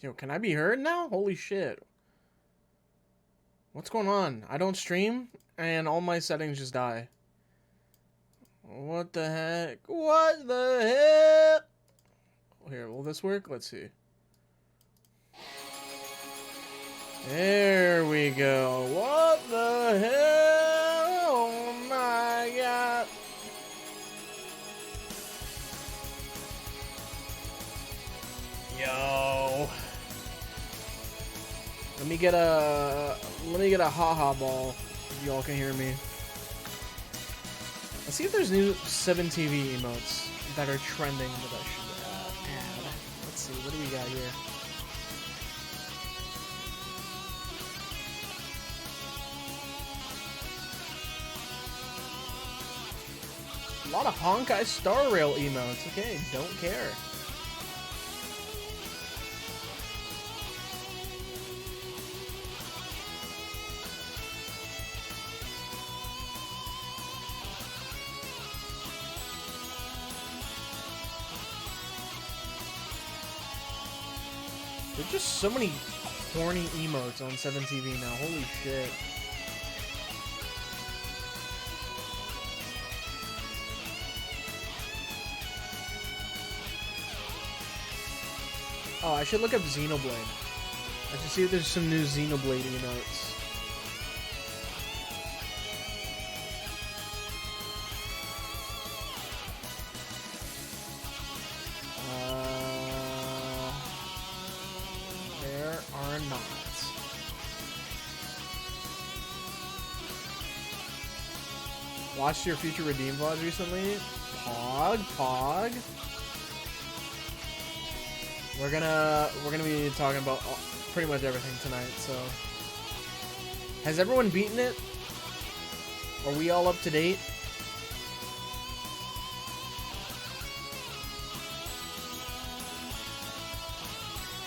Yo, can I be heard now? Holy shit. What's going on? I don't stream, and all my settings just die. What the heck? What the heck? Here, will this work? Let's see. There we go. What the hell? Oh my god. Yo. Let me get a haha ball if y'all can hear me. Let's see if there's new 7TV emotes that are trending that I should add. Let's see, what do we got here? A lot of Honkai Star Rail emotes. Okay, don't care. There's just so many horny emotes on 7TV now. Holy shit. Oh, I should look up Xenoblade. I should see if there's some new Xenoblade emotes. There are not. Watched your Future Redeem vlog recently? Pog. We're gonna be talking about pretty much everything tonight. So, has everyone beaten it? Are we all up to date?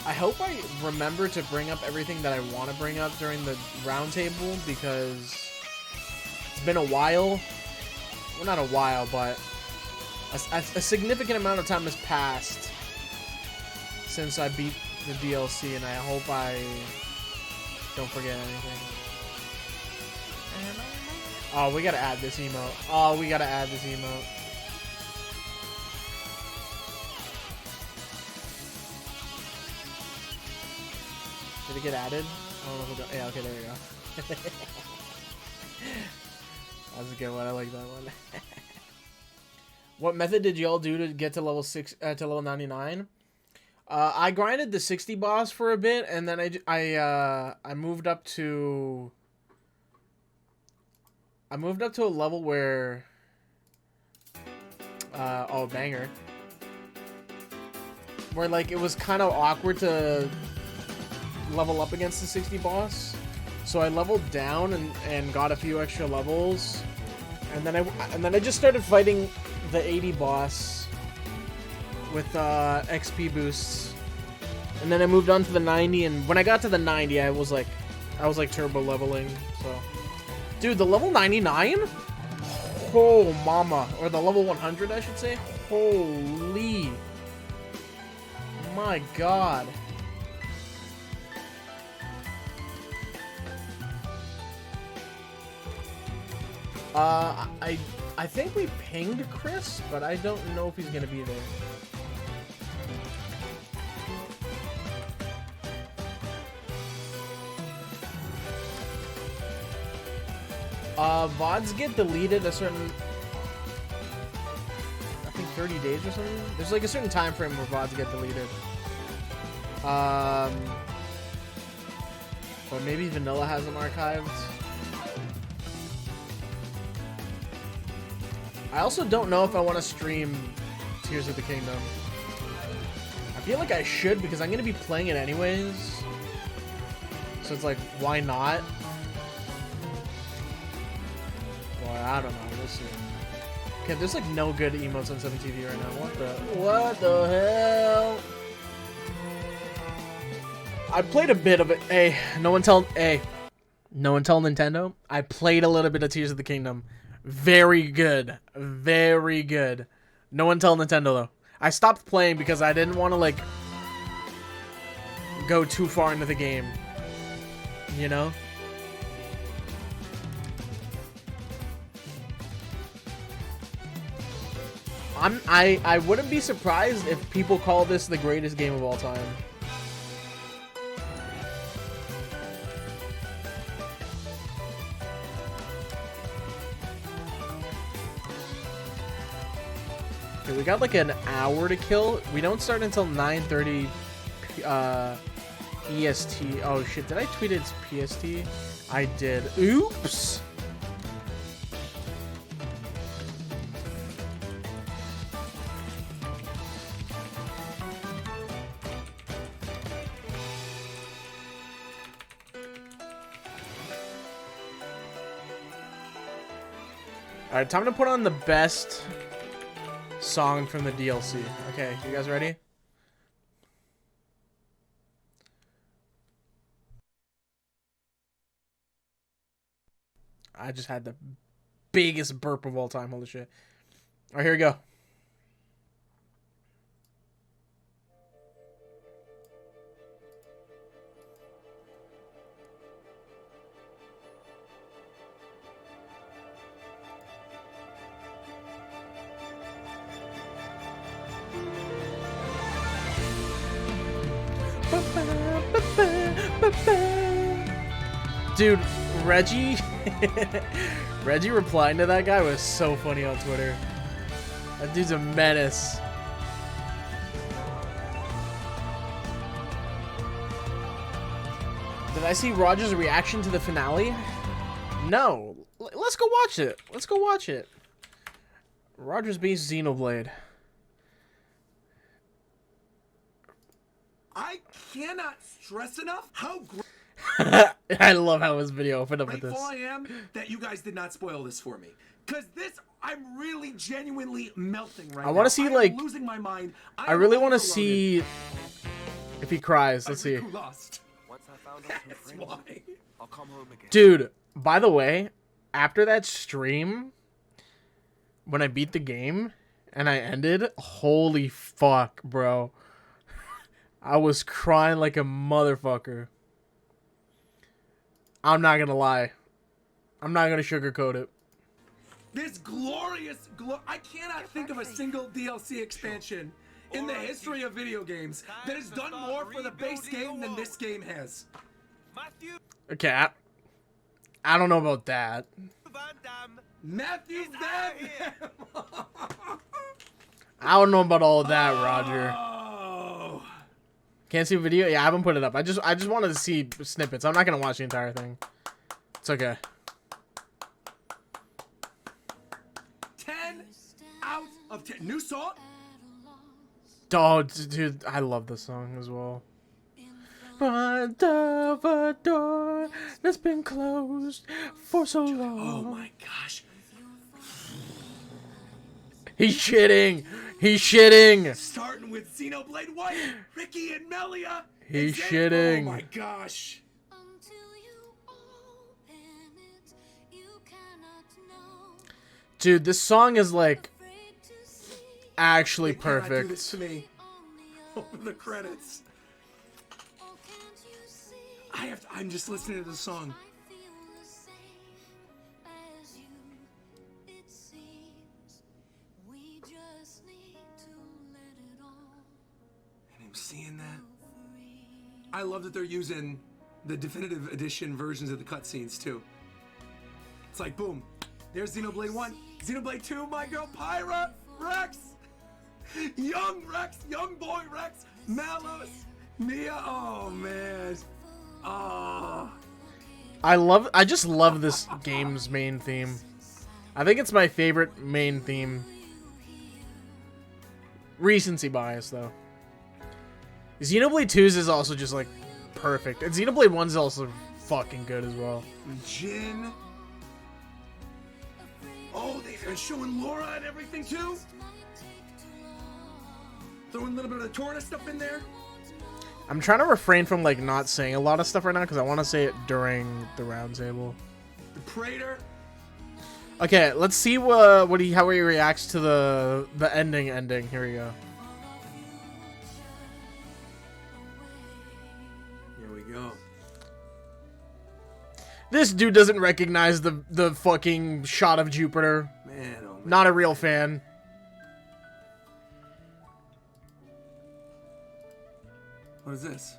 I hope I remember to bring up everything that I want to bring up during the roundtable because it's been a while. Well, not a while, but a significant amount of time has passed since I beat the DLC, and I hope I don't forget anything. Oh, we gotta add this emote. Did it get added? I don't know if it got... Yeah, okay, there we go. That's a good one. I like that one. What method did y'all do to get to level 99? I grinded the 60 boss for a bit, and then I moved up to a level where oh banger, where like it was kind of awkward to level up against the 60 boss, so I leveled down and got a few extra levels, and then I just started fighting the 80 boss with XP boosts, and then I moved on to the 90, and when I got to the 90, I was like turbo leveling. So, dude, the level 99, oh mama, or the level 100, I should say. Holy, my god. I think we pinged Chris, but I don't know if he's gonna be there. VODs get deleted a certain, I think 30 days or something. There's like a certain time frame where VODs get deleted. Or maybe Vanilla has them archived. I also don't know if I want to stream Tears of the Kingdom. I feel like I should because I'm going to be playing it anyways. So it's like, why not? Well, I don't know. We'll see. Okay, there's like no good emotes on 7TV right now. What the hell? I played a bit of it. Hey, no one tell Nintendo. I played a little bit of Tears of the Kingdom. Very good. Very good. No one tell Nintendo, though. I stopped playing because I didn't want to, like go too far into the game. You know? I wouldn't be surprised if people call this the greatest game of all time. Okay, we got like an hour to kill. We don't start until 9:30 EST. Oh shit, did I tweet it's PST? I did. Oops. Alright, time to put on the best song from the DLC. Okay, you guys ready? I just had the biggest burp of all time. Holy shit. Alright, here we go. Dude, Reggie Reggie replying to that guy was so funny on Twitter. That dude's a menace. Did I see Roger's reaction to the finale? No. Let's go watch it. Let's go watch it. Roger's beats Xenoblade. I cannot stress enough how great I love how his video opened up with this. I am that you guys did not spoil this for me. Because this, I'm really genuinely melting right now. I want to see, like, losing my mind. I really want to see if he cries. Let's see. Lost. That's why. I'll come home again. Dude, by the way, after that stream, when I beat the game and I ended, holy fuck, bro. I was crying like a motherfucker. I'm not gonna lie. I'm not gonna sugarcoat it. This glorious, I cannot think of a single DLC expansion in the history of video games that has done more for the base game than this game has. Okay, I don't know about that. Matthew Van Damme! I don't know about all of that, Roger. Oh. Can't see a video? Yeah, I haven't put it up. I just wanted to see snippets. I'm not gonna watch the entire thing. It's okay. 10 out of 10. New song? Oh, dude, I love this song as well. Front of a door that's been closed for so long. Oh my gosh. He's shitting. He's shitting. Starting with Xenoblade White, Ricky and Melia. He's and shitting. Oh my gosh. Dude, this song is like actually They cannot do perfect. this to me. Open the credits. I'm just listening to the song. And I'm seeing that. I love that they're using the definitive edition versions of the cutscenes too. It's like boom, there's Xenoblade 1, Xenoblade 2, my girl Pyra, Rex, young boy Rex, Malos, Mia. Oh man. Oh. I just love this game's main theme. I think it's my favorite main theme. Recency bias though. Xenoblade 2's is also just like perfect. And Xenoblade 1's also fucking good as well. Jin. Oh, they're showing Laura and everything too. Throwing a little bit of the Torna stuff in there. I'm trying to refrain from like not saying a lot of stuff right now because I want to say it during the roundtable. The Praetor. Okay, let's see how he reacts to the ending. Here we go. we go. This dude doesn't recognize the fucking shot of Jupiter. Man, oh man. Not a real fan. What is this?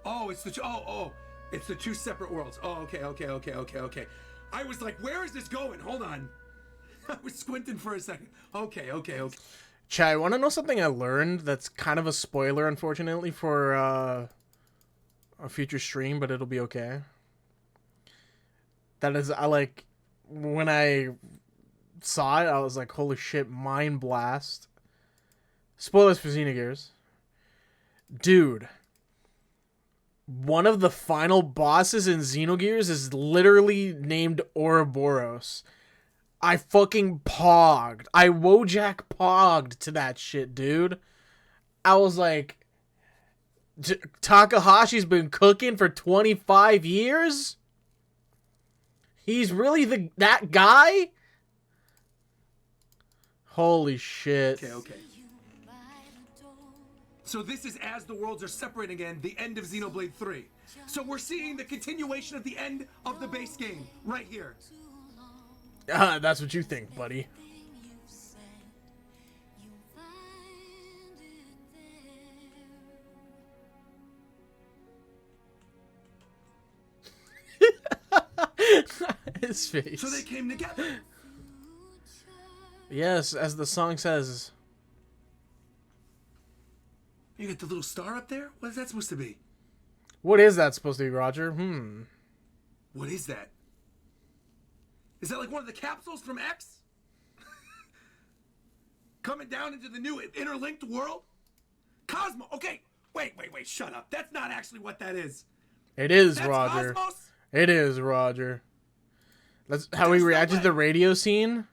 Oh, it's the it's the two separate worlds. Oh, okay. I was like, where is this going? Hold on. I was squinting for a second. Okay. Chai, want to know something I learned that's kind of a spoiler, unfortunately, for a future stream, but it'll be okay. That is, when I saw it, I was like, holy shit, mind blast. Spoilers for Xenogears. Dude. One of the final bosses in Xenogears is literally named Ouroboros. I fucking pogged. I Wojak pogged to that shit, dude. I was like, Takahashi's been cooking for 25 years? He's really that guy? Holy shit. Okay. So this is as the worlds are separating again, the end of Xenoblade 3. So we're seeing the continuation of the end of the base game right here. That's what you think, buddy. His face. So they came together. Yes, as the song says. You get the little star up there? What is that supposed to be? What is that supposed to be, Roger? What is that? Is that like one of the capsules from X? Coming down into the new interlinked world? Cosmo. Okay. Wait. Shut up. That's not actually what that is. It is, That's Roger. Cosmos? It is, Roger. That's how we reacted to the radio scene.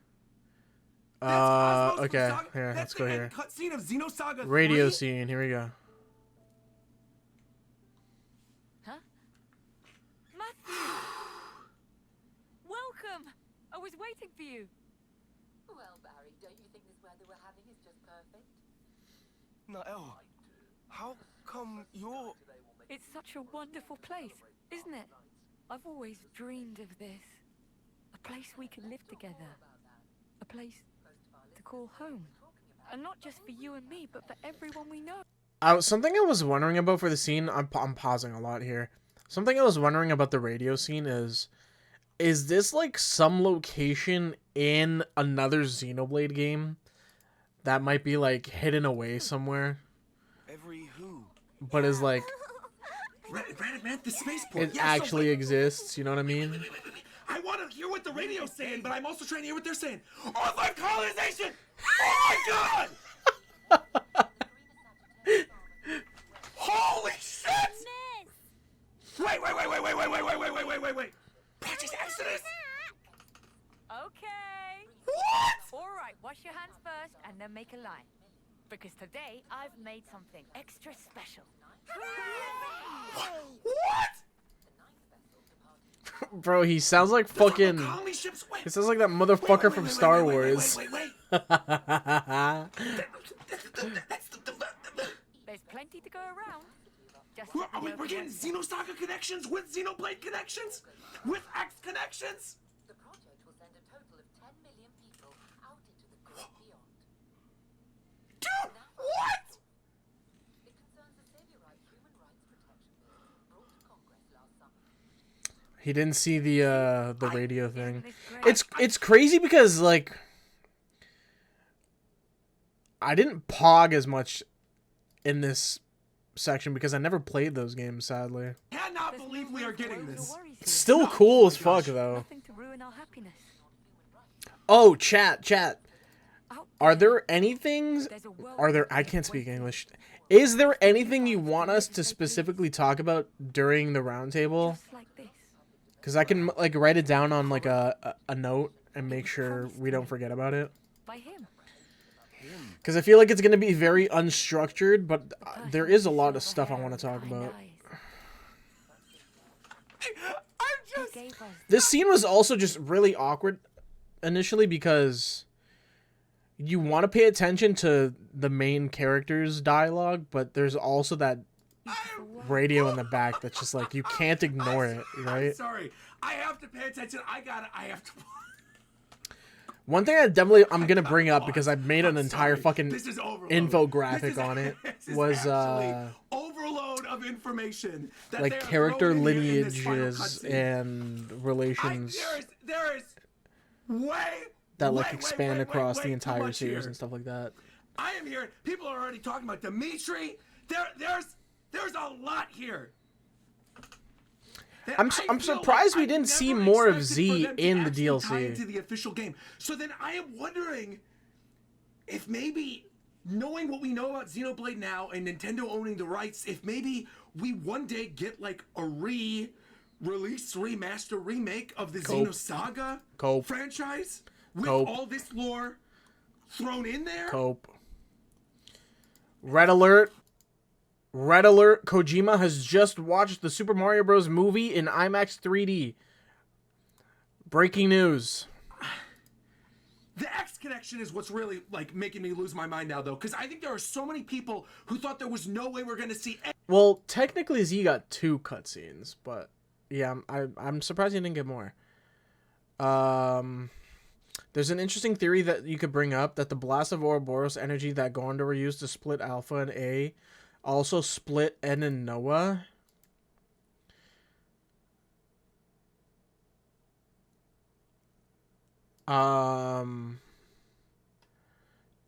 Okay. Here, let's go here. Cutscene of Xenosaga 3? Radio scene. Here we go. Huh? Matthew! Welcome! I was waiting for you. Well, Barry, don't you think this weather we're having is just perfect? Nael, how come you're... It's such a wonderful place, isn't it? I've always dreamed of this. A place we can live together. A place to call home. And not just for you and me, but for everyone we know. Something I was wondering about for the scene, I'm pausing a lot here. Something I was wondering about the radio scene is this like some location in another Xenoblade game that might be like hidden away somewhere? Every who? But is like... Man, the spaceport. It actually exists, you know what I mean? Wait. I want to hear what the radio's saying, but I'm also trying to hear what they're saying. Earth-like colonization! Oh my god! Holy shit! Wait. Project Exodus! Okay. What? Alright, wash your hands first and then make a line. Because today I've made something extra special. What? Bro, he sounds like fucking... Colony ships? Wait. He sounds like that motherfucker from Star Wars. Wait. There's plenty to go around. Just We're getting Xenosaga connections with Xenoblade connections? With X connections? The project will send a total of 10 million people out into the great beyond. Dude, what? It concerns the Saviorite Human Rights Protection Bill brought to Congress last summer. He didn't see the radio thing. It's crazy because like I didn't pog as much in this section because I never played those games, sadly. I cannot believe we are getting this. It's still cool as fuck though. Nothing to ruin our happiness. Oh, chat. Are there I can't speak English. Is there anything you want us to specifically talk about during the roundtable? Just like this. Because I can like write it down on like a note and make sure we don't forget about it. By him. Because I feel like it's going to be very unstructured, but there is a lot of stuff I want to talk about. He gave us This scene was also just really awkward initially because you want to pay attention to the main character's dialogue, but there's also that radio in the back that's just like, you can't ignore it, right? I'm sorry. I have to pay attention. I have to. One thing I'm gonna bring up, because I made an entire fucking infographic on it, was overload of information, that like character lineages and relations there is way that like expand across the entire series and stuff like that. I am here. People are already talking about Dimitri. There's a lot here. I'm surprised we didn't see more of Z in the DLC. Into the official game. So then I am wondering if maybe, knowing what we know about Xenoblade now and Nintendo owning the rights, if maybe we one day get like a release, remaster, remake of the Xenosaga franchise with all this lore thrown in there. Red alert, Kojima has just watched the Super Mario Bros. Movie in IMAX 3D. Breaking news. The X connection is what's really like making me lose my mind now, though, because I think there are so many people who thought there was no way we're going to see. Well, technically Z got 2 cutscenes, but yeah, I'm surprised he didn't get more. There's an interesting theory that you could bring up, that the blast of Ouroboros energy that Gondor used to split Alpha and A also split N and Noah.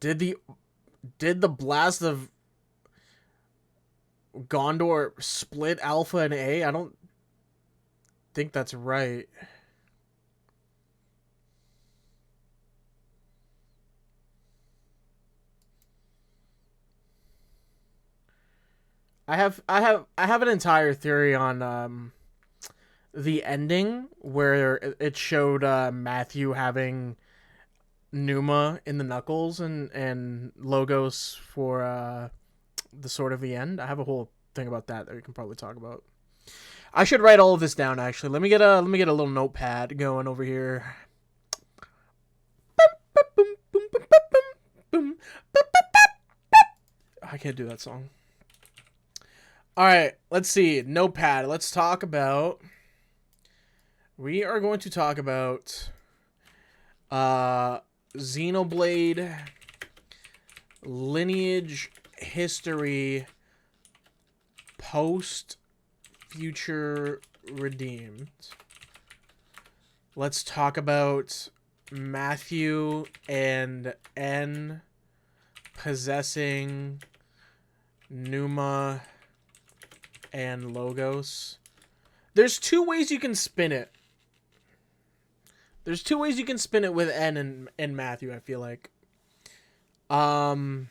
Did the blast of Gondor split Alpha and A? I don't think that's right. I have an entire theory on the ending where it showed Matthew having Numa in the knuckles and logos for the Sword of the End. I have a whole thing about that we can probably talk about. I should write all of this down, actually. Let me get a little notepad going over here. I can't do that song. All right, let's see. Notepad. Let's talk about. We are going to talk about Xenoblade lineage history post future redeemed. Let's talk about Matthew and N possessing Numa and Logos. There's 2 ways you can spin it. There's 2 ways you can spin it with N and Matthew, I feel like. But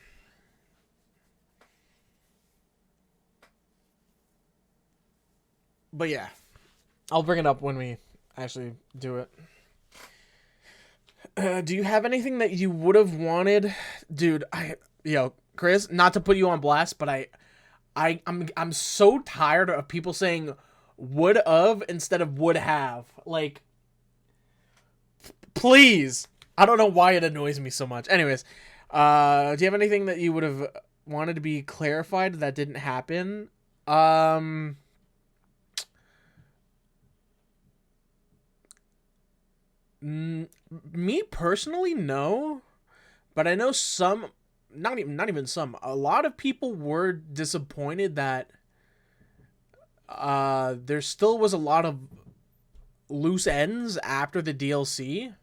yeah. I'll bring it up when we actually do it. Do you have anything that you would have wanted? Dude, Chris, not to put you on blast, but I'm so tired of people saying would have instead of would have. Like, please. I don't know why it annoys me so much. Anyways, do you have anything that you would have wanted to be clarified that didn't happen? Me personally, no. But I know some, not even some, a lot of people were disappointed that there still was a lot of loose ends after the DLC.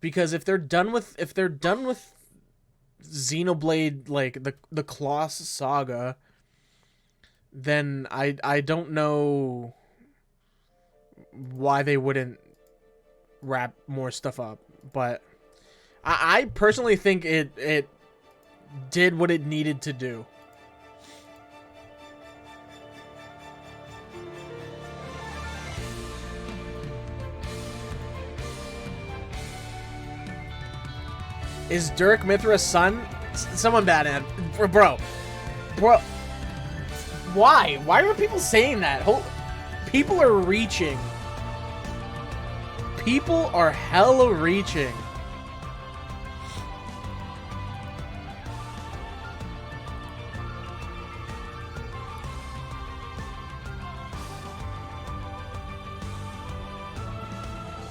Because if they're done with Xenoblade, like the Colossus saga, then I don't know why they wouldn't wrap more stuff up. But I personally think it did what it needed to do. Is Dirk Mithra's son? Someone bad at bro. Why? Why are people saying that? People are reaching. People are hella reaching.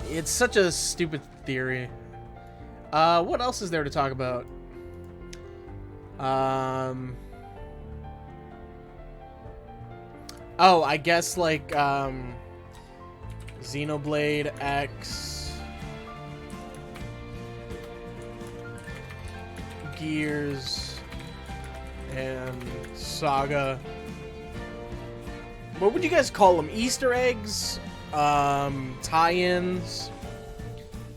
It's such a stupid theory. What else is there to talk about? Oh, I guess like Xenoblade X, Gears, and Saga. What would you guys call them? Easter eggs? Tie-ins?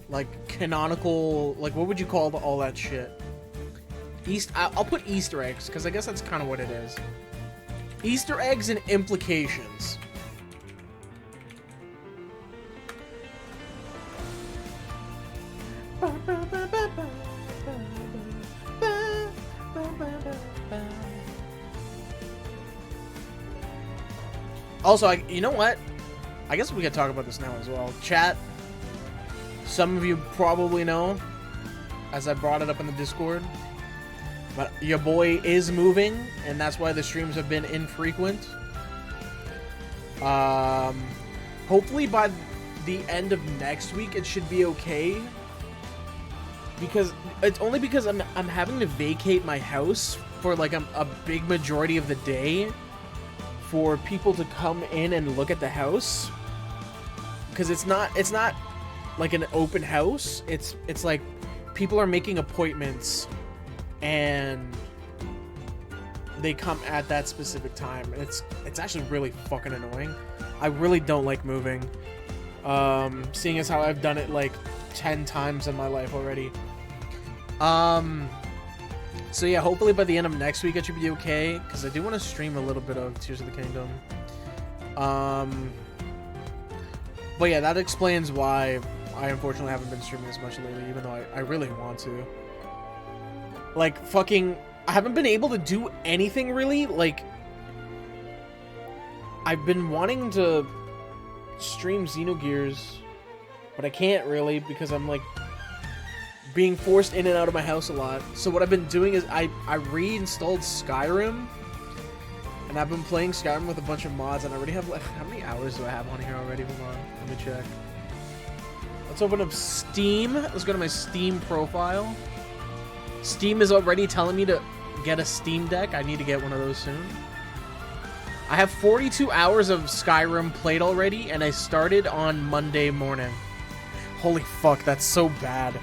Like canonical, like what would you call all that shit? I'll put Easter eggs, because I guess that's kind of what it is. Easter eggs and implications. Also, you know what? I guess we could talk about this now as well. Chat, some of you probably know, as I brought it up in the Discord, but your boy is moving, and that's why the streams have been infrequent. Hopefully by the end of next week, it should be okay. Because it's only because I'm having to vacate my house for like a big majority of the day for people to come in and look at the house. Because it's not like an open house. It's like people are making appointments and they come at that specific time. And it's actually really fucking annoying. I really don't like moving. Seeing as how I've done it like 10 times in my life already. So yeah, hopefully by the end of next week it should be okay, because I do want to stream a little bit of Tears of the Kingdom. But yeah, that explains why I unfortunately haven't been streaming as much lately, even though I really want to. Like, fucking, I haven't been able to do anything really. Like, I've been wanting to stream Xenogears, but I can't really because I'm like being forced in and out of my house a lot. So what I've been doing is I reinstalled Skyrim, and I've been playing Skyrim with a bunch of mods, and I already have like, how many hours do I have on here already? Hold on, let me check. Let's open up Steam. Let's go to my Steam profile. Steam is already telling me to get a Steam Deck. I need to get one of those soon. I have 42 hours of Skyrim played already, and I started on Monday morning. Holy fuck, that's so bad.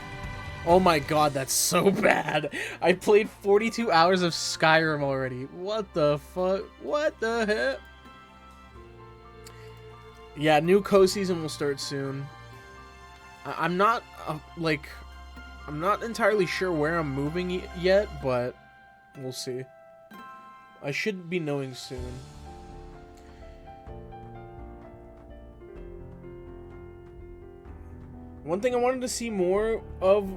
Oh my god, that's so bad. I played 42 hours of Skyrim already. What the fuck? What the heck? Yeah, new co-season will start soon. I'm not, I'm not entirely sure where I'm moving yet, but we'll see. I should be knowing soon. One thing I wanted to see more of...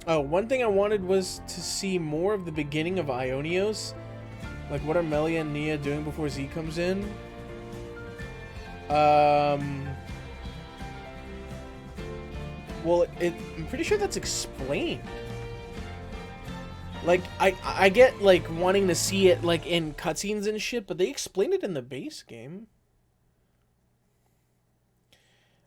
Oh, one thing I wanted was to see more of the beginning of Ionios. Like, what are Melia and Nia doing before Z comes in? Well, I'm pretty sure that's explained. Like, I get, like, wanting to see it, like, in cutscenes and shit, but they explained it in the base game.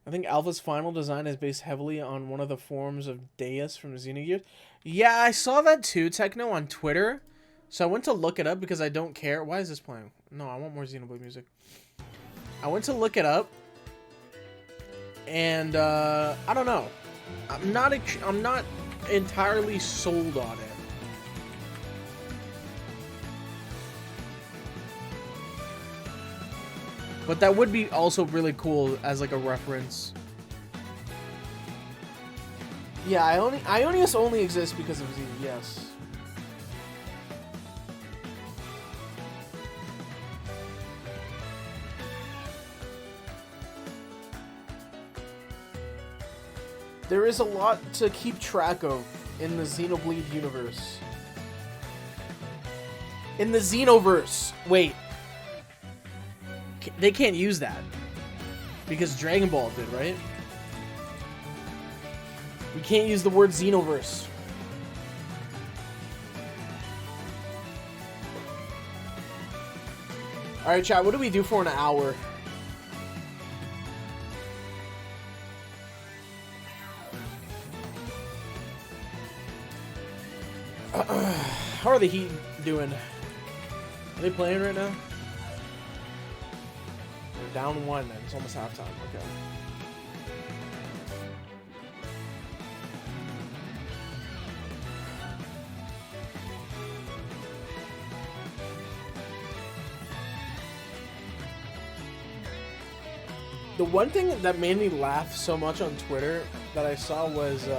I think Alpha's final design is based heavily on one of the forms of Deus from Xenogears. Yeah, I saw that too, Techno, on Twitter. So I went to look it up because I don't care. Why is this playing? No, I want more Xenoblade music. I went to look it up. And, I don't know. I'm not entirely sold on it. But that would be also really cool as like a reference. Yeah, Ionios only exists because of Z, yes. There is a lot to keep track of in the Xenoblade universe. In the Xenoverse. Wait. They can't use that. Because Dragon Ball did, right? We can't use the word Xenoverse. Alright, chat, what do we do for an hour? How are the Heat doing? Are they playing right now? They're down 1 and it's almost halftime. Okay. The one thing that made me laugh so much on Twitter that I saw was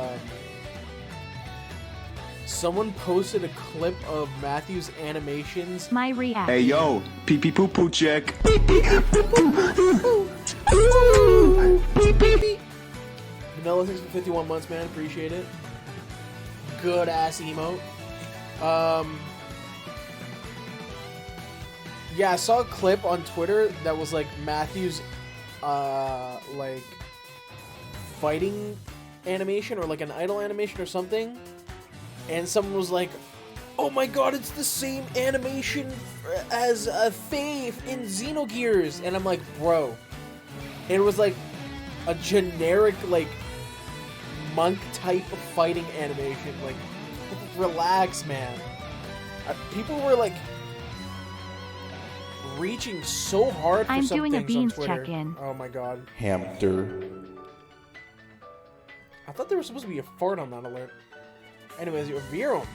someone posted a clip of Matthew's animations. My reaction. Hey yo, pee pee poo poo check. Vanilla, thanks for 51 months, man. Appreciate it. Good ass emote. Yeah, I saw a clip on Twitter that was like Matthew's like fighting animation or like an idol animation or something, and someone was like, oh my god, it's the same animation as Faye in Xenogears, and I'm like, bro, it was like a generic like monk type of fighting animation. Like, relax, man. People were like reaching so hard for I'm some doing a things beans on Twitter. check-in. Oh my god. Hamster. I thought there was supposed to be a fart on that alert. Anyways, Virum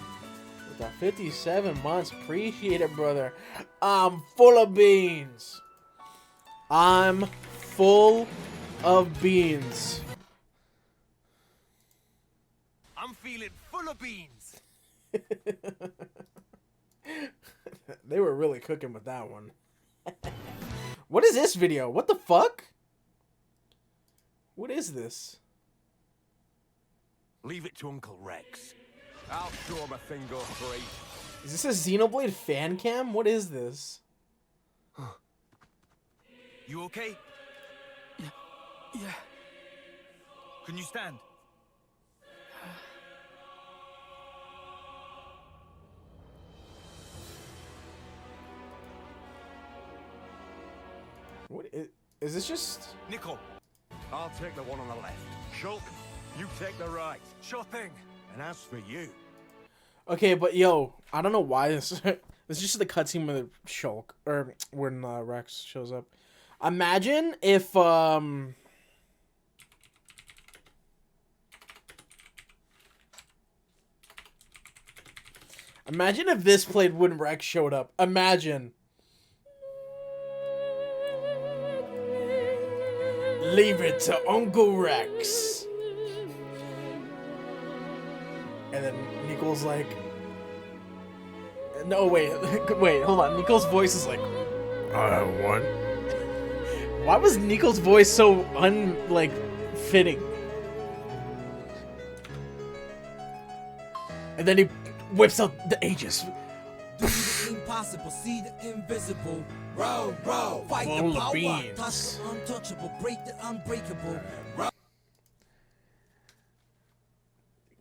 with the 57 months. Appreciate it, brother. I'm full of beans. I'm full of beans. I'm feeling full of beans. They were really cooking with that one. What is this video? What the fuck? What is this? Leave it to Uncle Rex. I'll show him a thing or three. Is this a Xenoblade fan cam? What is this? You okay? Yeah. Can you stand? What is this just... Nickel. I'll take the one on the left. Shulk, you take the right. Sure thing. And as for you... Okay, but yo, I don't know why this... This is just the cutscene with Shulk, or when Rex shows up. Imagine if, Imagine if this played when Rex showed up. Imagine. Leave it to Uncle Rex. And then Nicole's like... No, wait, wait, hold on. Nicole's voice is like... I want... Why was Nicole's voice so fitting? And then he whips out the Aegis. Impossible, see the invisible. Row, row, fight Full the of power, beans. touch the untouchable, break the unbreakable.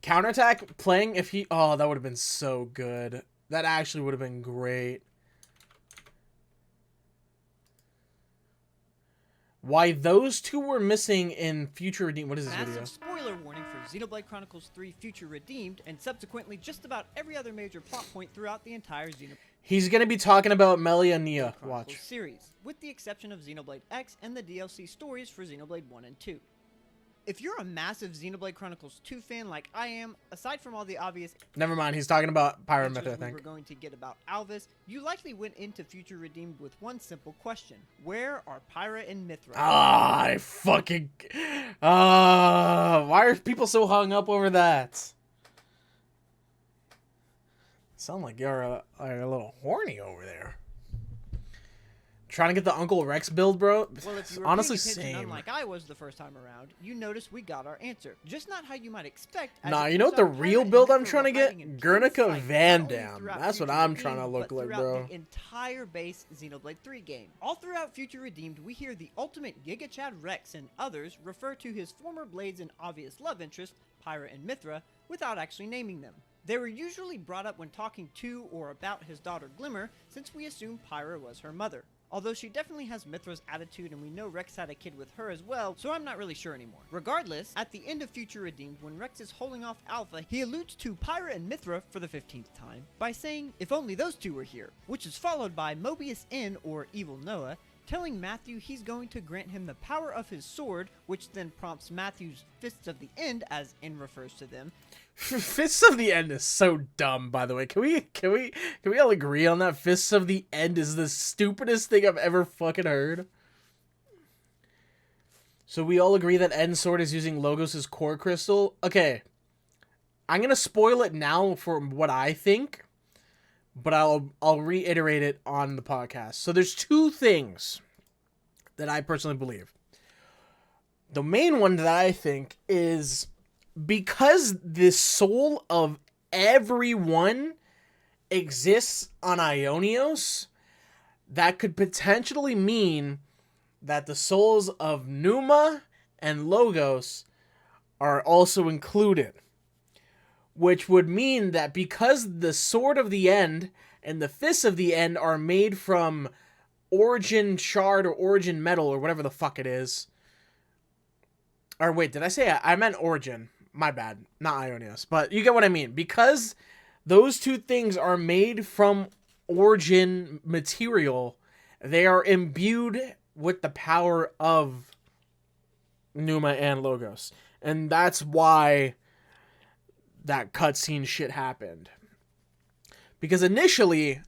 Counterattack playing if he... Oh, that would have been so good. That actually would have been great. Why those two were missing in Future Redeemed. What is this video? Massive spoiler warning for Xenoblade Chronicles 3 Future Redeemed, and subsequently just about every other major plot point throughout the entire Xenoblade He's going to be talking about Melia and Nia. Chronicles Watch. series, with the exception of Xenoblade X and the DLC stories for Xenoblade 1 and 2. If you're a massive Xenoblade Chronicles 2 fan like I am, aside from all the obvious Never mind. He's talking about Pyramid, I answers we think. were going to get about Alvis, you likely went into Future Redeemed with one simple question. Where are Pyra and Mithra? Ah, I fucking... why are people so hung up over that? Sound like you're a little horny over there. Trying to get the Uncle Rex build, bro. Well, if you were Honestly, paying attention, same. unlike I was the first time around, you noticed we got our answer. Just not how you might expect. as Nah, it you know turns what the out real Pirate build and I'm Mithra trying to were get? fighting in plain Guernica sight, Van not only Dam. throughout That's what Future I'm trying to Redeemed, look but like, throughout bro. the entire base Xenoblade 3 game. All throughout Future Redeemed, we hear the ultimate Giga Chad Rex and others refer to his former blades and obvious love interest, Pyra and Mithra, without actually naming them. They were usually brought up when talking to or about his daughter Glimmer, since we assume Pyra was her mother. Although she definitely has Mithra's attitude and we know Rex had a kid with her as well, so I'm not really sure anymore. Regardless, at the end of Future Redeemed, when Rex is holding off Alpha, he alludes to Pyra and Mithra for the 15th time by saying, if only those two were here, which is followed by Mobius N, or Evil Noah, telling Matthew he's going to grant him the power of his sword, which then prompts Matthew's Fists of the End, as N refers to them. Fists of the End is so dumb, by the way. Can we all agree on that? Fists of the End is the stupidest thing I've ever fucking heard. So we all agree that End Sword is using Logos' core crystal. Okay. I'm gonna spoil it now for what I think, but I'll reiterate it on the podcast. So there's two things that I personally believe. The main one that I think is because the soul of everyone exists on Ionios, that could potentially mean that the souls of Numa and Logos are also included. Which would mean that because the Sword of the End and the Fists of the End are made from Origin Shard or Origin Metal or whatever the fuck it is. Or wait, did I say I meant Origin? My bad. Not Ionios. But you get what I mean. Because those two things are made from Origin material, they are imbued with the power of Numa and Logos. And that's why that cutscene shit happened. Because initially,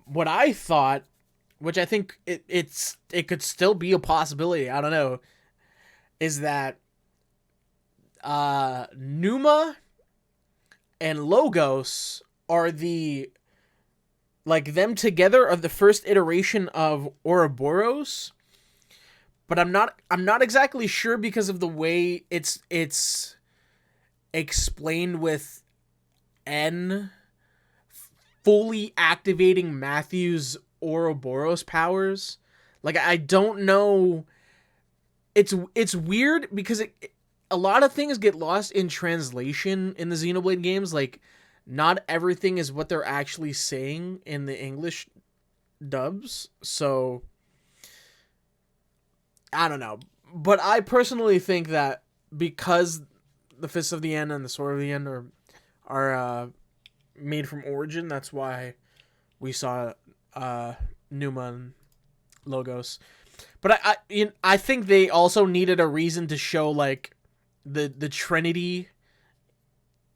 what I thought, which I think it could still be a possibility, I don't know, is that Numa and Logos are them together are the first iteration of Ouroboros, but I'm not exactly sure because of the way it's explained with N fully activating Matthew's Ouroboros powers. Like, I don't know. It's weird because a lot of things get lost in translation in the Xenoblade games. Like, not everything is what they're actually saying in the English dubs. So, I don't know. But I personally think that because the Fists of the End and the Sword of the End are made from Origin, that's why we saw Numa and Logos. But I think they also needed a reason to show like the Trinity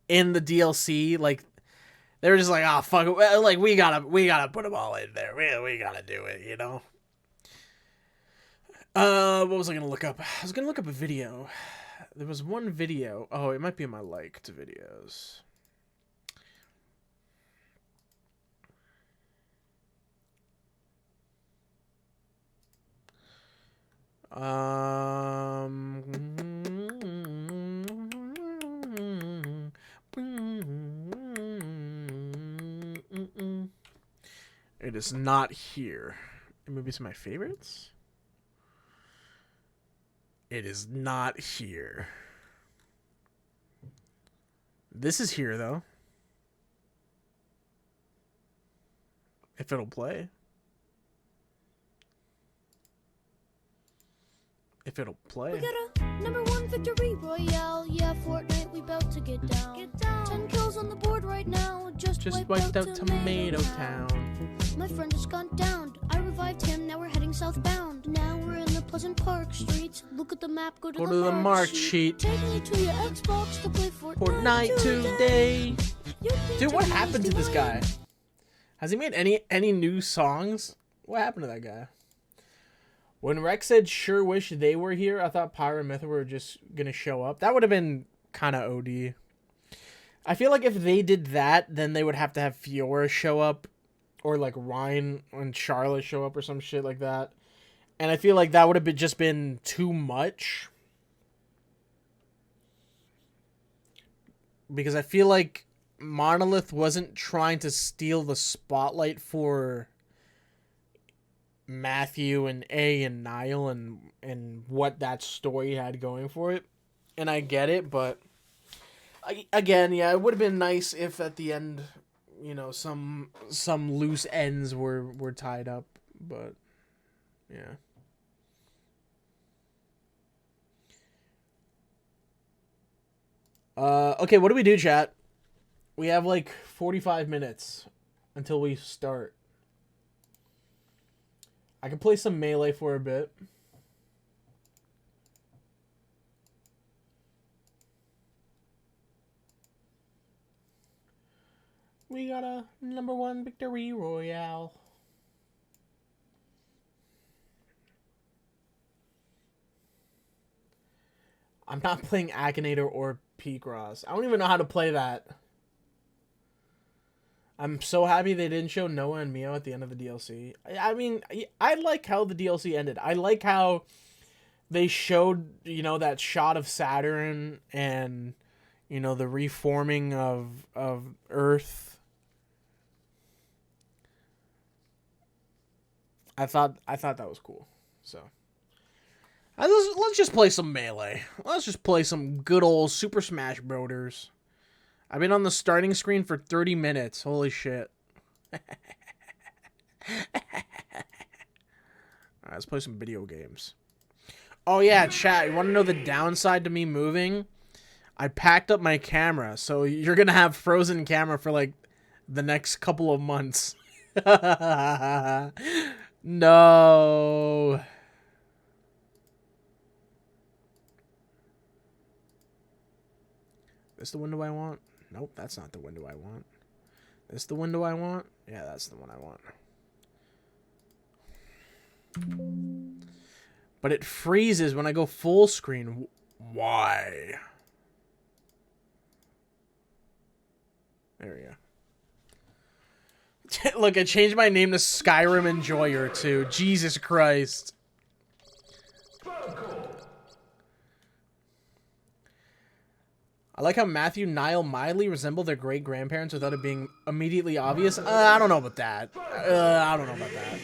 in the DLC. Like, they were just like, oh fuck it, like we gotta put them all in there. We gotta do it, you know. What was I gonna look up? I was gonna look up a video. There was one video. Oh, it might be in my liked videos. It is not here. Maybe it's my favorites. It is not here. This is here, though. If it'll play. If it'll play. We got a #1 victory royale. Yeah, Fortnite, we about to get down. 10 kills on the board right now. Just wiped out Tomato Town. My friend just got downed. I revived him. Now we're heading southbound. Now we're in the Pleasant Park streets. Look at the map. Go to the mark sheet. Take me to your Xbox to play Fortnite today. Dude, what happened to this guy? Has he made any new songs? What happened to that guy? When Rex said, sure wish they were here, I thought Pyra and Mithra were just going to show up. That would have been kind of OD. I feel like if they did that, then they would have to have Fiora show up or like Ryan and Charlotte show up or some shit like that. And I feel like that would have just been too much. Because I feel like Monolith wasn't trying to steal the spotlight for Matthew and A and Niall and what that story had going for it. And I get it, but again, yeah, it would have been nice if at the end, you know, some loose ends were tied up, but yeah. Okay, what do we do, chat? We have like 45 minutes until we start. I can play some Melee for a bit. We got a #1 victory royale. I'm not playing Akinator or P-Cross. I don't even know how to play that. I'm so happy they didn't show Noah and Mio at the end of the DLC. I mean, I like how the DLC ended. I like how they showed, you know, that shot of Saturn and, you know, the reforming of Earth. I thought that was cool. So let's just play some Melee. Let's just play some good old Super Smash Bros. I've been on the starting screen for 30 minutes. Holy shit. Alright, let's play some video games. Oh yeah, chat, you want to know the downside to me moving? I packed up my camera, so you're gonna have frozen camera for like the next couple of months. No. This the window I want? Nope, that's not the window I want. This the window I want? Yeah, that's the one I want. But it freezes when I go full screen. Why? There we go. Look, I changed my name to Skyrim Enjoyer too. Jesus Christ. I like how Matthew, Niall, Miley resemble their great-grandparents without it being immediately obvious. I don't know about that. I don't know about that.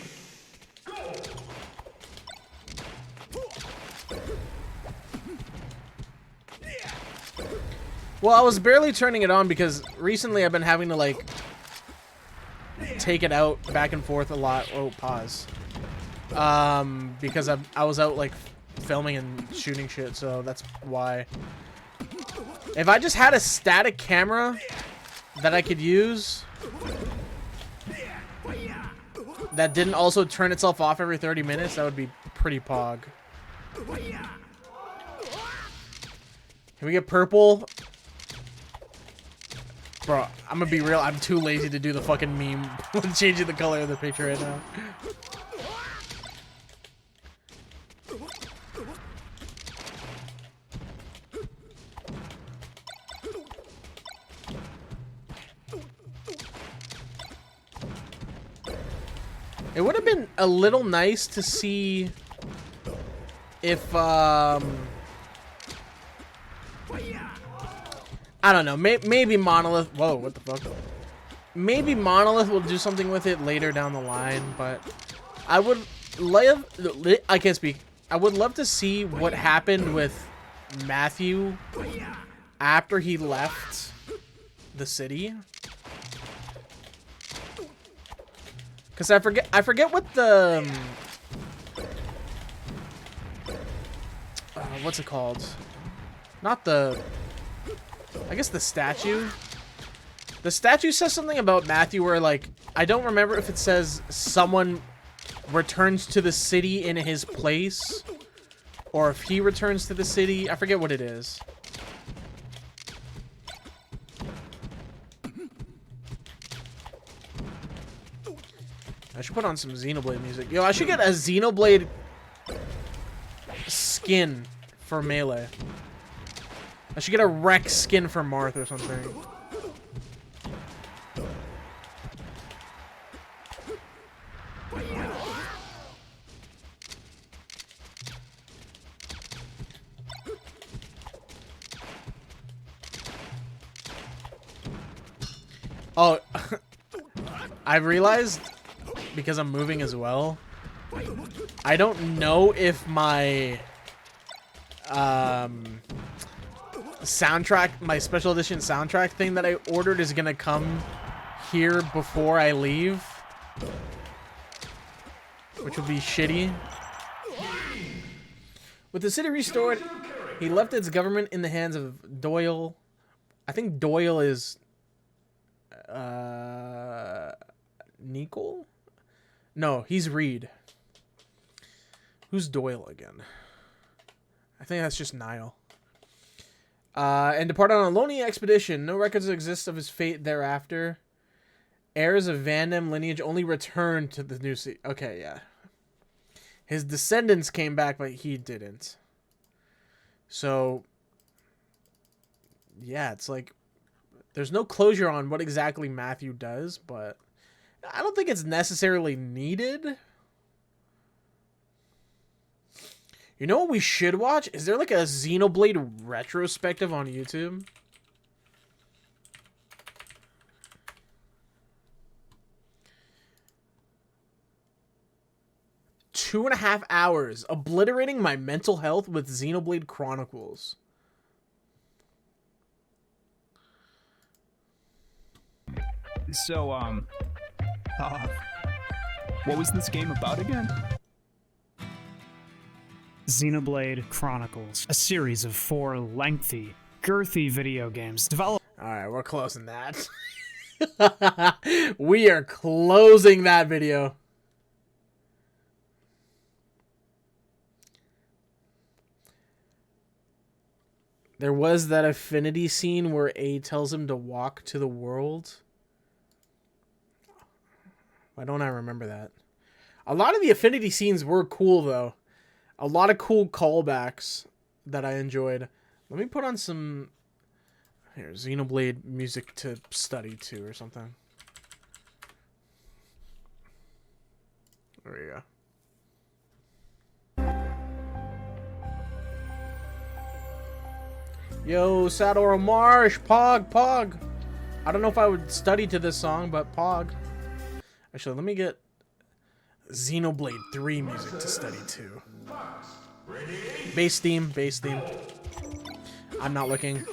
Well, I was barely turning it on because recently I've been having to, like, take it out back and forth a lot. Oh, pause. Because I was out, like, filming and shooting shit, so that's why. If I just had a static camera that I could use that didn't also turn itself off every 30 minutes, that would be pretty pog. Can we get purple? Bro, I'm gonna be real, I'm too lazy to do the fucking meme changing the color of the picture right now. It would have been a little nice to see if, I don't know, maybe Monolith, whoa, what the fuck? Maybe Monolith will do something with it later down the line, but I would love, I can't speak, I would love to see what happened with Matthew after he left the city. Cause I forget what the what's it called? Not the, I guess the statue. The statue says something about Matthew where, like, I don't remember if it says someone returns to the city in his place or if he returns to the city. I forget what it is. I should put on some Xenoblade music. Yo, I should get a Xenoblade skin for Melee. I should get a Rex skin for Marth or something. Oh, I've realized, because I'm moving as well, I don't know if my soundtrack, my special edition soundtrack thing that I ordered is gonna come here before I leave, which will be shitty. With the city restored, he left its government in the hands of Doyle. I think Doyle is Nicole? No, he's Reed. Who's Doyle again? I think that's just Niall. And departed on a lonely expedition. No records exist of his fate thereafter. Heirs of Van Damme lineage only returned to the new sea. Okay, yeah. His descendants came back, but he didn't. So, yeah, it's like, there's no closure on what exactly Matthew does, but I don't think it's necessarily needed. You know what we should watch? Is there like a Xenoblade retrospective on YouTube? Two and a half hours, obliterating my mental health with Xenoblade Chronicles. So, what was this game about again? Xenoblade Chronicles, a series of 4 lengthy, girthy video games developed. Alright, we're closing that. We are closing that video. There was that affinity scene where A tells him to walk to the world. Why don't I remember that? A lot of the affinity scenes were cool, though. A lot of cool callbacks that I enjoyed. Let me put on some... Here, Xenoblade music to study to or something. There you go. Yo, Sador Marsh, Pog. I don't know if I would study to this song, but Pog. Actually, let me get Xenoblade 3 music to study to. Bass theme. I'm not looking.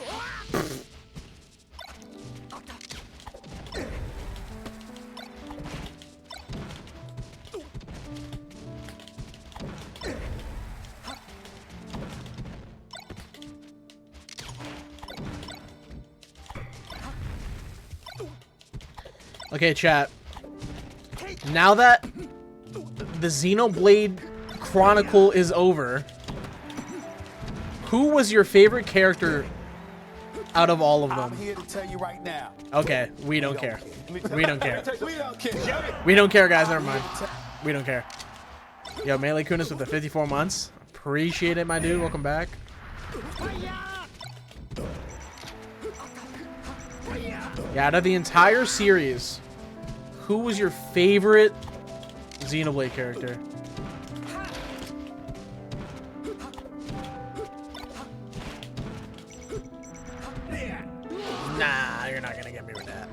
Okay, chat. Now that the Xenoblade Chronicle is over, who was your favorite character out of all of them? I'm here to tell you right now. Okay, we don't care. We don't care. We don't care, guys. Never mind. We don't care. Yo, Melee Kunis with the 54 months. Appreciate it, my dude. Welcome back. Yeah, out of the entire series, who was your favorite Xenoblade character? Nah, you're not gonna get me with that.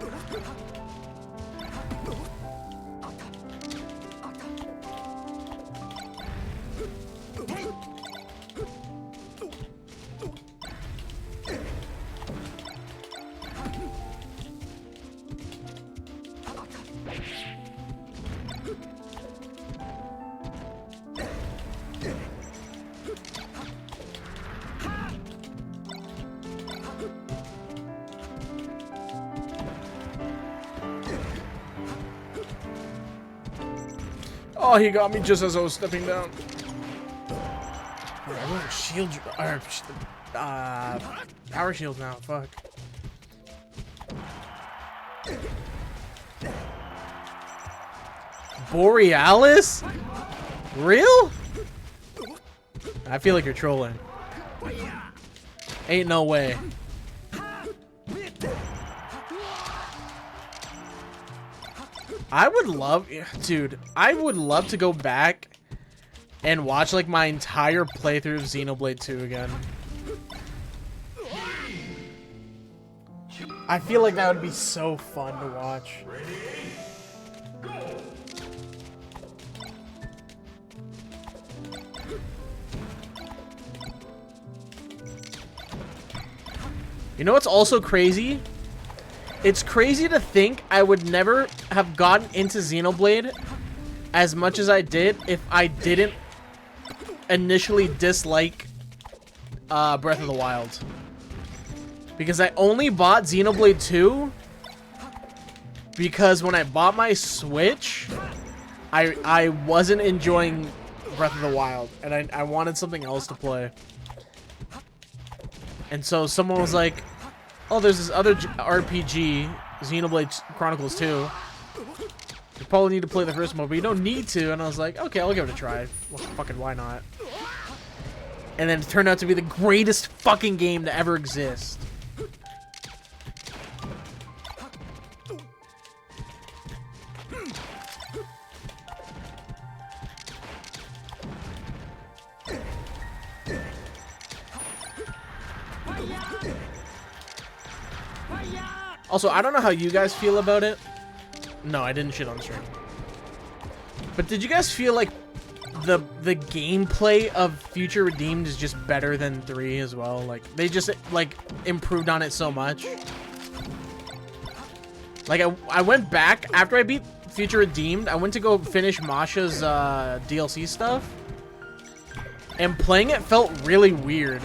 Oh, he got me just as I was stepping down. Alright, I'm gonna shield you. Power shield now. Fuck. Borealis? Real? I feel like you're trolling. Ain't no way. I would love, dude, I would love to go back and watch like my entire playthrough of Xenoblade 2 again. I feel like that would be so fun to watch. You know what's also crazy? It's crazy to think I would never have gotten into Xenoblade as much as I did if I didn't initially dislike Breath of the Wild. Because I only bought Xenoblade 2 because when I bought my Switch, I wasn't enjoying Breath of the Wild, and I wanted something else to play. And so someone was like, oh, there's this other RPG, Xenoblade Chronicles 2. You probably need to play the first mode, but you don't need to. And I was like, okay, I'll give it a try. Well, fucking why not? And then it turned out to be the greatest fucking game to ever exist. Also, I don't know how you guys feel about it. No, I didn't shit on stream. But did you guys feel like the gameplay of Future Redeemed is just better than 3 as well? Like, they just, like, improved on it so much. Like, I went back, after I beat Future Redeemed, I went to go finish Masha's DLC stuff. And playing it felt really weird.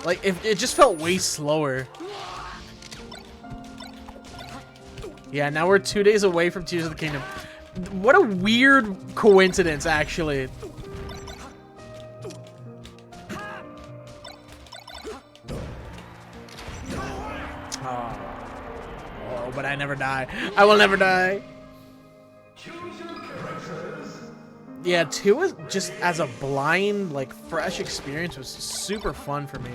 Like, it just felt way slower. Yeah, now we're 2 days away from Tears of the Kingdom. What a weird coincidence, actually. Oh, but I never die. I will never die. Yeah, 2 was just as a blind, like, fresh experience was super fun for me.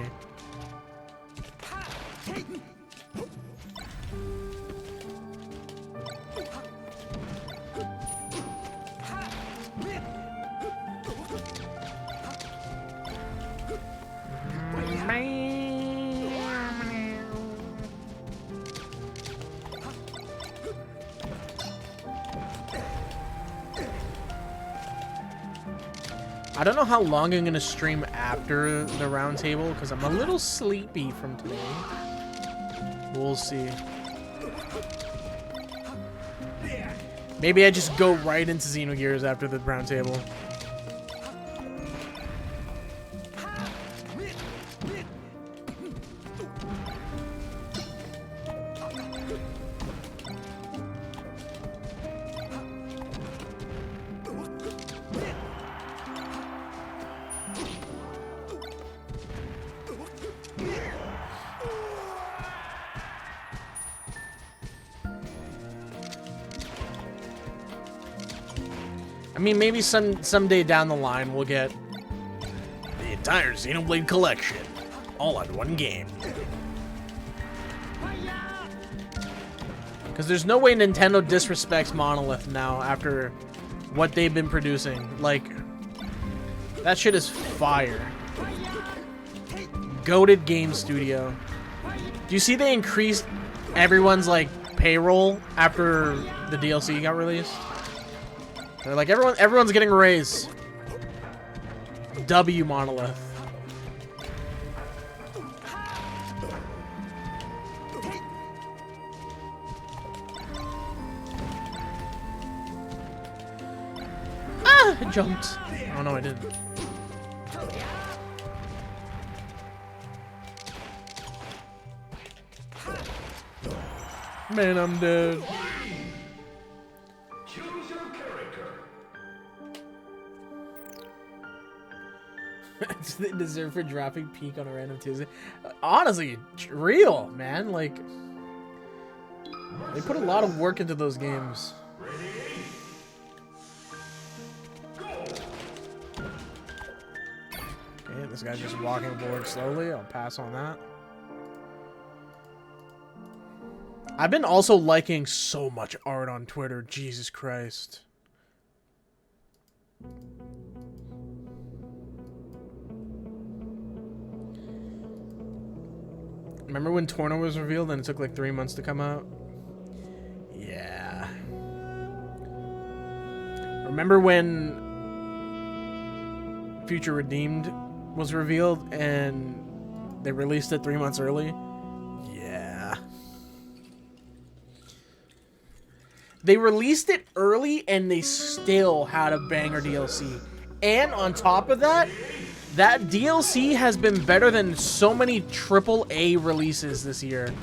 I don't know how long I'm gonna stream after the roundtable because I'm a little sleepy from today. We'll see. Maybe I just go right into Xenogears after the roundtable. I mean, maybe someday down the line we'll get the entire Xenoblade collection, all on one game. Because there's no way Nintendo disrespects Monolith now after what they've been producing. Like, that shit is fire. Goated game studio. Do you see they increased everyone's, like, payroll after the DLC got released? They're like, everyone's getting a raise. W Monolith. Ah, I jumped. Oh no, I didn't. Man, I'm dead. They deserve for dropping Peak on a random Tuesday. Honestly, real, man. Like, they put a lot of work into those games. Okay, this guy's just walking forward slowly. I'll pass on that. I've been also liking so much art on Twitter. Jesus Christ. Remember when Torno was revealed and it took like 3 months to come out? Yeah. Remember when Future Redeemed was revealed and they released it 3 months early? Yeah. They released it early and they still had a banger DLC. And on top of that, that DLC has been better than so many AAA releases this year.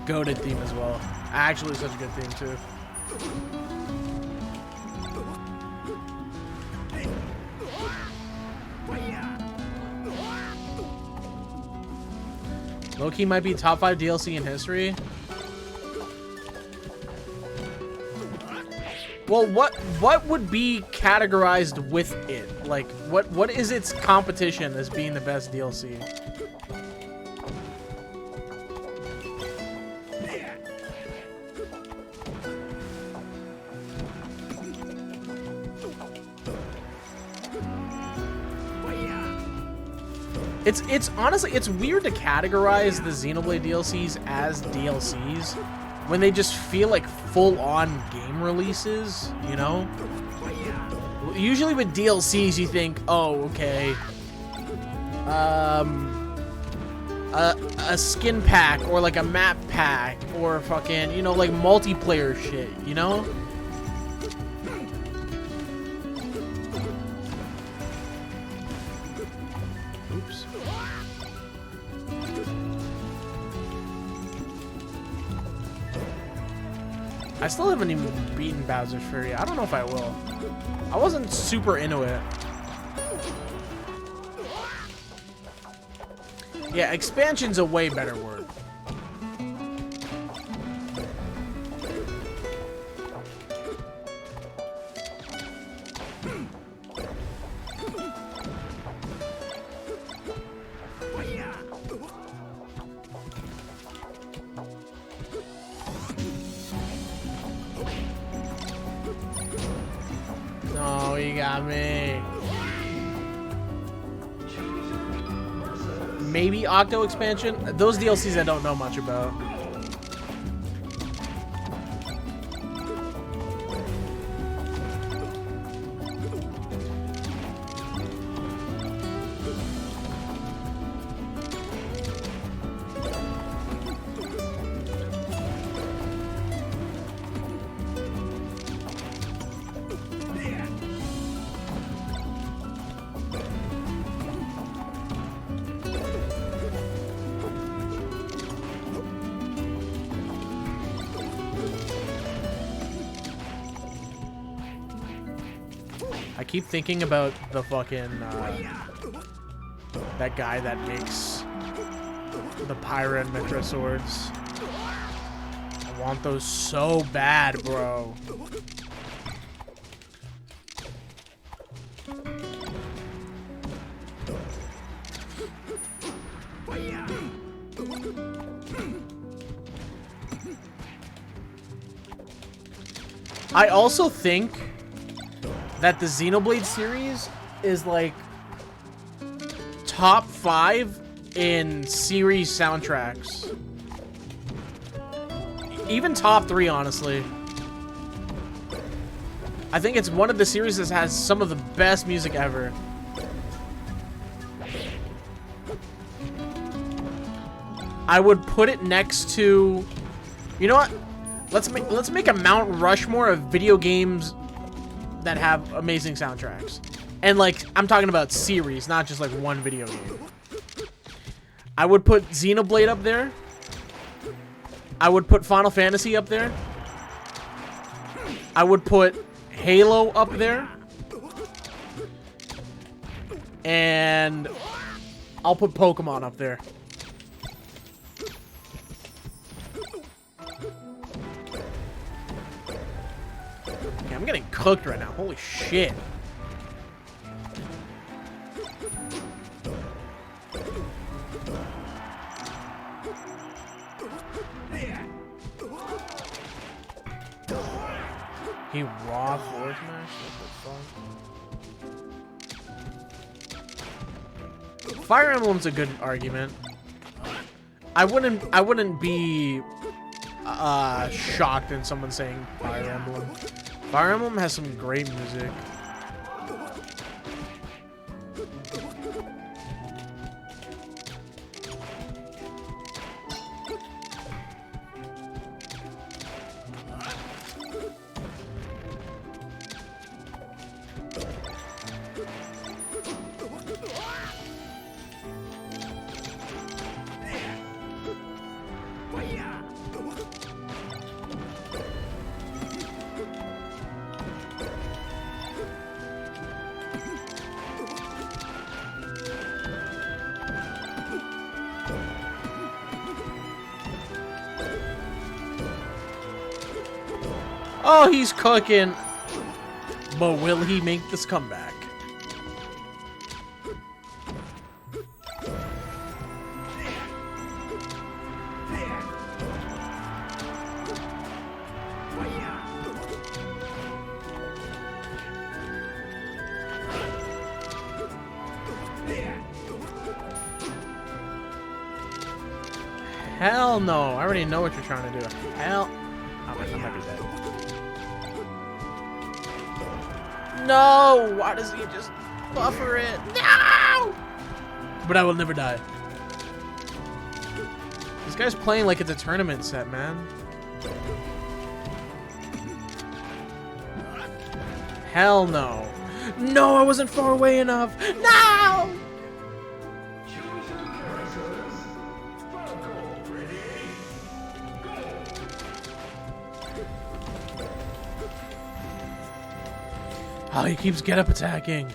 Goated theme as well. Actually, such a good theme too. Low-key might be top 5 DLC in history. Well, what would be categorized with it? Like, what is its competition as being the best DLC? It's honestly, it's weird to categorize the Xenoblade DLCs as DLCs when they just feel like full-on game releases, you know? Usually with DLCs you think, oh, okay, a skin pack or like a map pack or fucking, you know, like multiplayer shit, you know? Oops. I still haven't even beaten Bowser's Fury. I don't know if I will. I wasn't super into it. Yeah, expansion's a way better word. Oh, you got me. Maybe Octo expansion? Those DLCs I don't know much about. I keep thinking about the fucking, that guy that makes the Pyra and Mitra swords. I want those so bad, bro. I also think that the Xenoblade series is like top 5 in series soundtracks. Even top 3, honestly. I think it's one of the series that has some of the best music ever. I would put it next to, you know what? Let's make a Mount Rushmore of video games that have amazing soundtracks. And like, I'm talking about series, not just like one video game. I would put Xenoblade up there. I would put Final Fantasy up there. I would put Halo up there. And I'll put Pokemon up there. I'm getting cooked right now. Holy shit. He raw forward smash? What the fuck? Fire Emblem's a good argument. I wouldn't be shocked in someone saying Fire Emblem. Fire Emblem has some great music. Oh, he's cooking. But will he make this comeback? Hell no. I already know what you're trying to do. Hell. I might be dead. No! Why does he just buffer it? No! But I will never die. This guy's playing like it's a tournament set, man. Hell no. No, I wasn't far away enough. No! Oh, he keeps get up attacking.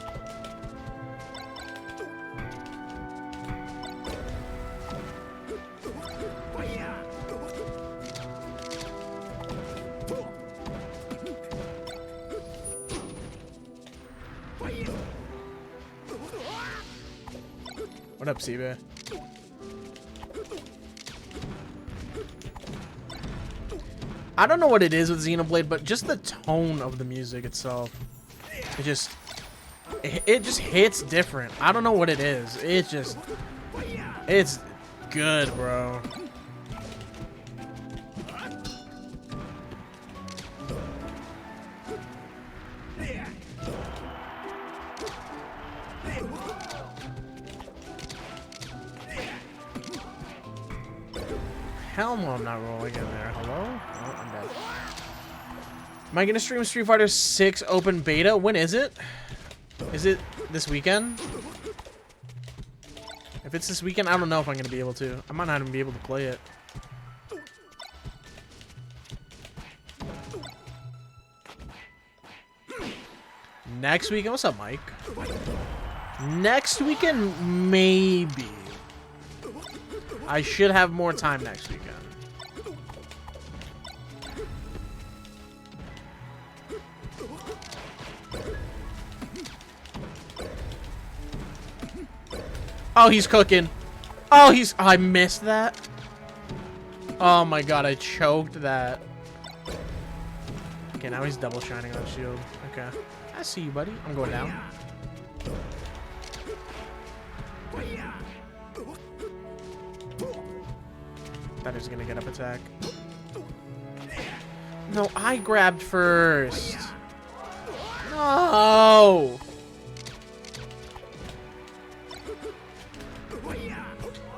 What up, Seabay? I don't know what it is with Xenoblade, but just the tone of the music itself. It just hits different. I don't know what it is. It's good, bro. Hell no, I'm not rolling in there. Hello? Oh, I'm dead. Am I gonna stream Street Fighter 6 open beta? When is it? Is it this weekend? If it's this weekend, I don't know if I'm gonna be able to. I might not even be able to play it. Next weekend? What's up, Mike? Next weekend, maybe. I should have more time next weekend. Oh, he's cooking. Oh, I missed that. Oh my god, I choked that. Okay, now he's double shining on shield. Okay. I see you, buddy. I'm going down. That is gonna get up attack. No, I grabbed first. No.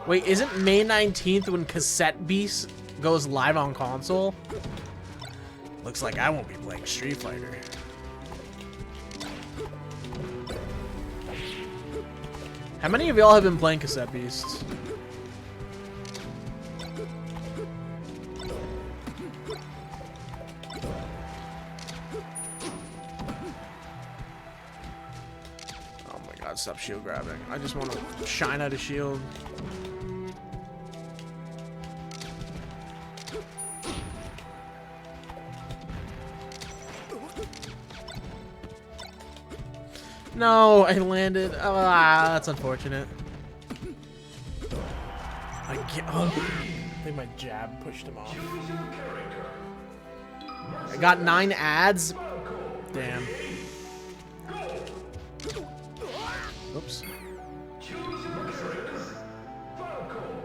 Wait, isn't May 19th when Cassette Beast goes live on console? Looks like I won't be playing Street Fighter. How many of y'all have been playing Cassette Beast? Oh my god, stop shield grabbing. I just want to shine out a shield. No, I landed. Ah, that's unfortunate. I can't. Oh, I think my jab pushed him off. I got 9 ads. games.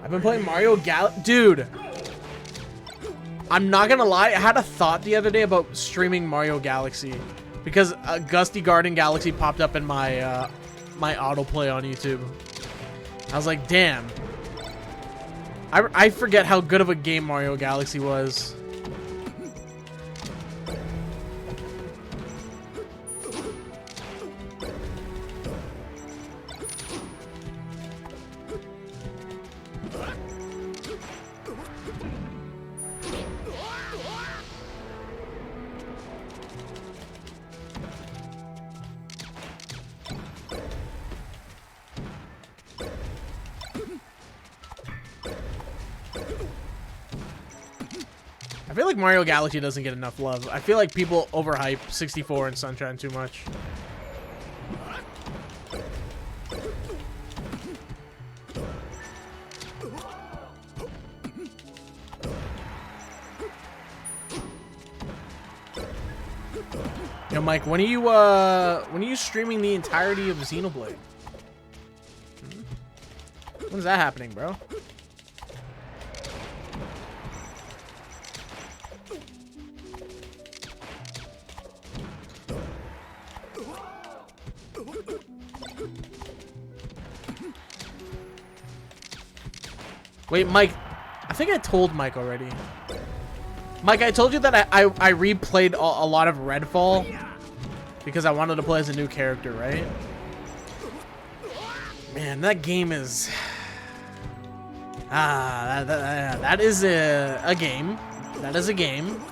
I've been playing Mario Dude, I'm not gonna lie, I had a thought the other day about streaming Mario Galaxy because Gusty Garden Galaxy popped up in my my autoplay on YouTube. I was like, damn. I forget how good of a game Mario Galaxy was. I feel like Mario Galaxy doesn't get enough love. I feel like people overhype 64 and Sunshine too much. Yo, Mike, when are you streaming the entirety of Xenoblade? When's that happening, bro? Wait, Mike, I think I told Mike already. Mike, I told you that I replayed a lot of Redfall because I wanted to play as a new character, right? Man, that game is... that is a game. That is a game.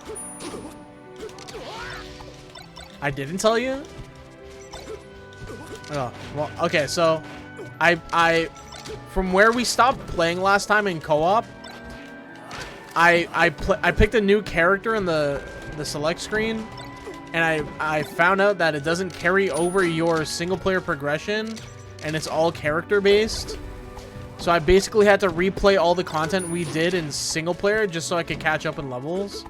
I didn't tell you? Oh, well, okay, so from where we stopped playing last time in co-op, I picked a new character in the select screen, and I found out that it doesn't carry over your single player progression, and it's all character based. So I basically had to replay all the content we did in single player just so I could catch up in levels.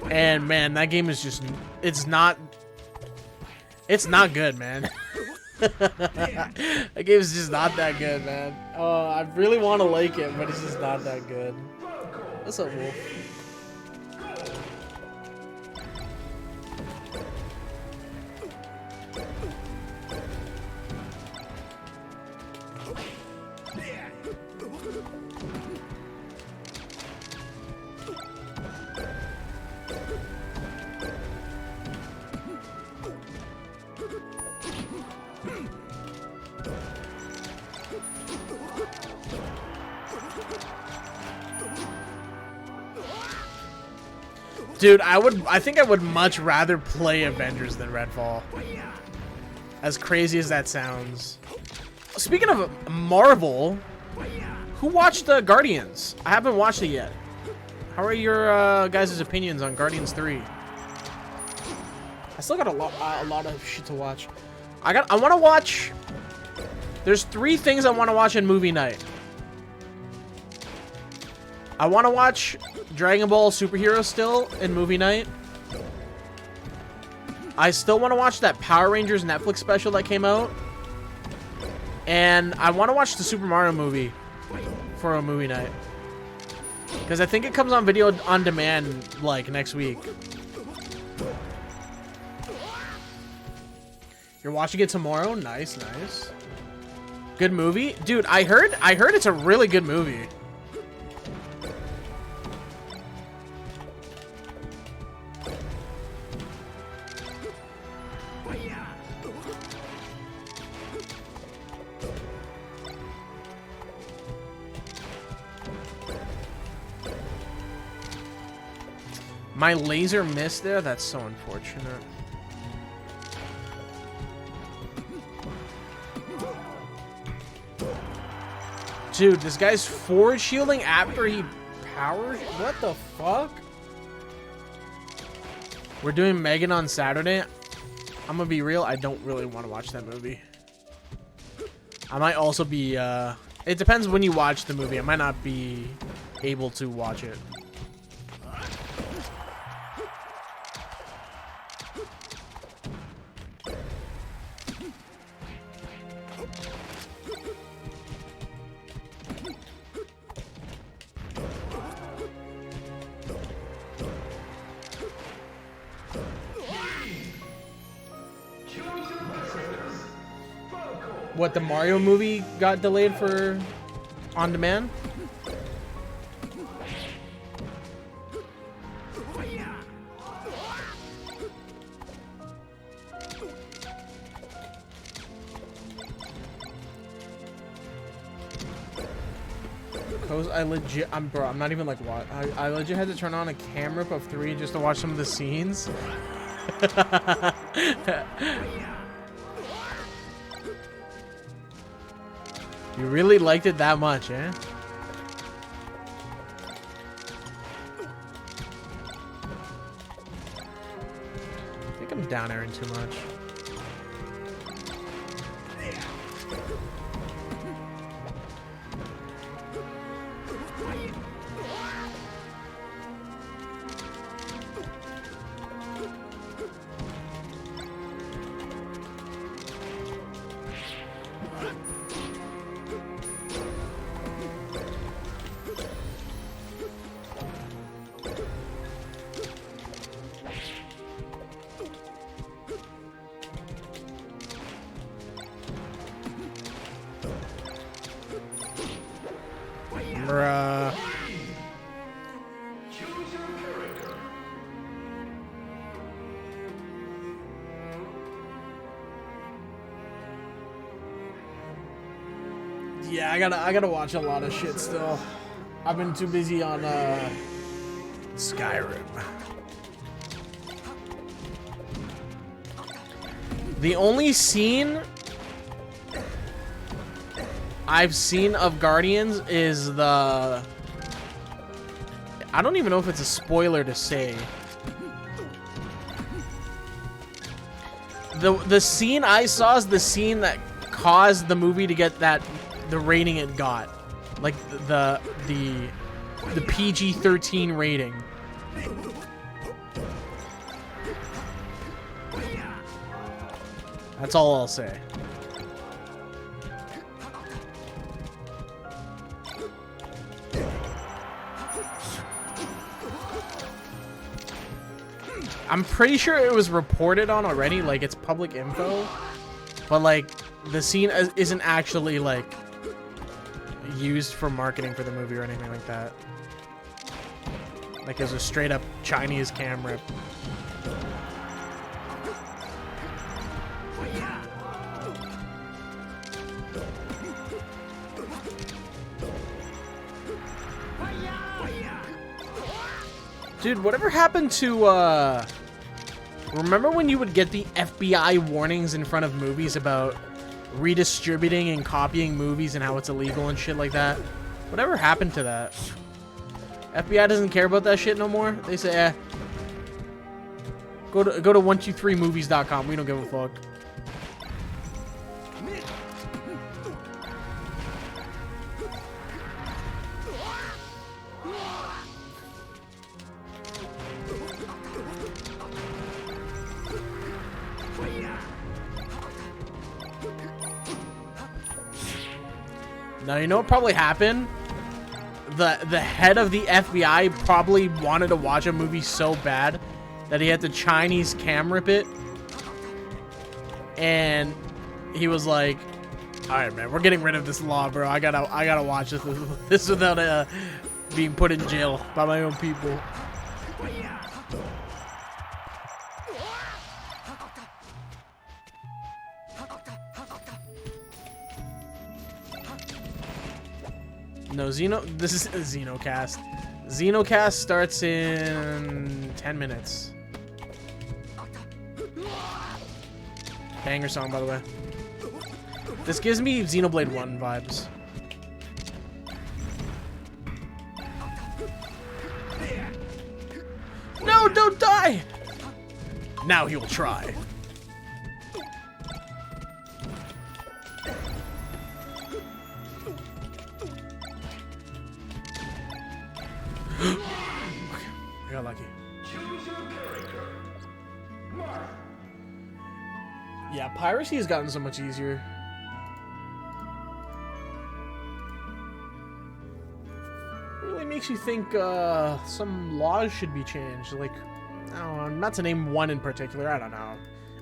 And man, that game is just it's not good, man. That game is just not that good, man. I really want to like it, but it's just not that good. What's up, Wolf? Dude, I think I would much rather play Avengers than Redfall. As crazy as that sounds. Speaking of Marvel, who watched Guardians? I haven't watched it yet. How are your guys' opinions on Guardians 3? I still got a lot of shit to watch. I want to watch. There's 3 things I want to watch in movie night. I want to watch Dragon Ball Superhero still in movie night. I still want to watch that Power Rangers Netflix special that came out. And I want to watch the Super Mario movie for a movie night. Because I think it comes on video on demand like next week. You're watching it tomorrow? Nice, nice. Good movie? Dude, I heard it's a really good movie. My laser missed there? That's so unfortunate. Dude, this guy's forward shielding after he powers? What the fuck? We're doing Megan on Saturday. I'm gonna be real, I don't really want to watch that movie. I might also be, it depends when you watch the movie. I might not be able to watch it. What, the Mario movie got delayed for on demand? I'm not even like what I legit had to turn on a camera of 3 just to watch some of the scenes. You really liked it that much, eh? I think I'm down airing too much. Bruh. Yeah, I gotta watch a lot of shit still. I've been too busy on Skyrim. The only scene I've seen of Guardians is the... I don't even know if it's a spoiler to say. The scene I saw is the scene that caused the movie to get the rating it got. Like the PG-13 rating. That's all I'll say. I'm pretty sure it was reported on already, like it's public info, but like the scene isn't actually like used for marketing for the movie or anything like that. Like it was a straight up Chinese camera. Dude, whatever happened to, remember when you would get the FBI warnings in front of movies about redistributing and copying movies and how it's illegal and shit like that? Whatever happened to that? FBI doesn't care about that shit no more? They say, eh. Go to 123movies.com. We don't give a fuck. Now, you know what probably happened? The head of the FBI probably wanted to watch a movie so bad that he had to Chinese camera it. And he was like, alright, man, we're getting rid of this law, bro. I gotta watch this without being put in jail by my own people. No, this is a Xenocast. Xenocast starts in 10 minutes. Banger song, by the way. This gives me Xenoblade 1 vibes. No, don't die! Now he will try. Okay, I got lucky. Yeah, piracy has gotten so much easier. Really makes you think some laws should be changed. Like, I don't know, not to name one in particular, I don't know.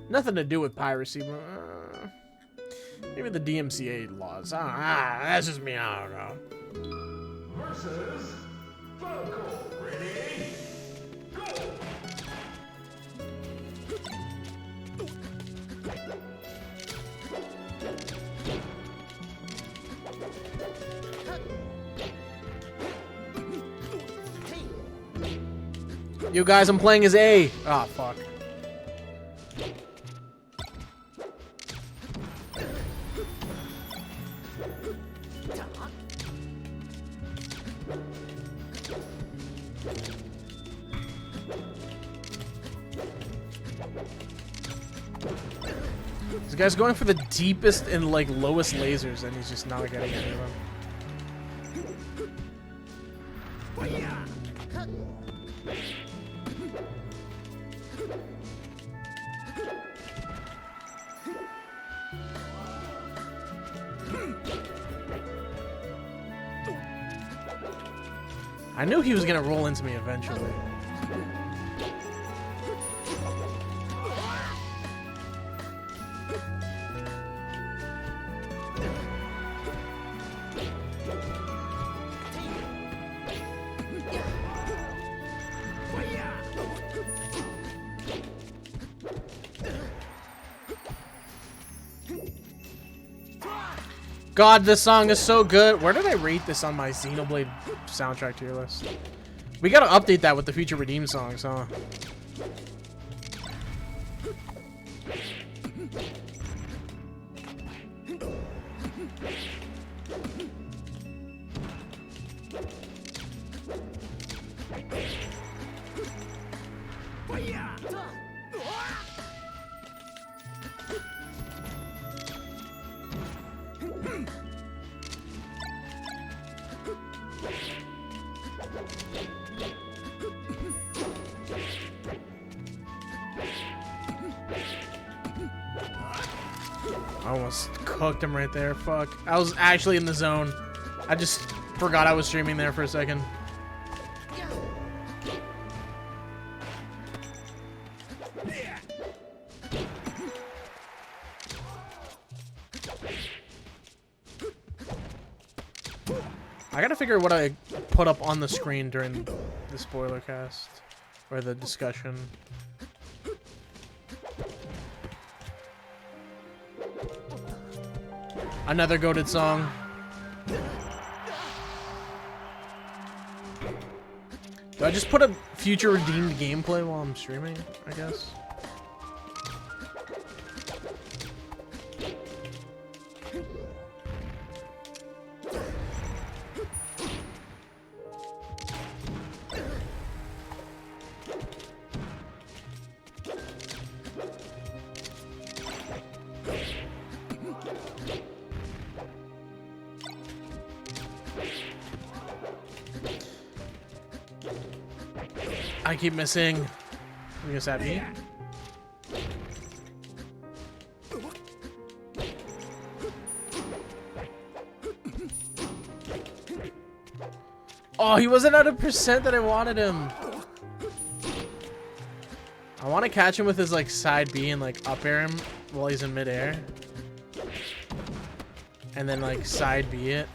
Nothing to do with piracy, but maybe the DMCA laws. That's just me. I don't know. Versus Falco. Ready? Go! You guys, I'm playing as A. Ah, fuck. This guy's going for the deepest and like lowest lasers, and he's just not getting any of them. I knew he was gonna roll into me eventually. God, this song is so good. Where did I rate this on my Xenoblade soundtrack tier list? We gotta update that with the future Redeem songs, huh? I almost cooked him right there. Fuck. I was actually in the zone. I just forgot I was streaming there for a second. I gotta figure what I put up on the screen during the spoiler cast or the discussion. Another goated song. Do I just put a future redeemed gameplay while I'm streaming, I guess? I keep missing. I guess that me. Oh, he wasn't at a percent that I wanted him. I want to catch him with his like side B and like up air him while he's in midair. And then like side B it.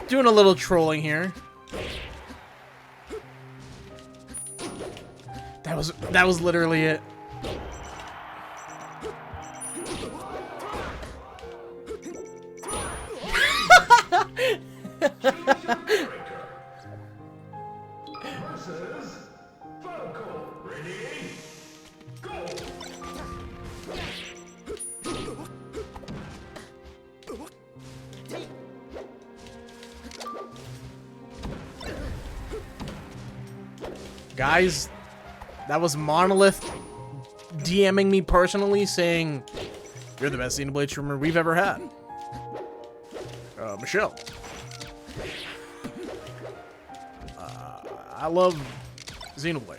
Doing a little trolling here. That was literally it. Versus Falco. Ready? Go! Guys, that was Monolith DMing me personally saying, "You're the best Xenoblade streamer we've ever had." Michelle. I love Xenoblade.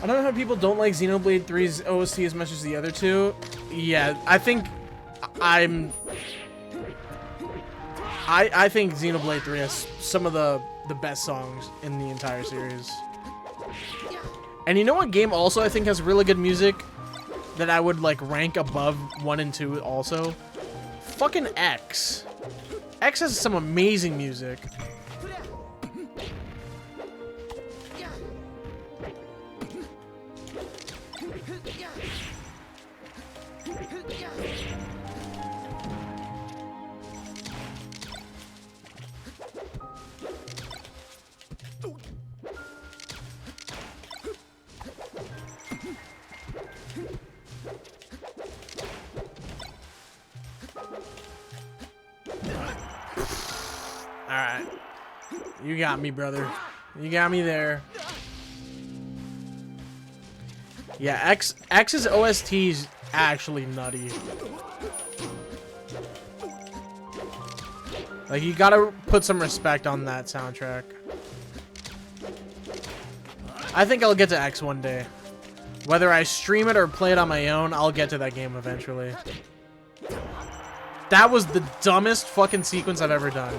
I don't know how people don't like Xenoblade 3's OST as much as the other two. Yeah, I think I think Xenoblade 3 has some of the best songs in the entire series. And you know what game also I think has really good music that I would like rank above 1 and 2 also? Fucking X. X has some amazing music. Alright. You got me, brother. You got me there. Yeah, X's OST's actually nutty. Like, you gotta put some respect on that soundtrack. I think I'll get to X one day. Whether I stream it or play it on my own, I'll get to that game eventually. That was the dumbest fucking sequence I've ever done.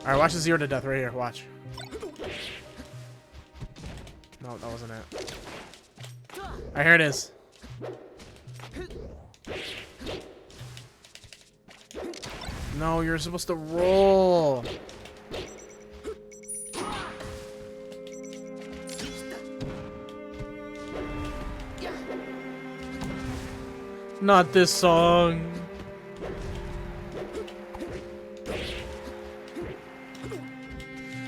Alright, watch the 0 to death right here. Watch. No, that wasn't it. Alright, here it is. No, you're supposed to roll. Not this song.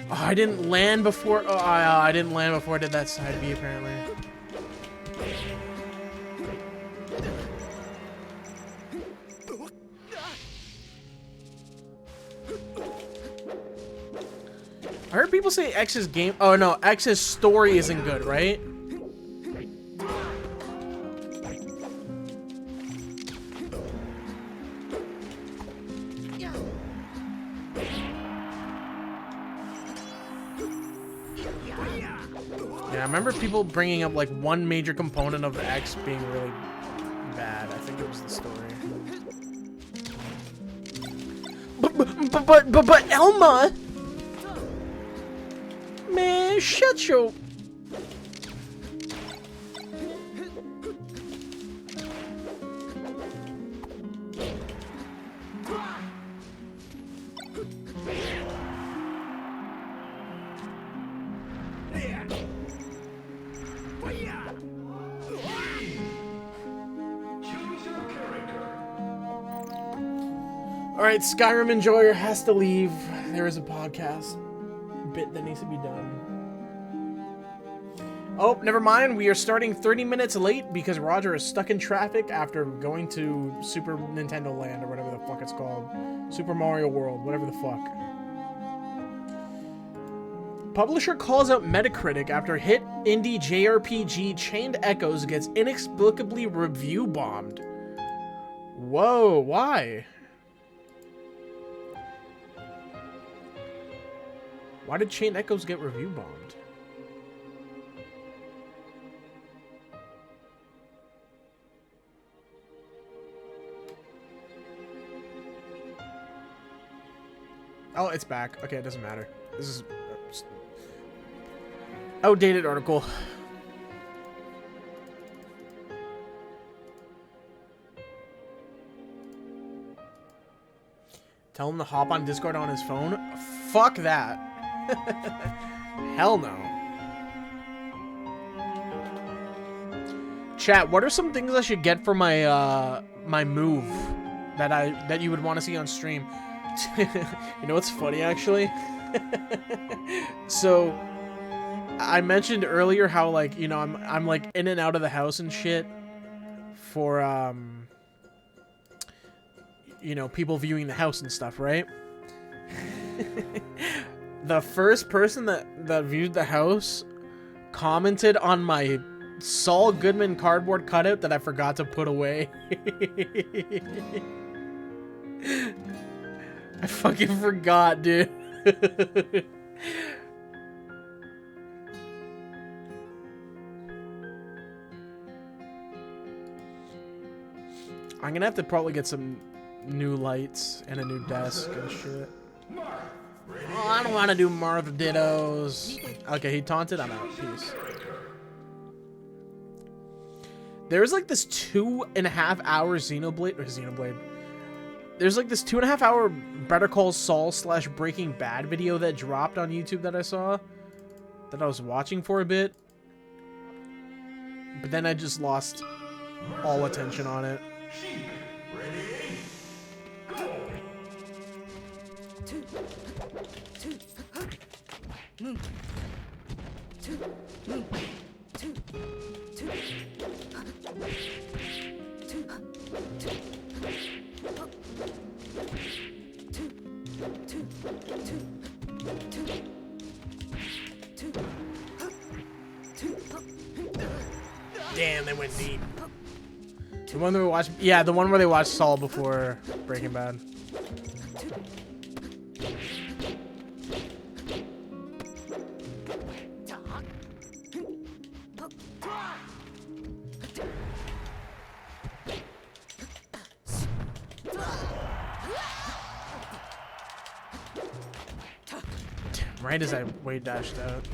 Oh, I didn't land before. Oh, I didn't land before I did that side B, apparently. I heard people say X's game. Oh no, X's story isn't good, right? Yeah, I remember people bringing up like one major component of X being really bad. I think it was the story. But Elma, man, shut your. Alright, Skyrim Enjoyer has to leave. There is a podcast bit that needs to be done. Oh, never mind. We are starting 30 minutes late because Roger is stuck in traffic after going to Super Nintendo Land or whatever the fuck it's called. Super Mario World, whatever the fuck. Publisher calls out Metacritic after hit indie JRPG Chained Echoes gets inexplicably review bombed. Whoa, why? Why did Chained Echoes get review bombed? Oh, it's back. Okay, it doesn't matter. This is outdated article. Tell him to hop on Discord on his phone? Fuck that. Hell no. Chat, what are some things I should get for my my move that you would want to see on stream? You know what's funny actually? So I mentioned earlier how like, you know, I'm like in and out of the house and shit for you know, people viewing the house and stuff, right? The first person that viewed the house commented on my Saul Goodman cardboard cutout that I forgot to put away. I fucking forgot, dude. I'm gonna have to probably get some new lights and a new desk and shit. Oh, I don't want to do Martha Dittos. Okay, he taunted. I'm out. Peace. There's like this 2.5 hour Xenoblade. There's like this 2.5 hour Better Call Saul / Breaking Bad video that dropped on YouTube that I saw, that I was watching for a bit, but then I just lost all attention on it. Damn, they went deep. The one that we watched, yeah, the one where they watched Saul before Breaking Bad. Right as I wave dashed out.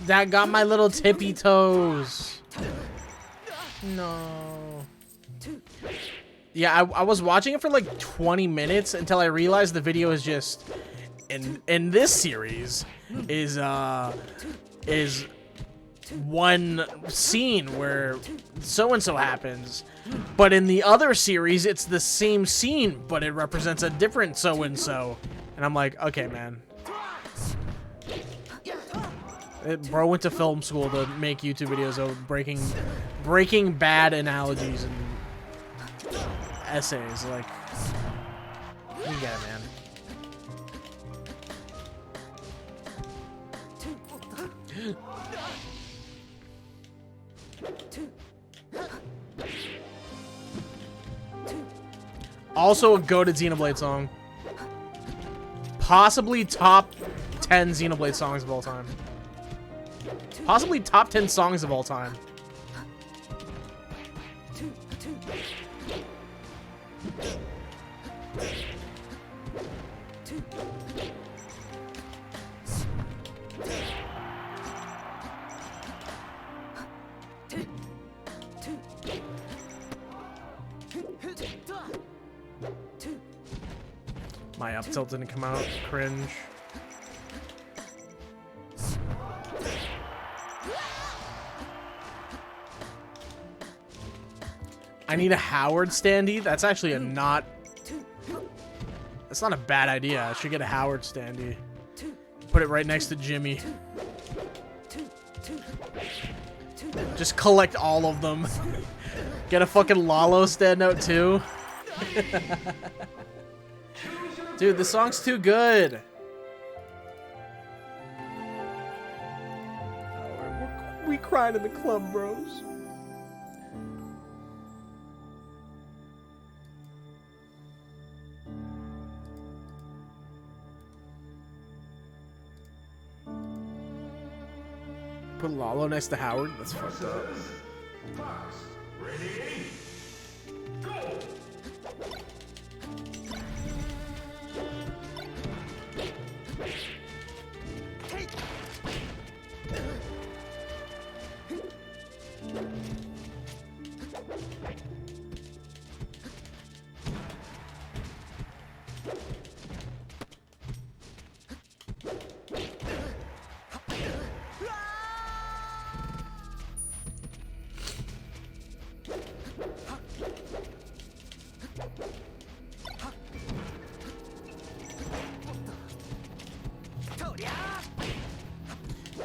That got my little tippy toes. No. Yeah, I was watching it for like 20 minutes until I realized the video is just in this series is one scene where so and so happens, but in the other series it's the same scene but it represents a different so and so, and I'm like, okay, man. Bro went to film school to make YouTube videos of breaking bad analogies and essays. Like, you get it, man. Also a goated Xenoblade song. Possibly top 10 Xenoblade songs of all time. Possibly top 10 songs of all time. My up tilt didn't come out. Cringe. I need a Howard standee. That's actually that's not a bad idea. I should get a Howard standee. Put it right next to Jimmy. Just collect all of them. Get a fucking Lalo standout too. Dude, the song's too good. We cried in the club, bros. Put Lalo next to Howard? That's fucked up. Fox, ready, go!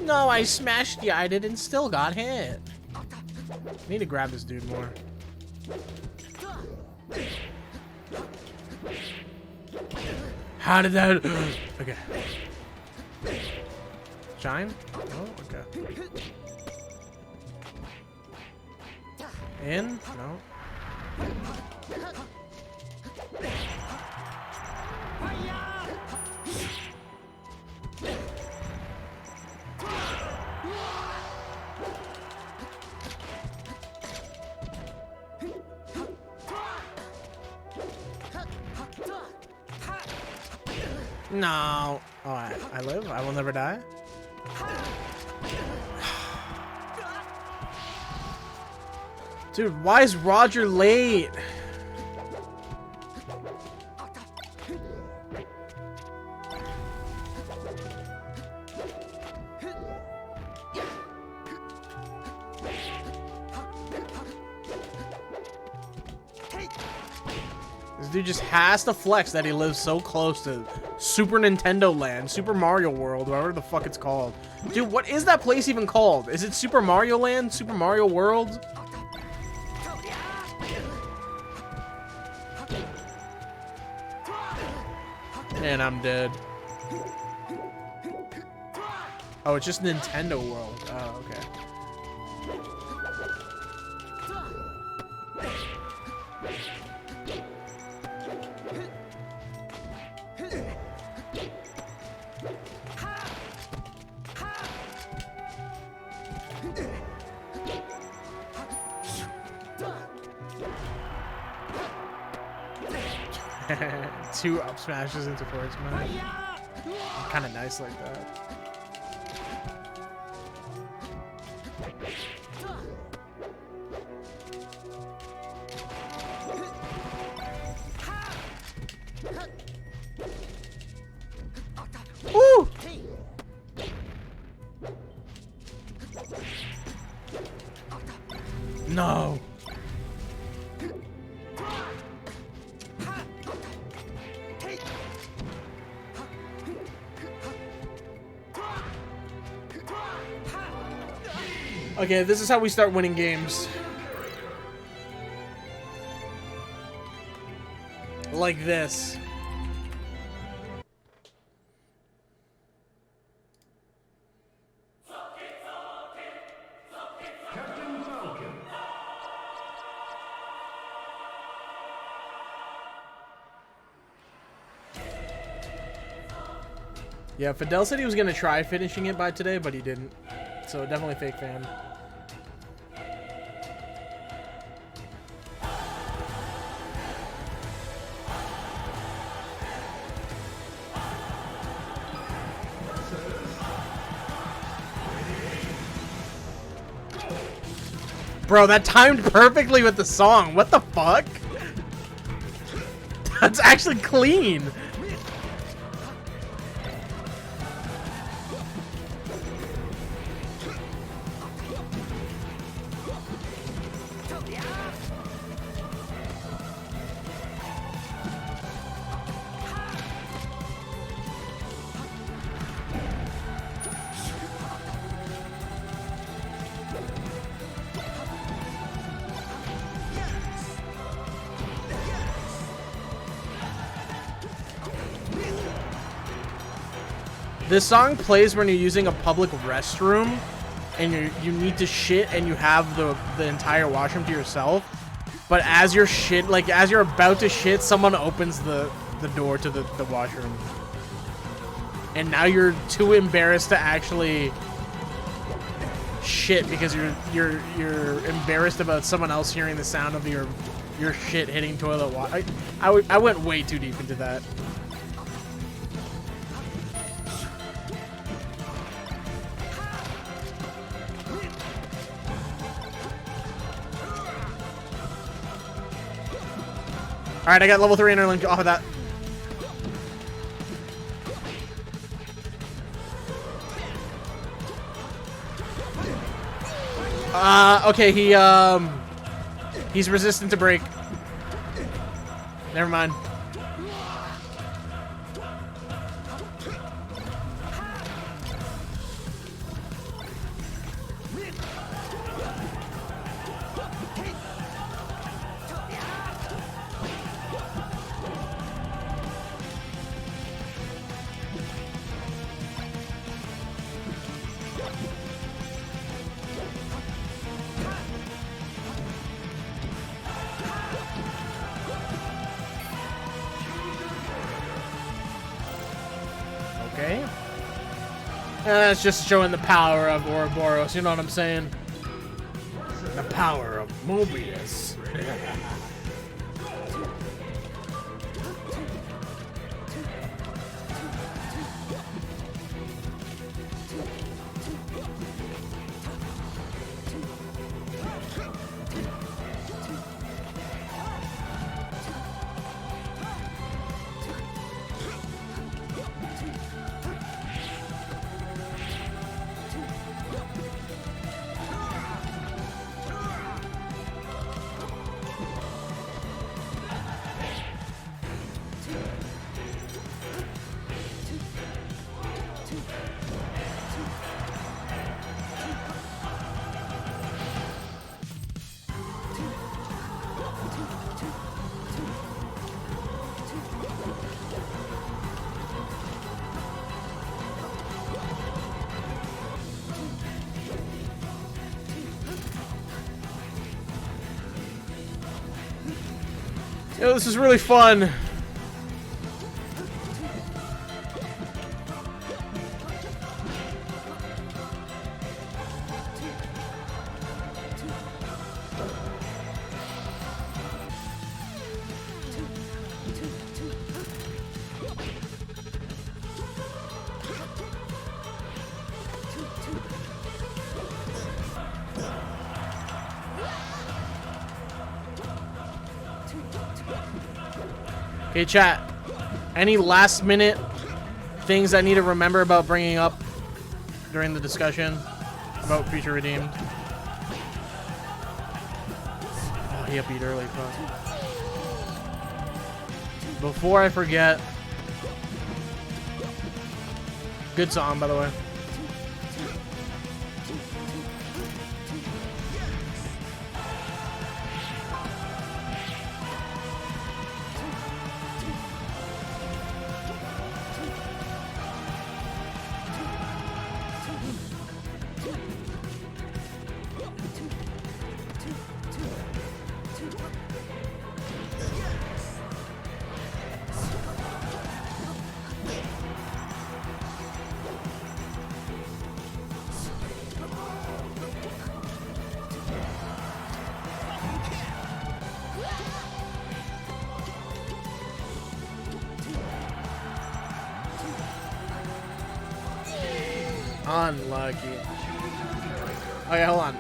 No, I smashed the item and still got hit. I need to grab this dude more. How did that... Okay. Shine? Oh, okay. In? No. No. Oh, I live? I will never die? Dude, why is Roger late? This dude just has to flex that he lives so close to Super Nintendo Land, Super Mario World, whatever the fuck it's called. Dude, what is that place even called? Is it Super Mario Land? Super Mario World? And I'm dead. Oh, it's just Nintendo World. Oh, okay. Two up smashes into forward smash. Kind of nice like that. Woo! No. Okay, this is how we start winning games. Like this. Yeah, Fidel said he was gonna try finishing it by today, but he didn't. So definitely fake fan. Bro, that timed perfectly with the song. What the fuck? That's actually clean. This song plays when you're using a public restroom and you need to shit and you have the entire washroom to yourself. But as you're as you're about to shit, someone opens the door to the washroom. And now you're too embarrassed to actually shit because you're embarrassed about someone else hearing the sound of your shit hitting toilet water. I went way too deep into that. Alright, I got level 3 interlink off of that. Okay, he's resistant to break. Never mind. Okay. That's just showing the power of Ouroboros, you know what I'm saying? The power of Mobius. Yo, this is really fun. Okay, chat. Any last minute things I need to remember about bringing up during the discussion about Future Redeemed? Oh, he upbeat early, fuck. Before I forget. Good song, by the way. Unlucky. Okay, hold on.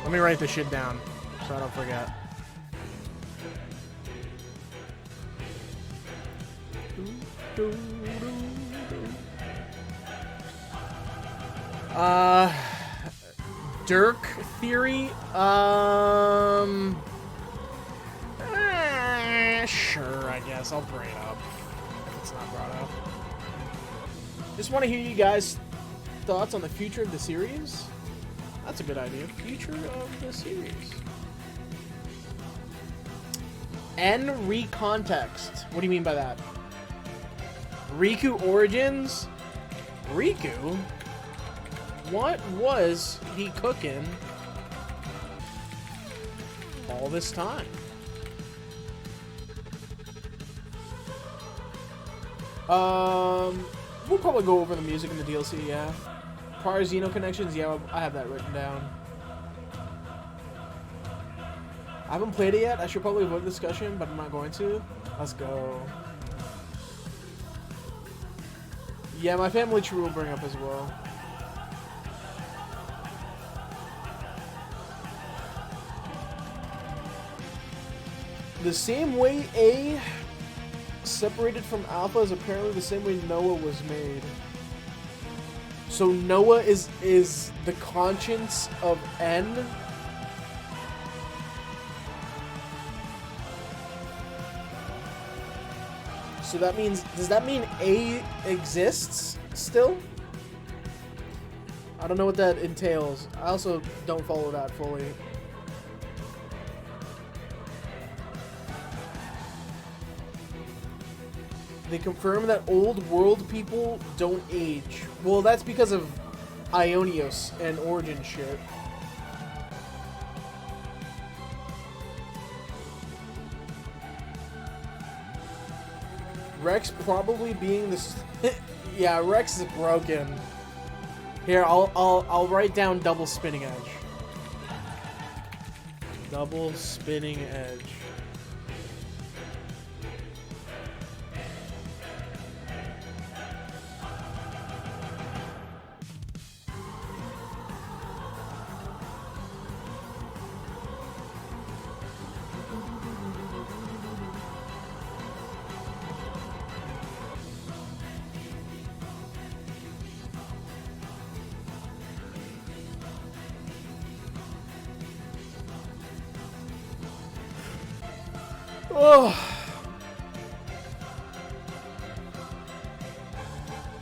Let me write this shit down so I don't forget. Dirk theory? Sure, I guess. I'll bring it up if it's not brought up. Just want to hear you guys' thoughts on the future of the series. That's a good idea. Future of the series. N recontext. What do you mean by that? Riku Origins? Riku? What was he cooking all this time? We'll probably go over the music and the DLC, yeah. Prior Xeno connections, yeah, I have that written down. I haven't played it yet. I should probably avoid the discussion, but I'm not going to. Let's go. Yeah, my family tree will bring up as well. The same way A separated from Alpha is apparently the same way Noah was made. So Noah is the conscience of N. So that means, does that mean A exists still? I don't know what that entails. I also don't follow that fully. They confirm that old world people don't age. Well, that's because of Ionios and Origin shit. Rex probably being this. Yeah, Rex is broken. Here, I'll write down double spinning edge. Double spinning edge. Oh.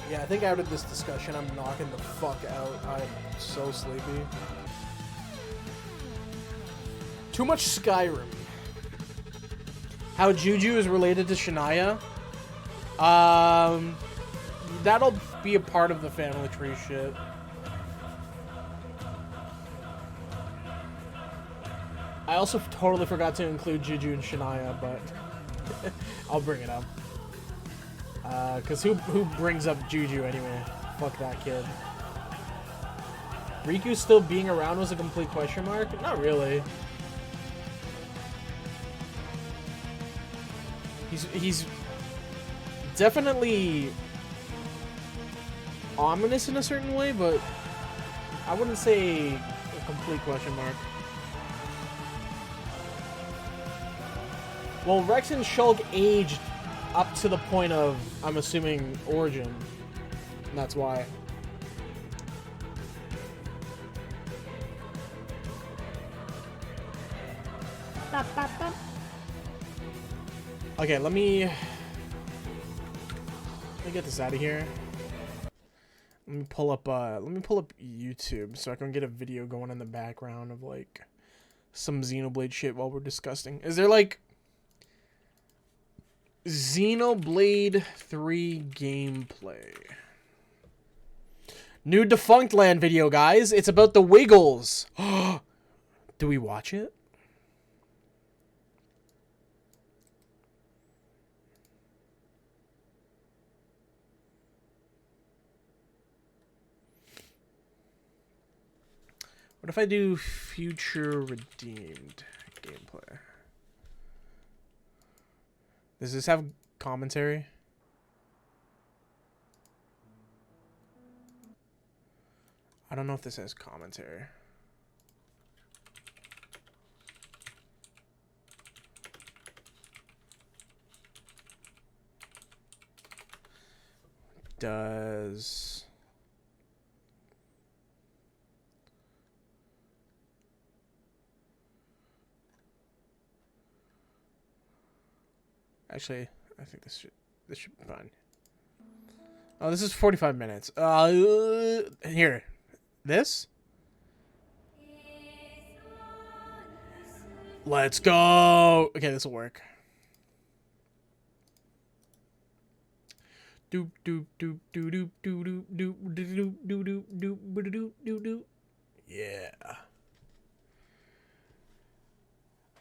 Yeah, I think out of this discussion, I'm knocking the fuck out. I'm so sleepy. Too much Skyrim. How Juju is related to Shania? That'll be a part of the family tree shit. I also totally forgot to include Juju and Shania, but I'll bring it up. Cause who brings up Juju anyway? Fuck that kid. Riku still being around was a complete question mark? Not really. He's definitely ominous in a certain way, but I wouldn't say a complete question mark. Well, Rex and Shulk aged up to the point of, I'm assuming, origin. And that's why. Okay, let me get this out of here. Let me pull up YouTube so I can get a video going in the background of like some Xenoblade shit while we're discussing. Is there like Xenoblade 3 gameplay? New Defunct Land video, guys. It's about the Wiggles. Do we watch it? What if I do Future Redeemed gameplay? Does this have commentary? I don't know if this has commentary. Does... Actually, I think this should be fine. Oh, this is 45 minutes. Here. This? Let's go. Okay, this will work. Doop doop doop doop doop doop doop doop doop doop doop doop doop. Yeah.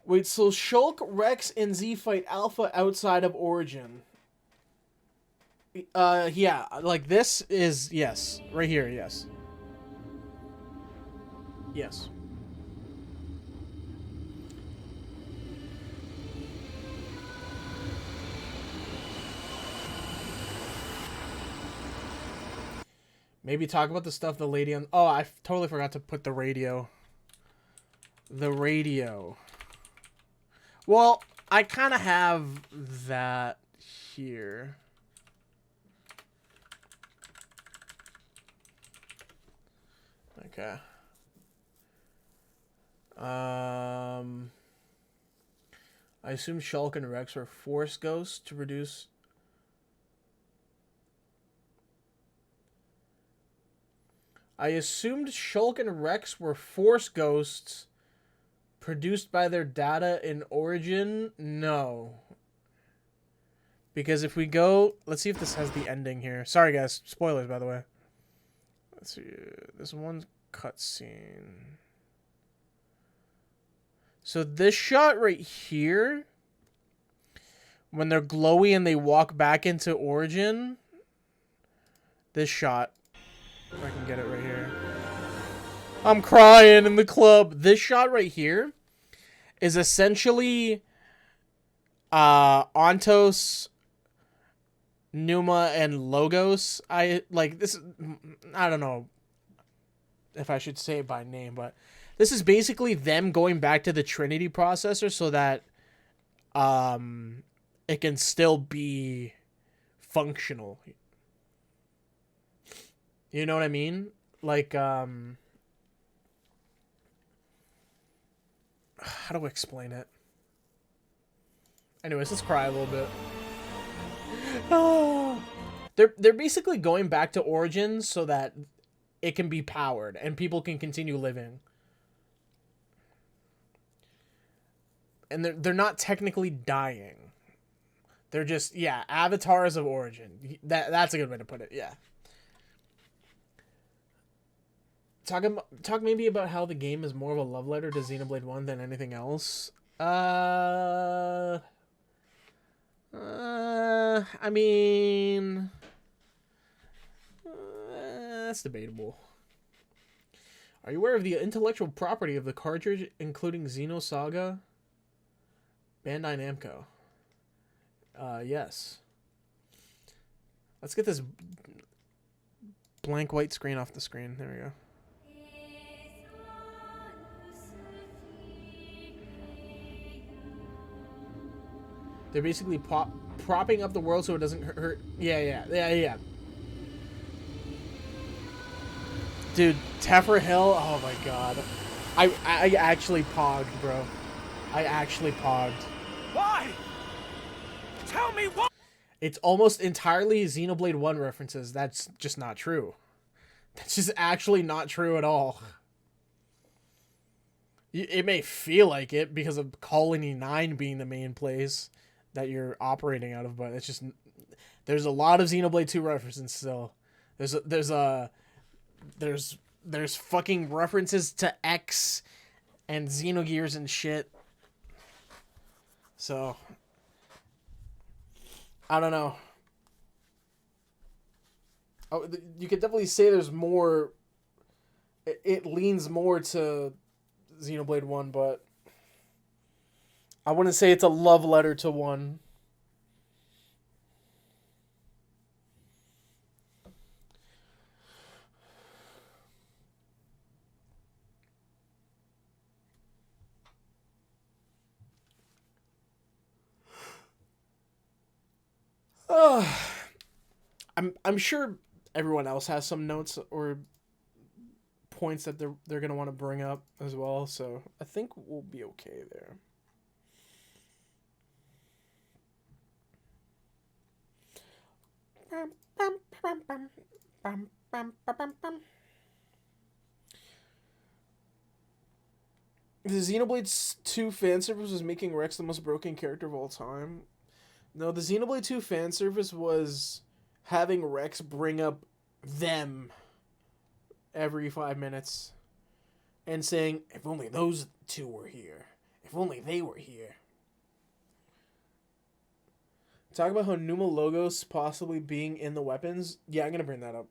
Wait, so Shulk, Rex, and Z fight Alpha outside of Origin. Yeah, like this is, yes. Right here, yes. Yes. Maybe talk about the stuff the lady on... Oh, I totally forgot to put the radio. The radio. Well, I kind of have that here. Okay. I assume Shulk and Rex were Force Ghosts to reduce... I assumed Shulk and Rex were Force Ghosts produced by their data in Origin? No. Because if we go... Let's see if this has the ending here. Sorry, guys. Spoilers, by the way. Let's see. This one's cutscene. So this shot right here when they're glowy and they walk back into Origin. This shot. If I can get it right here. I'm crying in the club. This shot right here is essentially Ontos, Numa, and Logos. I don't know if I should say it by name, but this is basically them going back to the Trinity processor so that it can still be functional. You know what I mean? Like, how do I explain it? Anyways, let's cry a little bit. Oh. They're basically going back to Origins so that it can be powered and people can continue living. And they're not technically dying. They're just, yeah, avatars of Origin. That's a good way to put it, yeah. Talk maybe about how the game is more of a love letter to Xenoblade 1 than anything else. I mean, that's debatable. Are you aware of the intellectual property of the cartridge, including Xenosaga? Bandai Namco. Yes. Let's get this blank white screen off the screen. There we go. They're basically propping up the world so it doesn't hurt. Yeah. Dude, Teffer Hill. Oh my god. I actually pogged, bro. I actually pogged. Why? Tell me why. It's almost entirely Xenoblade 1 references. That's just not true. That's just actually not true at all. It may feel like it because of Colony 9 being the main place that you're operating out of, but it's just, there's a lot of Xenoblade 2 references still. There's fucking references to X and Xenogears and shit. So I don't know. Oh, you could definitely say there's more. It leans more to Xenoblade 1, but I wouldn't say it's a love letter to 1. I'm sure everyone else has some notes or points that they're gonna want to bring up as well, so I think we'll be okay there. The Xenoblade 2 fanservice was making Rex the most broken character of all time. No, the Xenoblade 2 fanservice was having Rex bring up them every 5 minutes and saying, if only those two were here. If only they were here. Talk about how Numa Logos possibly being in the weapons. Yeah, I'm going to bring that up.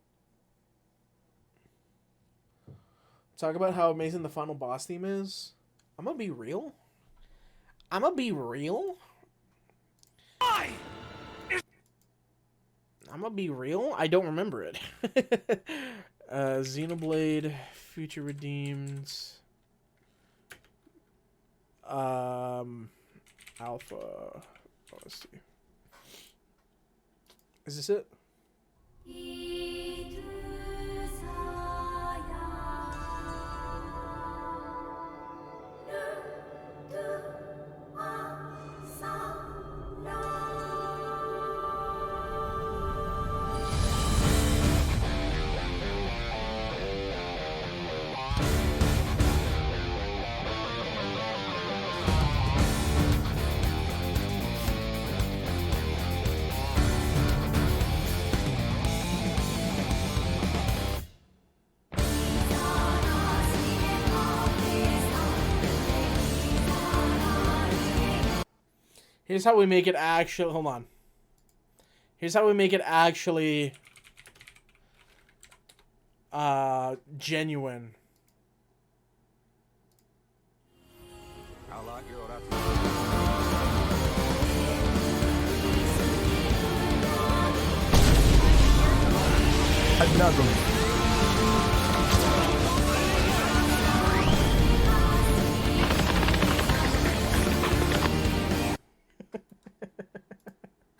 Talk about how amazing the final boss theme is. I'm going to be real. Why? I'm gonna be real. I don't remember it. Xenoblade, Future Redeemed, Alpha. Oh, let's see. Is this it? Here's how we make it actually... Hold on. Here's how we make it actually... genuine. I like your Another.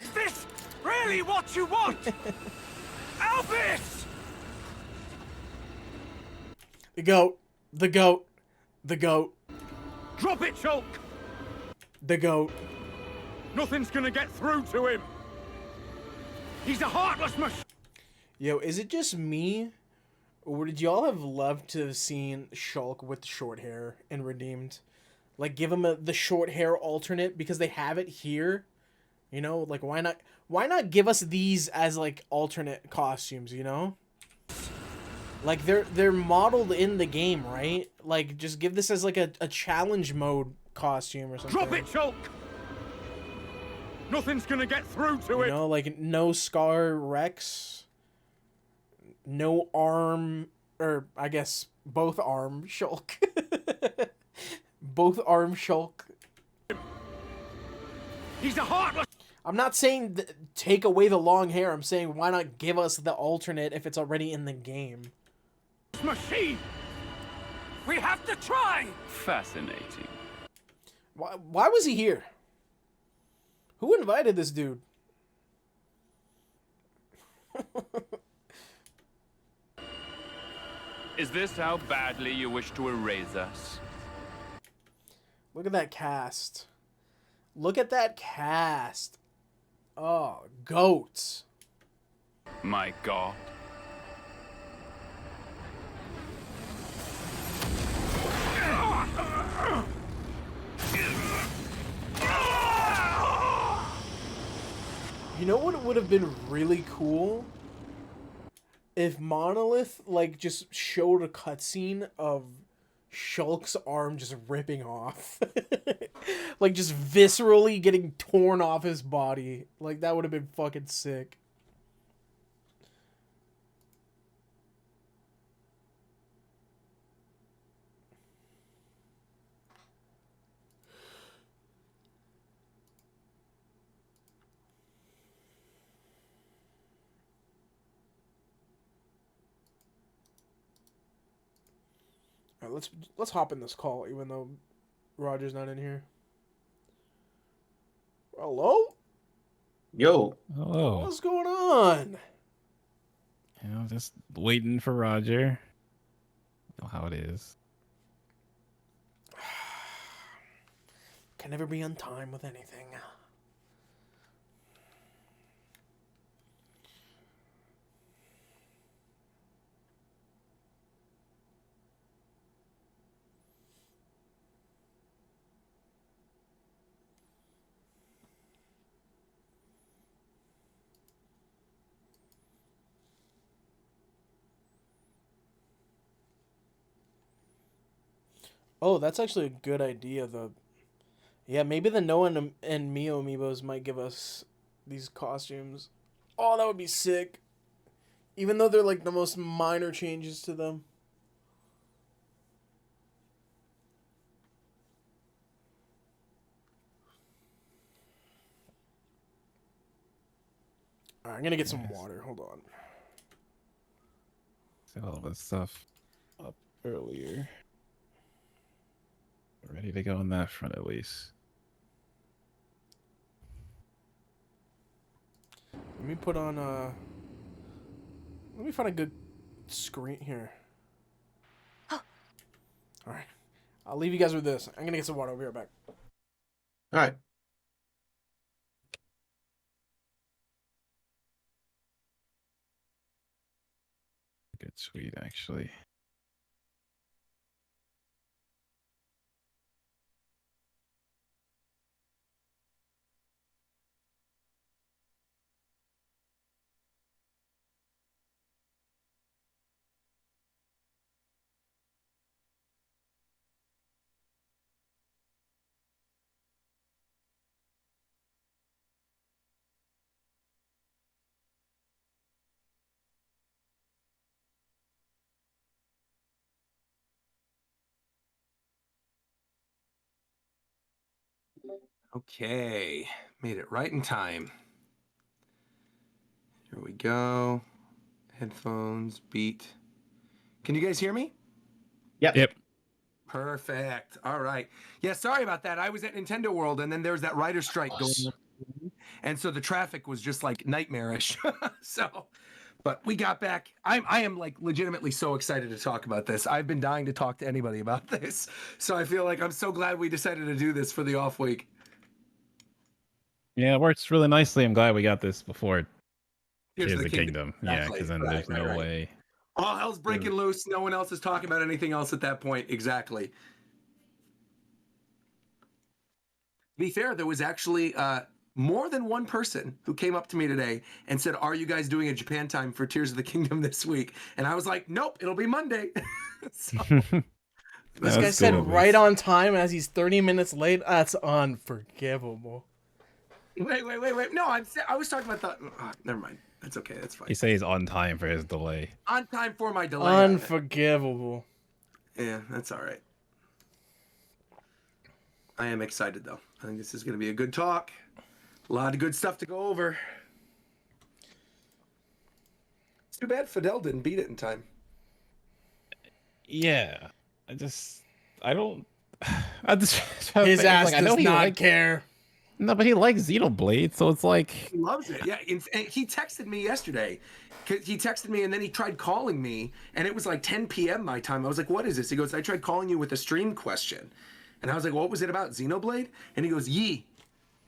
Is this really what you want? Albus! The goat. The goat. The goat. Drop it, Shulk! The goat. Nothing's gonna get through to him. He's a heartless machine. Yo, is it just me? Or would y'all have loved to have seen Shulk with short hair and redeemed? Like, give him the short hair alternate because they have it here. You know, like, why not give us these as, like, alternate costumes, you know? Like, they're modeled in the game, right? Like, just give this as, like, a challenge mode costume or something. Drop it, Shulk! Nothing's gonna get through to it. You know, like, no Scar Rex. No arm, or I guess both arm Shulk. Both arm Shulk. He's a heartless. I'm not saying take away the long hair. I'm saying why not give us the alternate if it's already in the game. Machine. We have to try. Fascinating. Why was he here? Who invited this dude? Is this how badly you wish to erase us? Look at that cast. Look at that cast. Oh, goats. My God. You know what would have been really cool? If Monolith, like, just showed a cutscene of Shulk's arm just ripping off. Like, just viscerally getting torn off his body. Like, that would have been fucking sick. Alright, let's hop in this call, even though Roger's not in here. Hello? Yo. Hello. What's going on? You know, just waiting for Roger. You know how it is. Can never be on time with anything. Oh, that's actually a good idea. Yeah, maybe the Noah and Mio amiibos might give us these costumes. Oh, that would be sick. Even though they're like the most minor changes to them. Alright, I'm gonna get some water. Hold on. Set all this stuff up earlier. Ready to go on that front at least. Let me put on let me find a good screen here. Alright. I'll leave you guys with this. I'm gonna get some water. I'll be right back. Alright. Good sweet, actually. Okay, made it right in time. Here we go. Headphones, beat. Can you guys hear me? Yep. Perfect. All right. Yeah, sorry about that. I was at Nintendo World, and then there was that writer strike going on. And so the traffic was just like nightmarish. But we got back. I am like legitimately so excited to talk about this. I've been dying to talk to anybody about this. So I feel like I'm so glad we decided to do this for the off week. Yeah, it works really nicely. I'm glad we got this before Here's Tears the of the Kingdom. Yeah, Exactly. because then Right, there's no right. way. All hell's breaking loose. No one else is talking about anything else at that point. Exactly. To be fair, there was actually more than one person who came up to me today and said, "Are you guys doing a Japan time for Tears of the Kingdom this week?" And I was like, "Nope, it'll be Monday." This guy said right on time as he's 30 minutes late. That's unforgivable. Wait. No, I was talking about the. Oh, never mind. That's okay. That's fine. He says he's on time for his delay. On time for my delay. Unforgivable. Yeah, that's all right. I am excited though. I think this is going to be a good talk. A lot of good stuff to go over. It's too bad Fidel didn't beat it in time. Yeah, I just his ass does not care. No, but he likes Xenoblade, so it's like he loves it. Yeah, and he texted me yesterday. He texted me and then he tried calling me, and it was like 10 p.m. my time. I was like, "What is this?" He goes, "I tried calling you with a stream question," and I was like, "What was it about, Xenoblade?" And he goes, "Yee."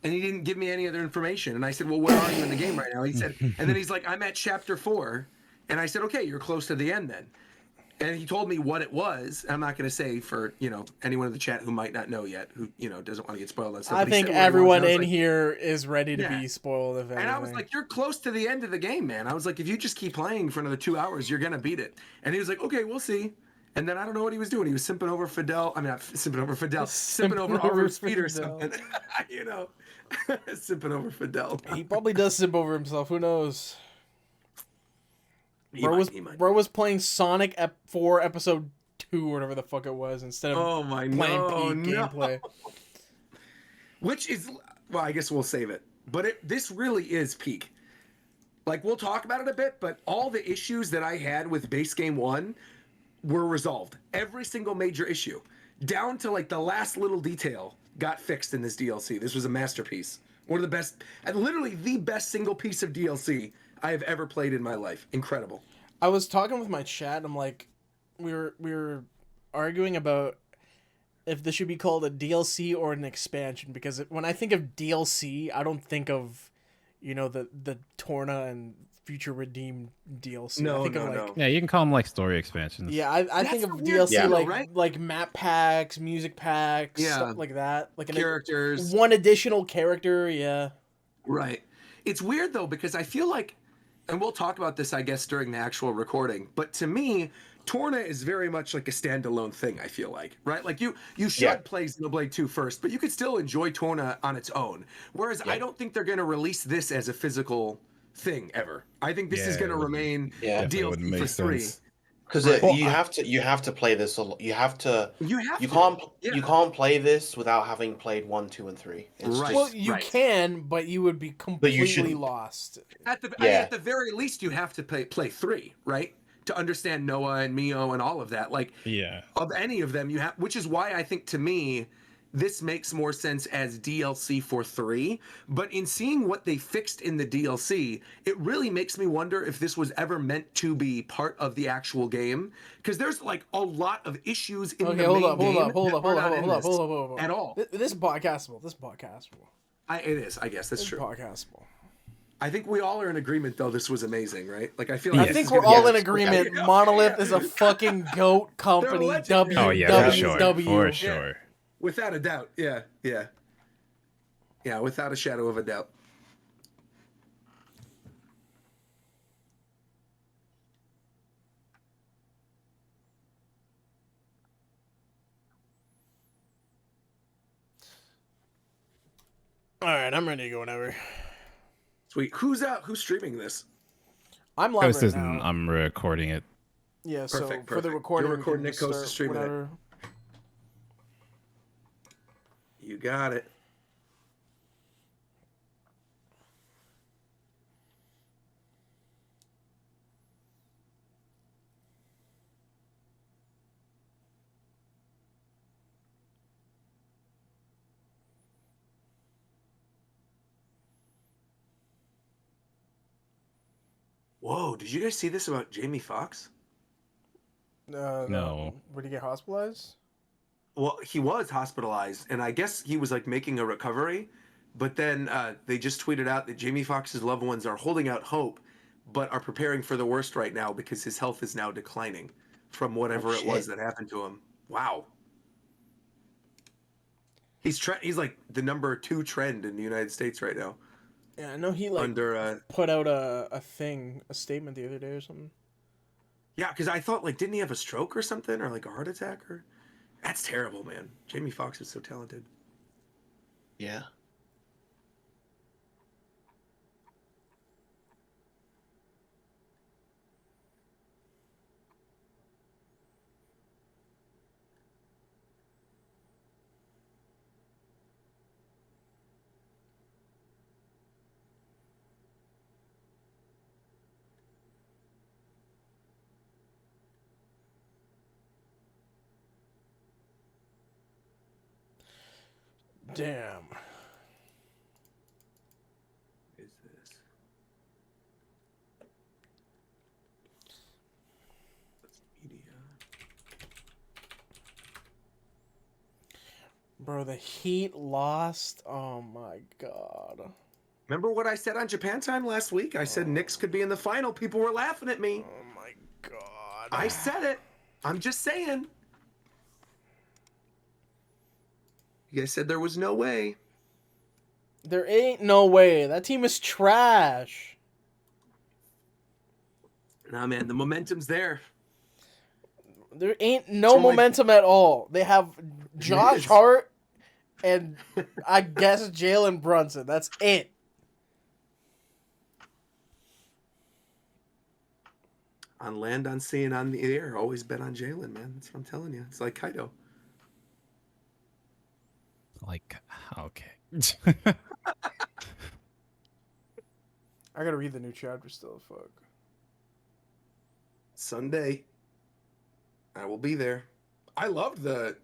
And he didn't give me any other information. And I said, "Well, where are you in the game right now?" He said, and then he's like, "I'm at chapter 4." And I said, "Okay, you're close to the end then." And he told me what it was. I'm not going to say for, anyone in the chat who might not know yet, who, doesn't want to get spoiled. I think everyone in here is ready to be spoiled. If anything. And I was like, "You're close to the end of the game, man." I was like, "If you just keep playing for another 2 hours, you're going to beat it." And he was like, "Okay, we'll see." And then I don't know what he was doing. He was simping over Fidel. I mean, not simping over Fidel. Simping over Auro's feet or something. Simping over Fidel. He probably does simp over himself. Who knows? Bro was playing Sonic 4 Episode 2 or whatever the fuck it was instead of playing Peak gameplay. Which is, well, I guess we'll save it. But this really is Peak. Like, we'll talk about it a bit, but all the issues that I had with base game 1 were resolved. Every single major issue, down to like the last little detail, got fixed in this DLC. This was a masterpiece. One of the best, and literally the best single piece of DLC I have ever played in my life. Incredible. I was talking with my chat. I'm like, we were arguing about if this should be called a DLC or an expansion, because when I think of DLC, I don't think of, the Torna and Future Redeemed DLC. No. Yeah, you can call them like story expansions. Yeah, I think of DLC like map packs, music packs, stuff like that. Like characters. One additional character, yeah. Right. It's weird though, because I feel like, and we'll talk about this, I guess, during the actual recording, but to me, Torna is very much like a standalone thing, I feel like, right? Like you should play Xenoblade 2 first, but you could still enjoy Torna on its own. Whereas I don't think they're going to release this as a physical thing ever. I think this is going to remain DLC for 3. Because you have to play this a lot. You can't play this without having played 1, 2, and 3. Well, you can, but you would be completely lost. At the very least, you have to play 3, right? To understand Noah and Mio and all of that. Like, of any of them, you have, which is why I think, to me, this makes more sense as DLC for 3. But in seeing what they fixed in the DLC, it really makes me wonder if this was ever meant to be part of the actual game. Because there's like a lot of issues in the main game. Hold up. At all. This is podcastable. It is. I guess that's true. Podcastable. I think we all are in agreement, though. This was amazing, right? Like, I feel I like think we're all in agreement. Monolith is a fucking goat company. WWW. Oh yeah, for sure. Without a doubt, yeah, without a shadow of a doubt. All right, I'm ready to go whenever. Sweet. Who's streaming this? I'm live right now. I'm recording it. Yeah, perfect. For the recording, you're recording it, Coast is streaming it. You got it. Whoa, did you guys see this about Jamie Foxx? No. Would he get hospitalized? Well, he was hospitalized, and I guess he was like making a recovery, but then they just tweeted out that Jamie Foxx's loved ones are holding out hope, but are preparing for the worst right now because his health is now declining from whatever it was that happened to him. Wow. He's like the number 2 trend in the United States right now. Yeah, I know he like put out a statement the other day or something. Yeah, because I thought like, didn't he have a stroke or something, or like a heart attack? Or that's terrible, man. Jamie Foxx is so talented. Yeah. Damn. Is this? What's media? Bro, the Heat lost. Oh my god. Remember what I said on Japan Time last week? I said Knicks could be in the final. People were laughing at me. Oh my god. I said it. I'm just saying. You guys said there was no way. There ain't no way. That team is trash. Nah, man, the momentum's there. There ain't no momentum at all. They have Josh Hart and I guess Jalen Brunson. That's it. On land, on sea, and on the air. Always bet on Jalen, man. That's what I'm telling you. It's like Kaido. Like, okay. I gotta read the new chapter still. Fuck. Sunday. I will be there. I loved the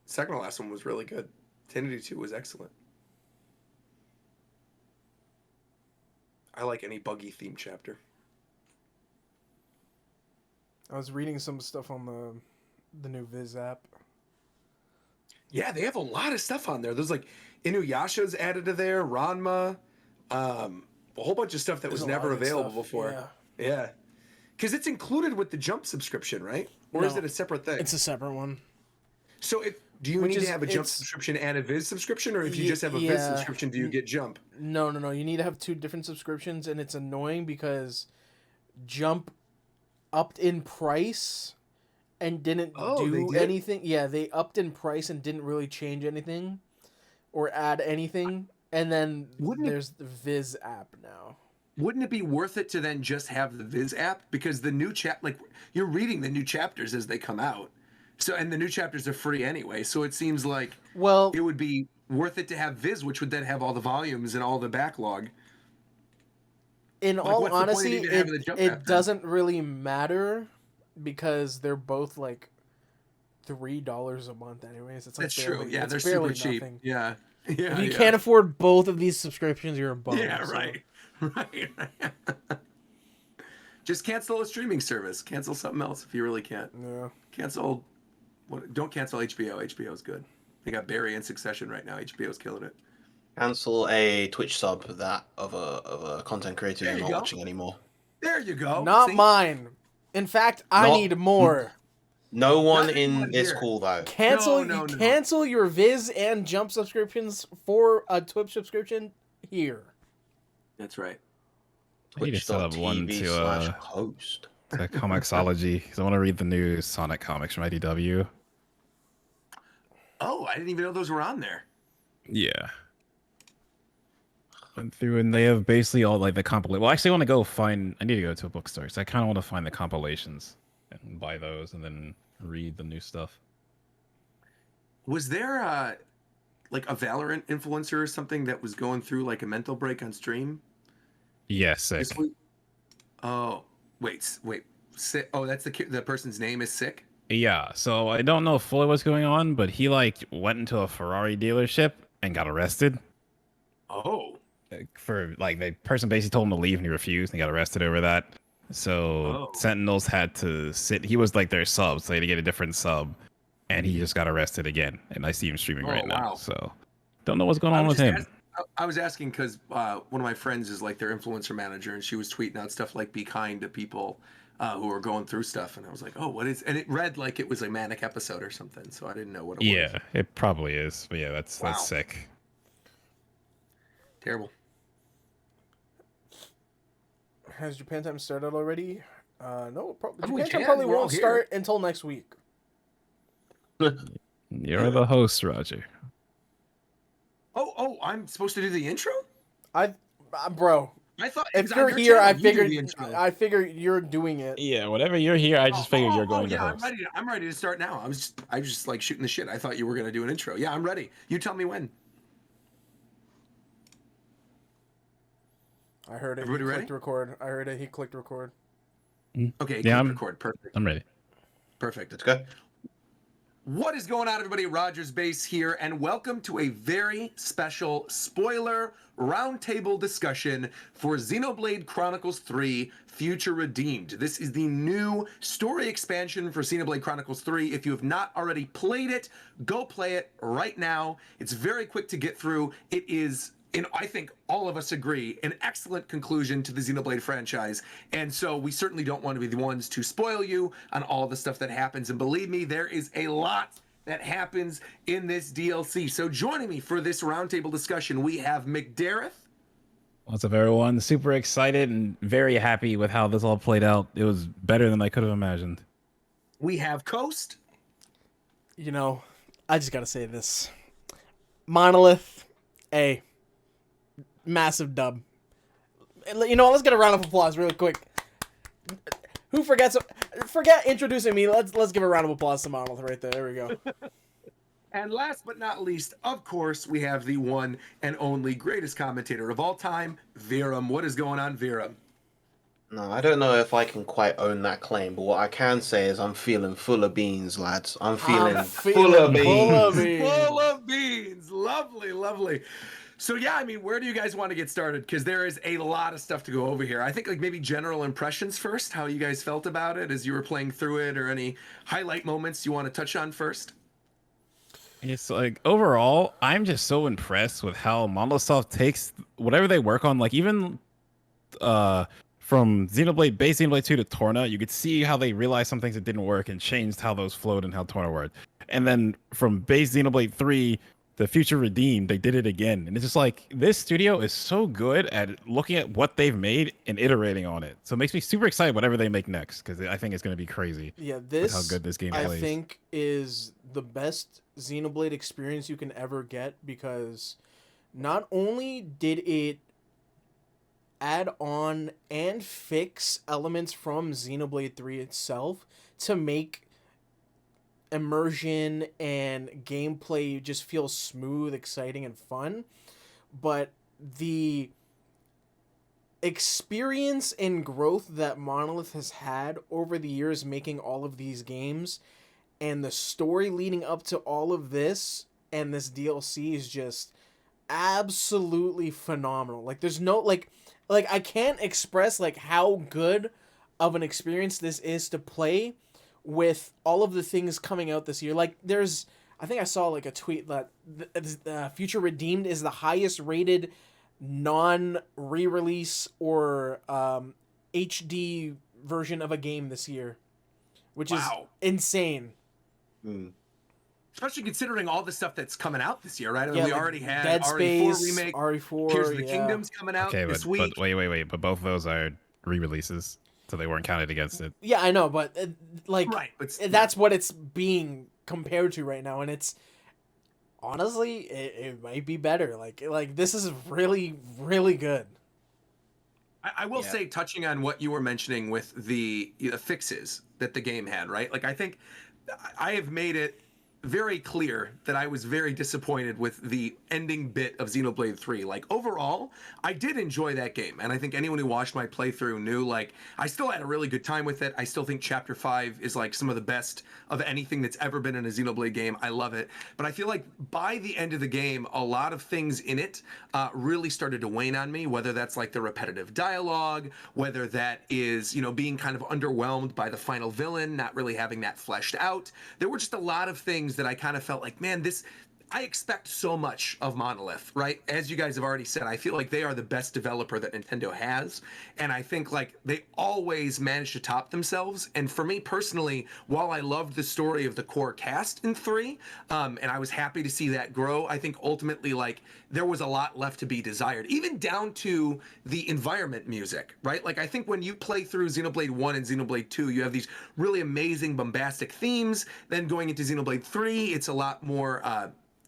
second to last one was really good. 1082 was excellent. I like any buggy theme chapter. I was reading some stuff on the new Viz app. Yeah, they have a lot of stuff on there. There's like Inuyasha's added to there, Ranma, a whole bunch of stuff that was never available before. Yeah. Because it's included with the Jump subscription, right? Or is it a separate thing? It's a separate one. So do you need to have a Jump subscription and a Viz subscription? Or if you just have a Viz subscription, do you get Jump? No. You need to have 2 different subscriptions, and it's annoying because Jump upped in price and didn't do anything. Yeah, they upped in price and didn't really change anything or add anything. And then there's the Viz app now. Wouldn't it be worth it to then just have the Viz app? Because the new you're reading the new chapters as they come out. So, and the new chapters are free anyway. So it seems like it would be worth it to have Viz, which would then have all the volumes and all the backlog. In all honesty, it doesn't really matter because they're both like $3 a month anyways. It's like that's true. Yeah, they're super cheap. Yeah. If you can't afford both of these subscriptions, you're a bum. Yeah, right. Right. Just cancel a streaming service. Cancel something else if you really can't. Yeah. Don't cancel HBO. HBO's good. They got Barry and Succession right now. HBO's killing it. Cancel a Twitch sub of a content creator you're not watching anymore. There you go. Not mine. In fact, I need more. No one in this call though. Cancel your Viz and Jump subscriptions for a Twitch subscription here. That's right. I need to set up one to host. The Comixology, because I want to read the new Sonic comics from IDW. Oh, I didn't even know those were on there. Yeah. Went through and they have basically all like the compilation. Well, actually, I want to go find. I need to go to a bookstore, so I kind of want to find the compilations and buy those, and then read the new stuff. Was there like a Valorant influencer or something that was going through like a mental break on stream? Yeah, Sick. Oh, wait. Sick. Oh, that's the person's name is Sick? Yeah, so I don't know fully what's going on, but he like went into a Ferrari dealership and got arrested. Oh. For like the person basically told him to leave and he refused and he got arrested over that. So Sentinels had to sit. He was like their sub, so they had to get a different sub, and he just got arrested again. And I see him streaming right now. So don't know what's going on with him. I was asking because one of my friends is like their influencer manager, and she was tweeting out stuff like "be kind to people who are going through stuff," and I was like, "Oh, what is?" And it read like it was a manic episode or something, so I didn't know what it was. Yeah, it probably is. But yeah, that's sick. Terrible. Has Japan time started already? No, mean, Japan time probably we're all won't here. start until next week. You're the host, Roger. Oh, I'm supposed to do the intro? Bro. I thought if you're here, I figured you're doing it. Yeah, whenever you're here, I just figured you're going to host. I'm ready to start now. I was just like shooting the shit. I thought you were gonna do an intro. Yeah, I'm ready. You tell me when. I heard it. Everybody He ready? clicked record. I heard it. He clicked record. Okay, yeah, record. Perfect. I'm ready. Perfect. Let's go. What is going on, everybody? Rogers Base here, and welcome to a very special spoiler roundtable discussion for Xenoblade Chronicles 3 Future Redeemed. This is the new story expansion for Xenoblade Chronicles 3. If you have not already played it, go play it right now. It's very quick to get through. It is, and I think all of us agree, an excellent conclusion to the Xenoblade franchise. And so we certainly don't want to be the ones to spoil you on all the stuff that happens. And believe me, there is a lot that happens in this DLC. So joining me for this roundtable discussion, we have McDareth. What's up, everyone? Super excited and very happy with how this all played out. It was better than I could have imagined. We have Coast. You know, I just gotta say this. Monolith, massive dub. You know, let's get a round of applause really quick. Who forget introducing me? Let's give a round of applause to Monolith right there. There we go. And last but not least, of course, we have the one and only greatest commentator of all time, Viram. What is going on, Viram? No, I don't know if I can quite own that claim, but what I can say is I'm feeling full of beans, lads. I'm feeling full of beans. Full of beans. Lovely, lovely. So yeah, I mean, where do you guys want to get started? Because there is a lot of stuff to go over here. I think like maybe general impressions first, how you guys felt about it as you were playing through it, or any highlight moments you want to touch on first. It's like overall, I'm just so impressed with how Monolith takes whatever they work on. Like even from Xenoblade base Xenoblade 2 to Torna, you could see how they realized some things that didn't work and changed how those flowed and how Torna worked. And then from base Xenoblade 3. The Future Redeemed, they did it again. And it's just like, this studio is so good at looking at what they've made and iterating on it. So it makes me super excited whatever they make next, because I think it's going to be crazy. Yeah, how good this game plays. I think is the best Xenoblade experience you can ever get, because not only did it add on and fix elements from Xenoblade 3 itself to make immersion and gameplay just feel smooth, exciting, and fun, but the experience and growth that Monolith has had over the years making all of these games, and the story leading up to all of this and this DLC is just absolutely phenomenal. Like there's no like I can't express like how good of an experience this is to play with all of the things coming out this year. Like I think I saw like a tweet that Future Redeemed is the highest rated non-re-release or HD version of a game this year, which is insane. Especially considering all the stuff that's coming out this year, right? I mean, Yeah, we like already had Dead Space, RE4 remake, RE4, Tears of the Kingdom's coming out this week. But wait. But both of those are re-releases, so they weren't counted against it. Yeah, I know, but but that's what it's being compared to right now, and it's honestly it might be better. Like this is really, really good. I will say, touching on what you were mentioning with the fixes that the game had, right? Like I think I have made it very clear that I was very disappointed with the ending bit of Xenoblade 3. Like, overall, I did enjoy that game, and I think anyone who watched my playthrough knew, like, I still had a really good time with it. I still think Chapter 5 is, like, some of the best of anything that's ever been in a Xenoblade game. I love it. But I feel like by the end of the game, a lot of things in it really started to wane on me, whether that's, like, the repetitive dialogue, whether that is, you know, being kind of underwhelmed by the final villain, not really having that fleshed out. There were just a lot of things that I kind of felt like, man, I expect so much of Monolith, right? As you guys have already said, I feel like they are the best developer that Nintendo has. And I think like they always manage to top themselves. And for me personally, while I loved the story of the core cast in 3, and I was happy to see that grow, I think ultimately like there was a lot left to be desired, even down to the environment music, right? Like I think when you play through Xenoblade 1 and Xenoblade 2, you have these really amazing bombastic themes. Then going into Xenoblade 3, it's a lot more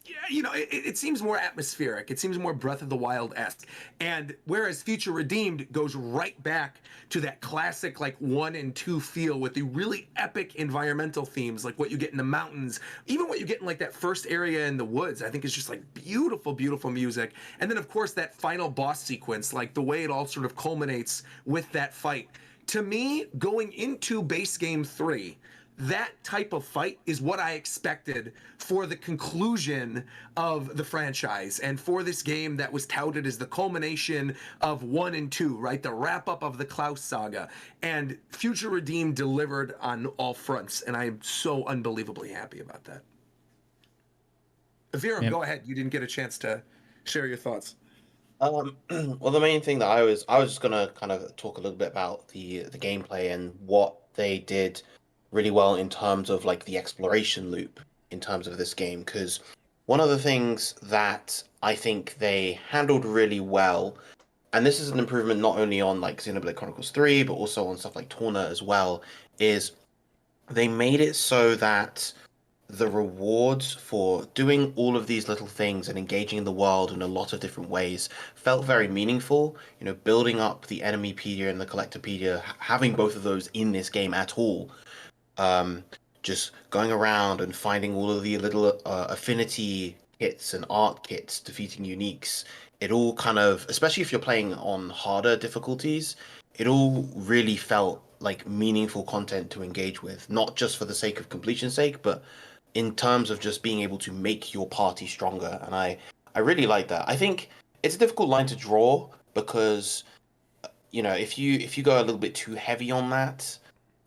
yeah, you know, it seems more atmospheric. It seems more Breath of the Wild-esque. And whereas Future Redeemed goes right back to that classic, like, 1 and 2 feel with the really epic environmental themes, like what you get in the mountains, even what you get in, like, that first area in the woods, I think is just, like, beautiful, beautiful music. And then, of course, that final boss sequence, like, the way it all sort of culminates with that fight. To me, going into base game 3, that type of fight is what I expected for the conclusion of the franchise and for this game that was touted as the culmination of 1 and 2, right? The wrap up of the Klaus saga. And Future Redeemed delivered on all fronts, and I am so unbelievably happy about that. Viram, go ahead. You didn't get a chance to share your thoughts. Well, the main thing that I was just gonna kind of talk a little bit about the gameplay and what they did really well in terms of like the exploration loop in terms of this game, because one of the things that I think they handled really well, and this is an improvement not only on like Xenoblade Chronicles 3 but also on stuff like Torna as well, is they made it so that the rewards for doing all of these little things and engaging in the world in a lot of different ways felt very meaningful. You know, building up the Enemypedia and the Collectopedia, having both of those in this game at all, just going around and finding all of the little affinity kits and art kits, defeating uniques, it all kind of, especially if you're playing on harder difficulties, it all really felt like meaningful content to engage with, not just for the sake of completion's sake, but in terms of just being able to make your party stronger. And I really like that. I think it's a difficult line to draw because, you know, if you go a little bit too heavy on that,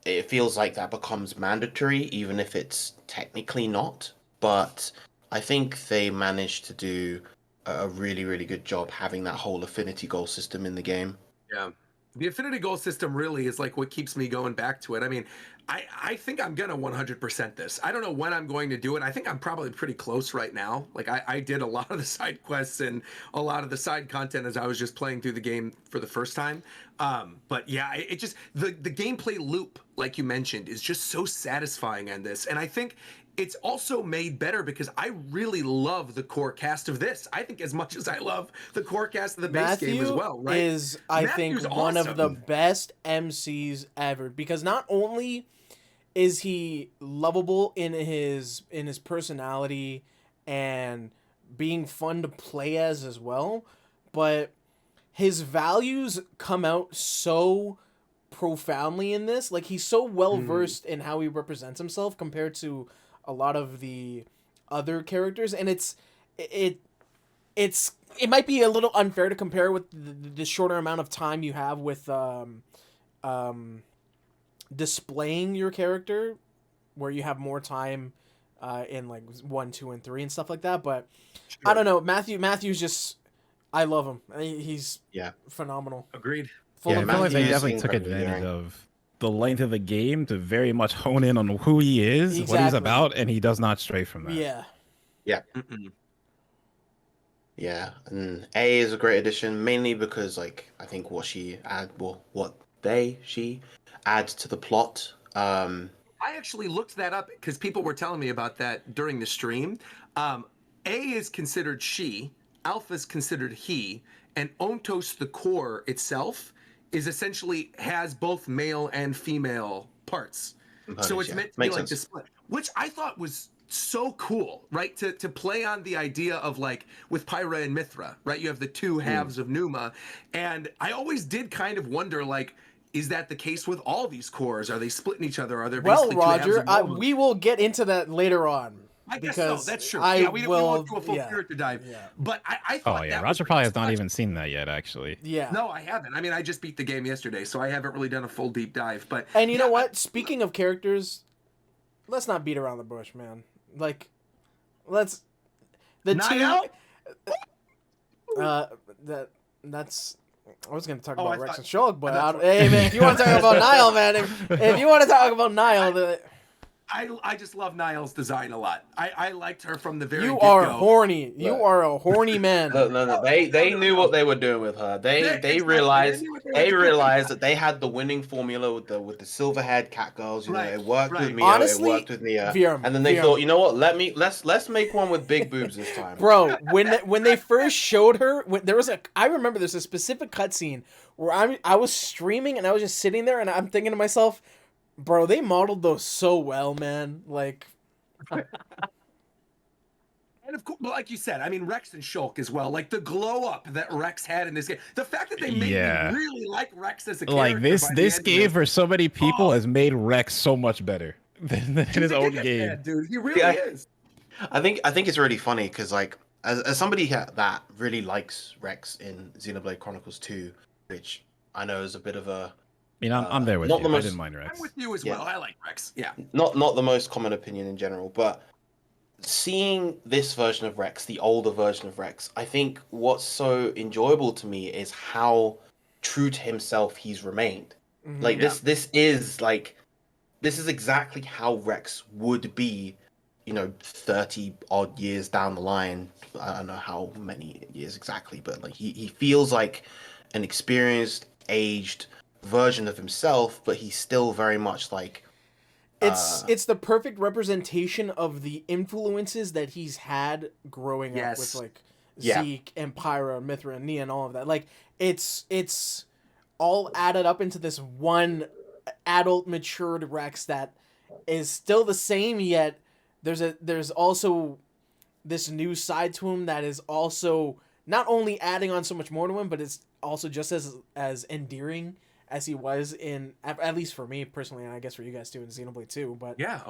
it feels like that becomes mandatory, even if it's technically not. But I think they managed to do a really, really good job having that whole affinity goal system in the game. Yeah. The affinity goal system really is like what keeps me going back to it. I mean, I think I'm gonna 100% this. I don't know when I'm going to do it. I think I'm probably pretty close right now. Like I did a lot of the side quests and a lot of the side content as I was just playing through the game for the first time. But yeah, it just the gameplay loop, like you mentioned, is just so satisfying in this. And I think it's also made better because I really love the core cast of this. I think as much as I love the core cast of the base game as well, right? Is, I think, one of the best MCs ever, because not only is he lovable in his personality and being fun to play as well, but his values come out so profoundly in this. Like, he's so well versed in how he represents himself compared to a lot of the other characters, and it might be a little unfair to compare with the shorter amount of time you have with displaying your character, where you have more time in like 1, 2, and 3 and stuff like that. But sure. I don't know, Matthew's just, I love him. He's phenomenal. Agreed. I feel like they definitely took advantage of the length of the game to very much hone in on who he is, what he's about, and he does not stray from that. Yeah. Yeah, and A is a great addition, mainly because like I think what she adds to the plot. I actually looked that up because people were telling me about that during the stream. A is considered she, Alpha is considered he, and Ontos the core itself is essentially has both male and female parts. So it's meant to be like the split, which I thought was so cool, right? To play on the idea of like with Pyra and Mithra, right? You have the two halves of Numa, and I always did kind of wonder, like, is that the case with all these cores? Are they splitting each other? Are there Well, basically two halves Roger, of all of them? we will get into that later on. I guess because so. That's true. I Yeah, we will, won't do a full character dive. Yeah. But I thought Oh yeah, that Roger was probably has not such- even seen that yet, actually. Yeah. No, I haven't. I mean, I just beat the game yesterday, so I haven't really done a full deep dive. But And you know what? Speaking of characters, let's not beat around the bush, man. Like, let's the Niall? that's. I was gonna talk Oh, about I Rex thought- and Shulk, but I thought- hey man, if you want to talk about Niall, man, if you want to talk about Niall, I just love Niall's design a lot. I liked her from the very you get-go. are horny. You are a horny man. No. They knew what they were doing with her. They realized that they had the winning formula with the silver haired cat girls. You know, it worked with Mio, Honestly, it worked with Nia, Virum, and then they Virum. thought, you know what? Let's make one with big boobs this time. Bro, when they first showed her, I remember there's a specific cutscene where I was streaming and I was just sitting there and I'm thinking to myself, bro, they modeled those so well, man. Like, And of course, like you said, I mean, Rex and Shulk as well. Like the glow up that Rex had in this game. The fact that they made me really like Rex as a character. Like this by the this end of game it. for so many people has made Rex so much better than his own game. Yeah, dude, he really is. I think it's really funny because like as somebody that really likes Rex in Xenoblade Chronicles 2, which I know is a bit of a I mean, I'm there with not you. the most- I didn't mind Rex. I'm with you as well. I like Rex. Yeah. not the most common opinion in general, but seeing this version of Rex, the older version of Rex, I think what's so enjoyable to me is how true to himself he's remained. Like this is exactly how Rex would be, 30 odd years down the line. I don't know how many years exactly, but like he feels like an experienced, aged version of himself, but he's still very much like it's the perfect representation of the influences that he's had growing up with like Zeke and Pyra, Mithra, and Nia, and all of that. Like it's all added up into this one adult, matured Rex that is still the same, yet there's also this new side to him that is also not only adding on so much more to him, but it's also just as endearing as he was in, at least for me personally, and I guess for you guys too in Xenoblade 2. But yeah,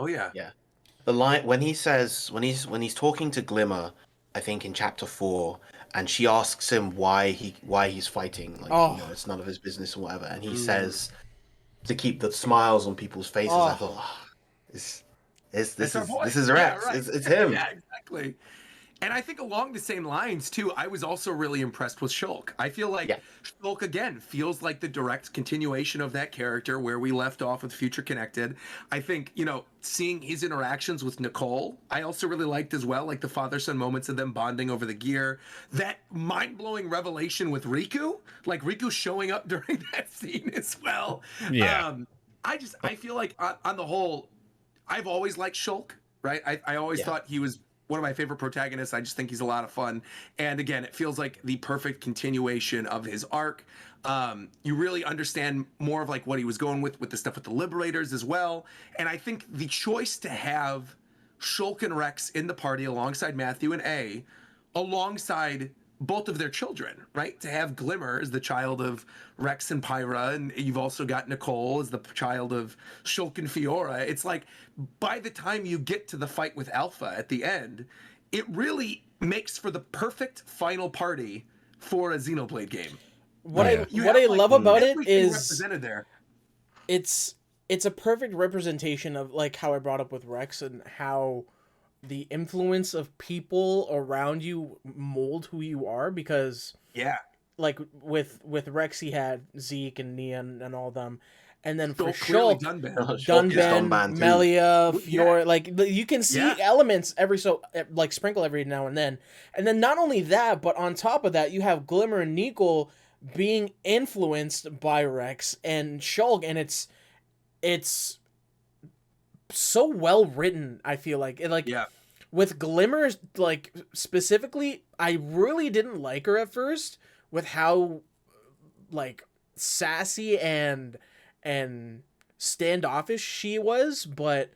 the line when he's talking to Glimmer, I think in chapter 4, and she asks him why he's fighting, like it's none of his business or whatever, and he says to keep the smiles on people's faces. I thought, this is Rex. Yeah, right. It's him. Yeah, exactly. And I think along the same lines, too, I was also really impressed with Shulk. I feel like Shulk, again, feels like the direct continuation of that character where we left off with Future Connected. I think, seeing his interactions with Nicole, I also really liked as well, like the father-son moments of them bonding over the gear. That mind-blowing revelation with Riku, like Riku showing up during that scene as well. Yeah. I feel like on the whole, I've always liked Shulk, right? I always thought he was one of my favorite protagonists. I just think he's a lot of fun. And again, it feels like the perfect continuation of his arc. You really understand more of like what he was going with the stuff with the Liberators as well. And I think the choice to have Shulk and Rex in the party alongside Matthew and A, alongside both of their children, right? To have Glimmer as the child of Rex and Pyra, and you've also got Nicole as the child of Shulk and Fiora. It's like, by the time you get to the fight with Alpha at the end, it really makes for the perfect final party for a Xenoblade game. What I love about it is represented there. It's a perfect representation of like how I brought up with Rex and how the influence of people around you mold who you are, because like with Rex he had Zeke and Nia and all them, and then for Shulk, Dunban, Melia, Fiora, like you can see elements sprinkle every now and then not only that, but on top of that you have Glimmer and Nicole being influenced by Rex and Shulk, and it's so well written. I feel like with Glimmer, like specifically, I really didn't like her at first with how like sassy and standoffish she was, but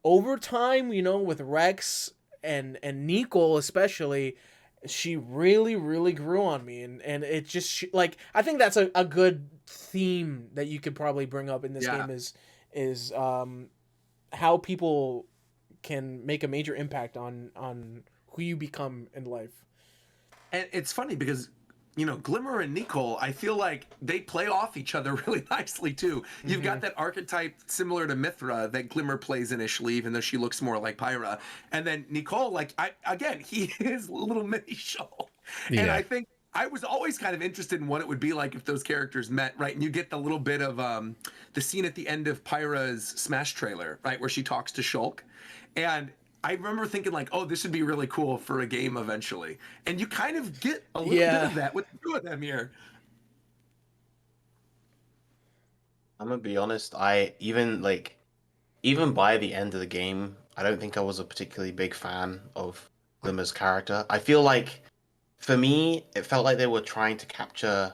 over time, you know, with Rex and Nicole especially, she really grew on me, and it just like I think that's a good theme that you could probably bring up in this game is how people can make a major impact on who you become in life. And it's funny because, you know, Glimmer and Nicole, I feel like they play off each other really nicely too. You've got that archetype similar to Mithra that Glimmer plays initially, even though she looks more like Pyra. And then Nicole, like, he is a little mini Shulk. And I think I was always kind of interested in what it would be like if those characters met, right? And you get the little bit of the scene at the end of Pyra's Smash trailer, right, where she talks to Shulk. And I remember thinking like, oh, this would be really cool for a game eventually. And you kind of get a little bit of that with the two of them here. I'm gonna be honest, even by the end of the game, I don't think I was a particularly big fan of Glimmer's character. I feel like, for me, it felt like they were trying to capture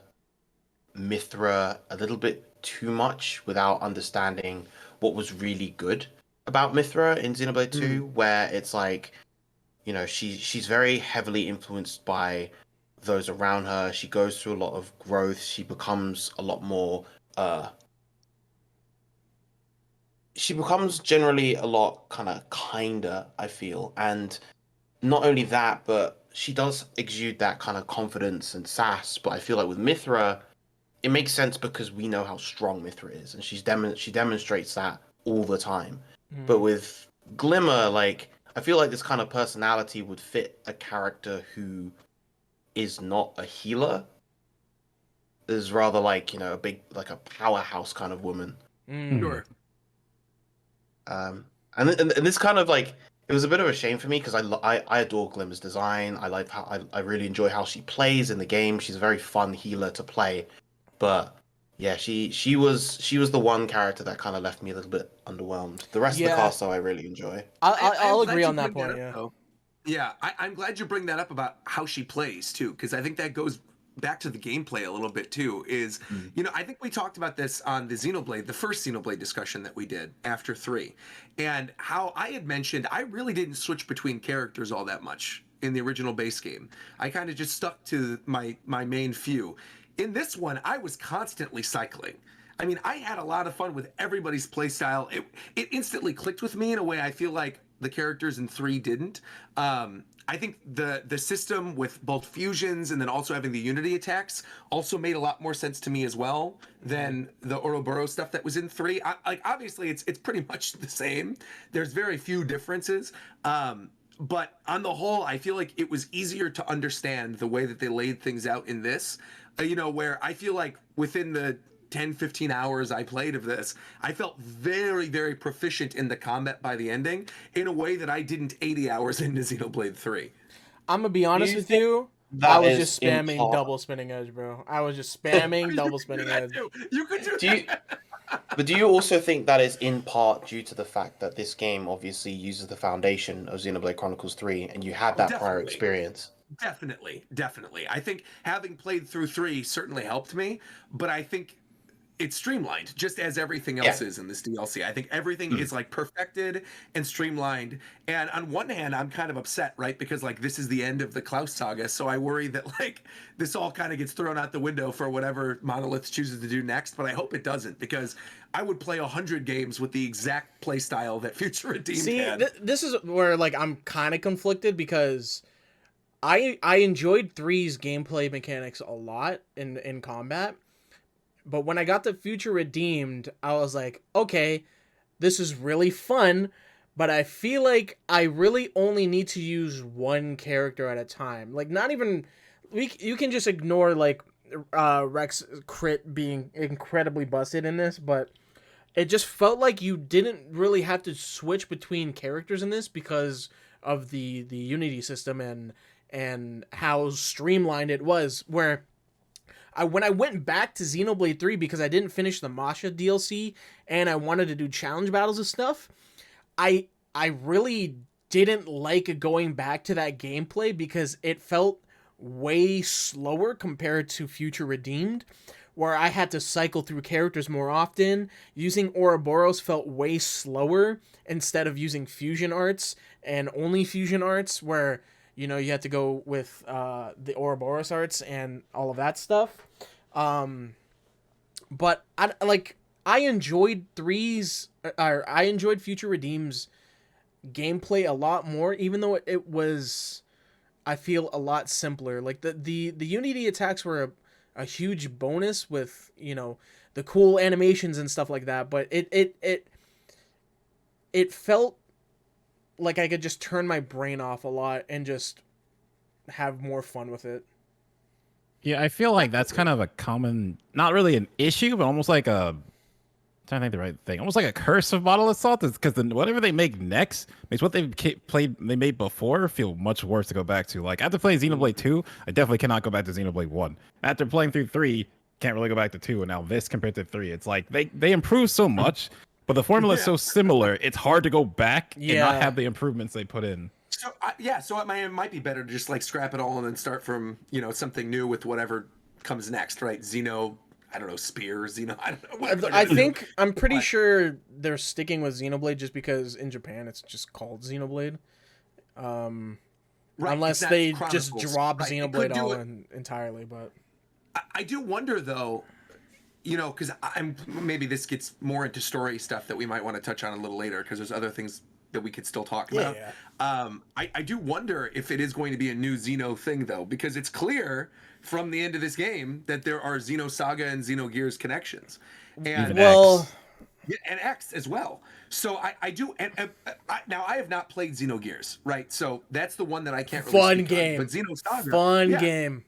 Mithra a little bit too much without understanding what was really good about Mithra in Xenoblade 2, where it's like, you know, she's very heavily influenced by those around her. She goes through a lot of growth. She becomes a lot more she becomes generally a lot kind of kinder, I feel. And not only that, but she does exude that kind of confidence and sass. But I feel like with Mithra, it makes sense because we know how strong Mithra is, and she demonstrates that all the time. But with Glimmer, like, I feel like this kind of personality would fit a character who is not a healer. Is rather like, you know, a powerhouse kind of woman. Sure. And this kind of like, it was a bit of a shame for me because I adore Glimmer's design. I like how I really enjoy how she plays in the game. She's a very fun healer to play, but yeah, she was the one character that kind of left me a little bit underwhelmed. The rest of the cast, though, I really enjoy. I'll agree on that point. I'm glad you bring that up about how she plays too, because I think that goes back to the gameplay a little bit too. Is you know, I think we talked about this on the Xenoblade, the first Xenoblade discussion that we did after 3, and how I had mentioned I really didn't switch between characters all that much in the original base game. I kind of just stuck to my main few. In this one, I was constantly cycling. I mean, I had a lot of fun with everybody's playstyle. It instantly clicked with me in a way I feel like the characters in 3 didn't. I think the system with both fusions and then also having the unity attacks also made a lot more sense to me as well than the Ouroboros stuff that was in 3. Like, obviously, it's pretty much the same. There's very few differences. But on the whole, I feel like it was easier to understand the way that they laid things out in this. You know, where I feel like within the 10-15 hours I played of this, I felt very proficient in the combat by the ending in a way that I didn't 80 hours into Xenoblade 3. I'm gonna be honest with you. I was just spamming double spinning edge, bro. I was just spamming double spinning edge. You could do that. But do you also think that is in part due to the fact that this game obviously uses the foundation of Xenoblade Chronicles 3 and you had that prior experience? Definitely. I think having played through 3 certainly helped me, but I think it's streamlined, just as everything else is in this DLC. I think everything is like perfected and streamlined. And on one hand, I'm kind of upset, right? Because like this is the end of the Klaus saga, so I worry that like this all kind of gets thrown out the window for whatever Monolith chooses to do next. But I hope it doesn't, because I would play 100 games with the exact play style that Future Redeemed had. This is where like I'm kind of conflicted because I enjoyed 3's gameplay mechanics a lot in combat. But when I got the Future Redeemed, I was like, okay, this is really fun, but I feel like I really only need to use one character at a time. Like, not even... You can just ignore, like, Rex crit being incredibly busted in this, but it just felt like you didn't really have to switch between characters in this because of the Unity system and how streamlined it was, where... when I went back to Xenoblade 3 because I didn't finish the Masha DLC and I wanted to do challenge battles and stuff, I really didn't like going back to that gameplay because it felt way slower compared to Future Redeemed, where I had to cycle through characters more often. Using Ouroboros felt way slower instead of using fusion arts and only fusion arts, where you had to go with the Ouroboros arts and all of that stuff. But I enjoyed I enjoyed Future Redeem's gameplay a lot more, even though it was, I feel, a lot simpler. Like the Unity attacks were a huge bonus with the cool animations and stuff like that, but it felt like I could just turn my brain off a lot and just have more fun with it. Yeah, I feel like that's kind of a common, not really an issue, but almost like a, I'm trying to think the right thing, almost like a curse of Monolith Salt, is because whatever they make next makes what they made before feel much worse to go back to. Like after playing Xenoblade 2, I definitely cannot go back to Xenoblade 1. After playing through 3, can't really go back to 2, and now this compared to 3, it's like they improve so much, but the formula is so similar, it's hard to go back and not have the improvements they put in. So it might be better to just like scrap it all and then start from something new with whatever comes next, right? I don't know, Spear, I don't know. I think I'm pretty sure they're sticking with Xenoblade just because in Japan it's just called Xenoblade. Unless they just drop Xenoblade entirely, but I do wonder though, because maybe this gets more into story stuff that we might want to touch on a little later, because there's other things that we could still talk about. I do wonder if it is going to be a new Xeno thing though, because it's clear from the end of this game that there are Xenosaga and Xenogears connections, and X as well. So I do, now I have not played Xenogears, right? So that's the one that I can't really speak on, but Xenosaga, game.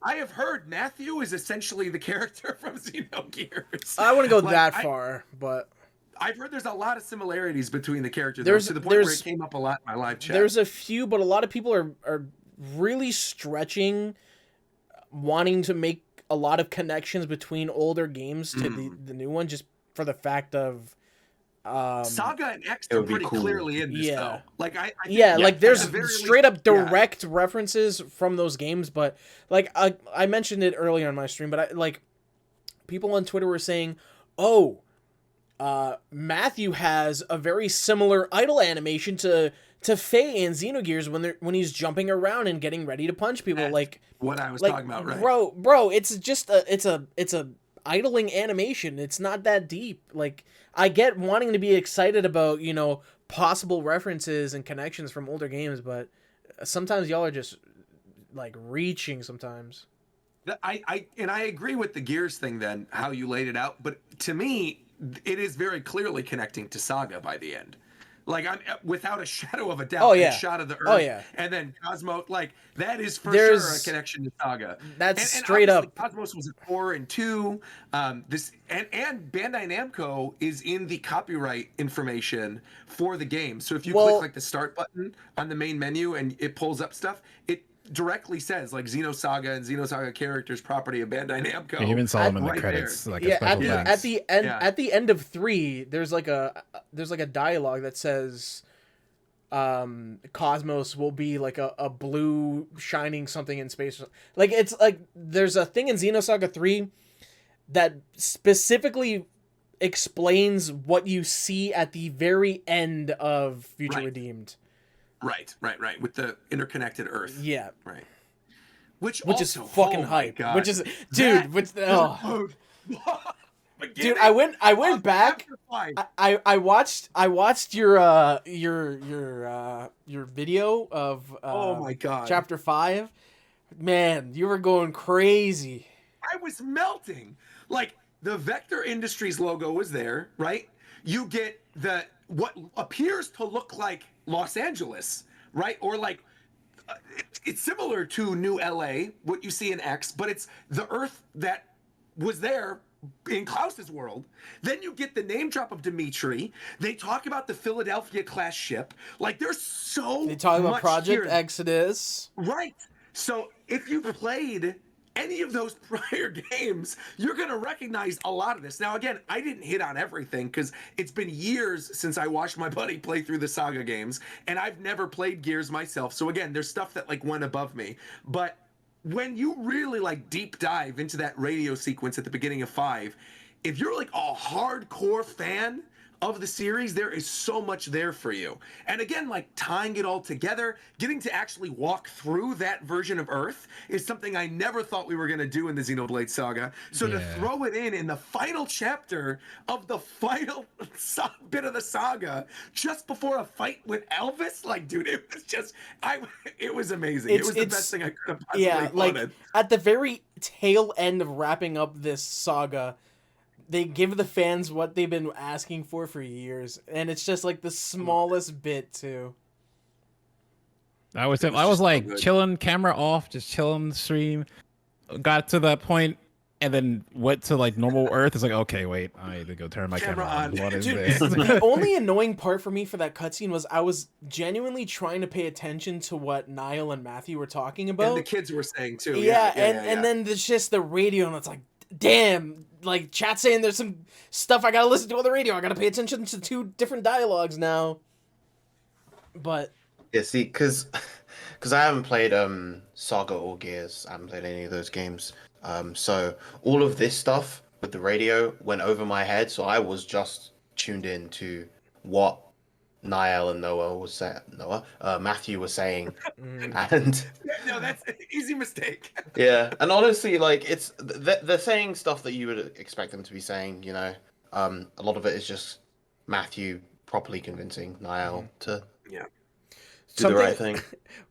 I have heard Matthew is essentially the character from Xenogears. I wouldn't go that far, but I've heard there's a lot of similarities between the characters, to the point where it came up a lot in my live chat. There's a few, but a lot of people are really stretching, wanting to make a lot of connections between older games to the new one, just for the fact of Saga and X are pretty clearly in this though. Like I like there's straight up direct references from those games, but like I mentioned it earlier on my stream, but people on Twitter were saying, Matthew has a very similar idle animation to Faye and Xenogears when he's jumping around and getting ready to punch people. That's like what I was talking about, right? Bro, it's just it's a idling animation. It's not that deep. Like I get wanting to be excited about possible references and connections from older games, but sometimes y'all are just like reaching sometimes. I agree with the Gears thing then, how you laid it out, but to me it is very clearly connecting to Saga by the end. Like I'm without a shadow of a doubt. Shot of the Earth. And then Cosmos, like that is for sure a connection to Saga. That's straight up. Cosmos was a 4 and 2. This and Bandai Namco is in the copyright information for the game. So if you click like the start button on the main menu and it pulls up stuff, it directly says like Xenosaga and Xenosaga characters property of Bandai Namco. You even saw them in the credits. There. Like at the end of 3, there's like a dialogue that says Cosmos will be like a blue shining something in space. Like it's like there's a thing in Xenosaga 3 that specifically explains what you see at the very end of Future Redeemed. Right. With the interconnected Earth. Yeah. Right. Which is fucking hype. Which is, dude. Dude, I went back. I watched your video of oh my god, chapter 5. Man, you were going crazy. I was melting. Like the Vector Industries logo was there, right? You get what appears to look like Los Angeles, right? Or like it's similar to New LA, what you see in X, but it's the Earth that was there in Klaus's world. Then you get the name drop of Dimitri. They talk about the Philadelphia class ship. Like there's so they talk about much Project here. Exodus. Right. So if you played any of those prior games, you're going to recognize a lot of this. Now, again, I didn't hit on everything because it's been years since I watched my buddy play through the Saga games, and I've never played Gears myself. So again, there's stuff that like went above me. But when you really like deep dive into that radio sequence at the beginning of 5, if you're like a hardcore fan of the series, there is so much there for you. And again, like tying it all together, getting to actually walk through that version of Earth is something I never thought we were going to do in the Xenoblade saga. So to throw it in the final chapter of the final bit of the saga, just before a fight with Elvis, like, dude, it was just, it was amazing. It was the best thing I could have possibly wanted. Like at the very tail end of wrapping up this saga, they give the fans what they've been asking for years, and it's just like the smallest bit too. I was like chilling, camera off, just chilling the stream. Got to that point, and then went to like normal Earth. It's like, okay, wait, I need to go turn my camera on. What is this? The only annoying part for me for that cutscene was I was genuinely trying to pay attention to what Niall and Matthew were talking about. And the kids were saying too. And then there's just the radio, and it's like, damn, like chat saying there's some stuff I gotta listen to on the radio. I gotta pay attention to 2 different dialogues now. But yeah, see, because I haven't played Saga or Gears. I haven't played any of those games. So all of this stuff with the radio went over my head. So I was just tuned in to what Niall and Matthew was saying, and no, that's an easy mistake. Yeah, and honestly, like it's they're saying stuff that you would expect them to be saying. You know, a lot of it is just Matthew properly convincing Niall to do the right thing.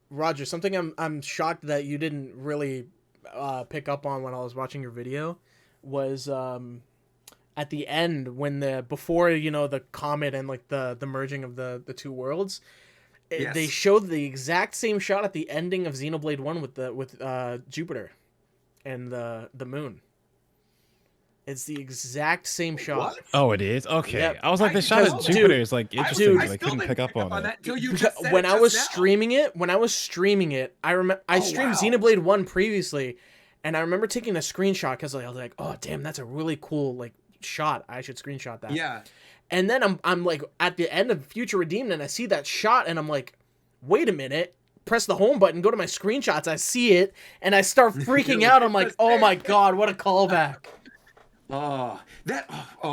Roger, something I'm shocked that you didn't really pick up on when I was watching your video was at the end when before the comet and like the merging of the 2 worlds, they showed the exact same shot at the ending of Xenoblade 1 with Jupiter and the moon. It's the exact same shot. What? Oh, it is? Okay. Yep. I was like, the shot of Jupiter is like interesting. I couldn't pick up on it. When I was streaming it, I remember I streamed Xenoblade 1 previously, and I remember taking a screenshot because I was like, oh damn, that's a really cool like shot. I should screenshot that. Yeah. And then I'm like at the end of Future Redeemed, and I see that shot, and I'm like, wait a minute. Press the home button, go to my screenshots. I see it, and I start freaking out. I'm like, oh my god, what a callback. Oh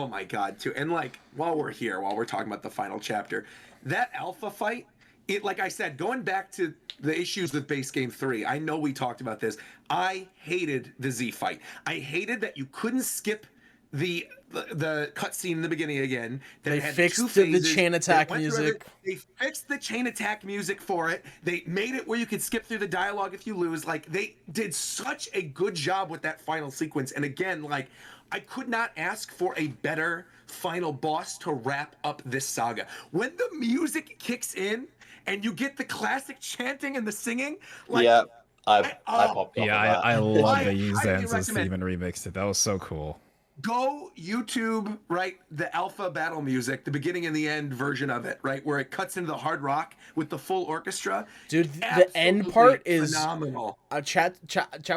my god, too. And like while we're talking about the final chapter, that alpha fight, it, like I said, going back to the issues with base game 3, I know we talked about this. I hated the Z fight. I hated that you couldn't skip the cutscene in the beginning again. They fixed the chain attack music. They fixed the chain attack music for it. They made it where you could skip through the dialogue if you lose. Like, they did such a good job with that final sequence. And again, like, I could not ask for a better final boss to wrap up this saga. When the music kicks in and you get the classic chanting and the singing, like, yeah, I popped off. Yeah, I love they used that in Steam and remixed it. That was so cool. Go YouTube, right, the alpha battle music, the beginning and the end version of it, right, where it cuts into the hard rock with the full orchestra. Dude, the end part is phenomenal. Chat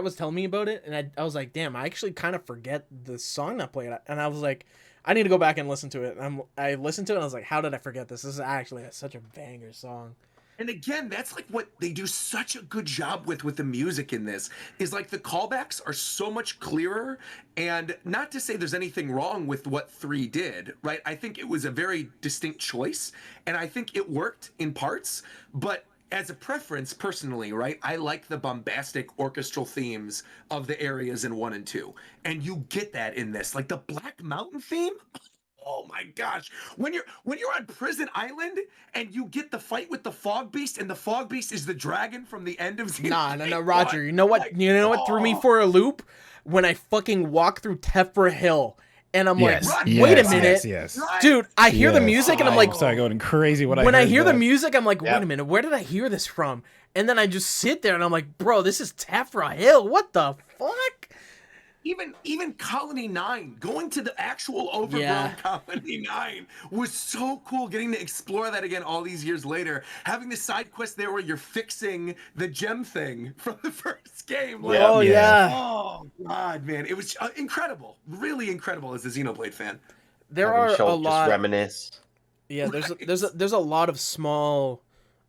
was telling me about it, and I was like, damn, I actually kind of forget the song that played. And I was like, I need to go back and listen to it. And I listened to it, and I was like, how did I forget this? This is actually such a banger song. And again, that's like what they do such a good job with the music in this, is like the callbacks are so much clearer. And not to say there's anything wrong with what 3 did, right? I think it was a very distinct choice, and I think it worked in parts. But as a preference, personally, right, I like the bombastic orchestral themes of the areas in 1 and 2. And you get that in this. Like the Black Mountain theme. Oh my gosh. When you're on Prison Island and you get the fight with the Fog Beast, and the Fog Beast is the dragon from the end of Xenoblade. No, Roger. You know what threw me for a loop? When I fucking walk through Tefra Hill. And I'm like, wait a minute. Yes. Dude, I hear the music and I'm like, sorry, going crazy when I hear the music, I'm like, wait a minute, where did I hear this from? And then I just sit there and I'm like, bro, this is Tefra Hill. What the fuck? Even Colony 9, going to the actual overgrown Colony 9 was so cool. Getting to explore that again all these years later, having the side quest there where you're fixing the gem thing from the first game. Like, oh god, man, it was incredible, really incredible as a Xenoblade fan. There are a lot. Just reminisce. Yeah, there's a lot of small,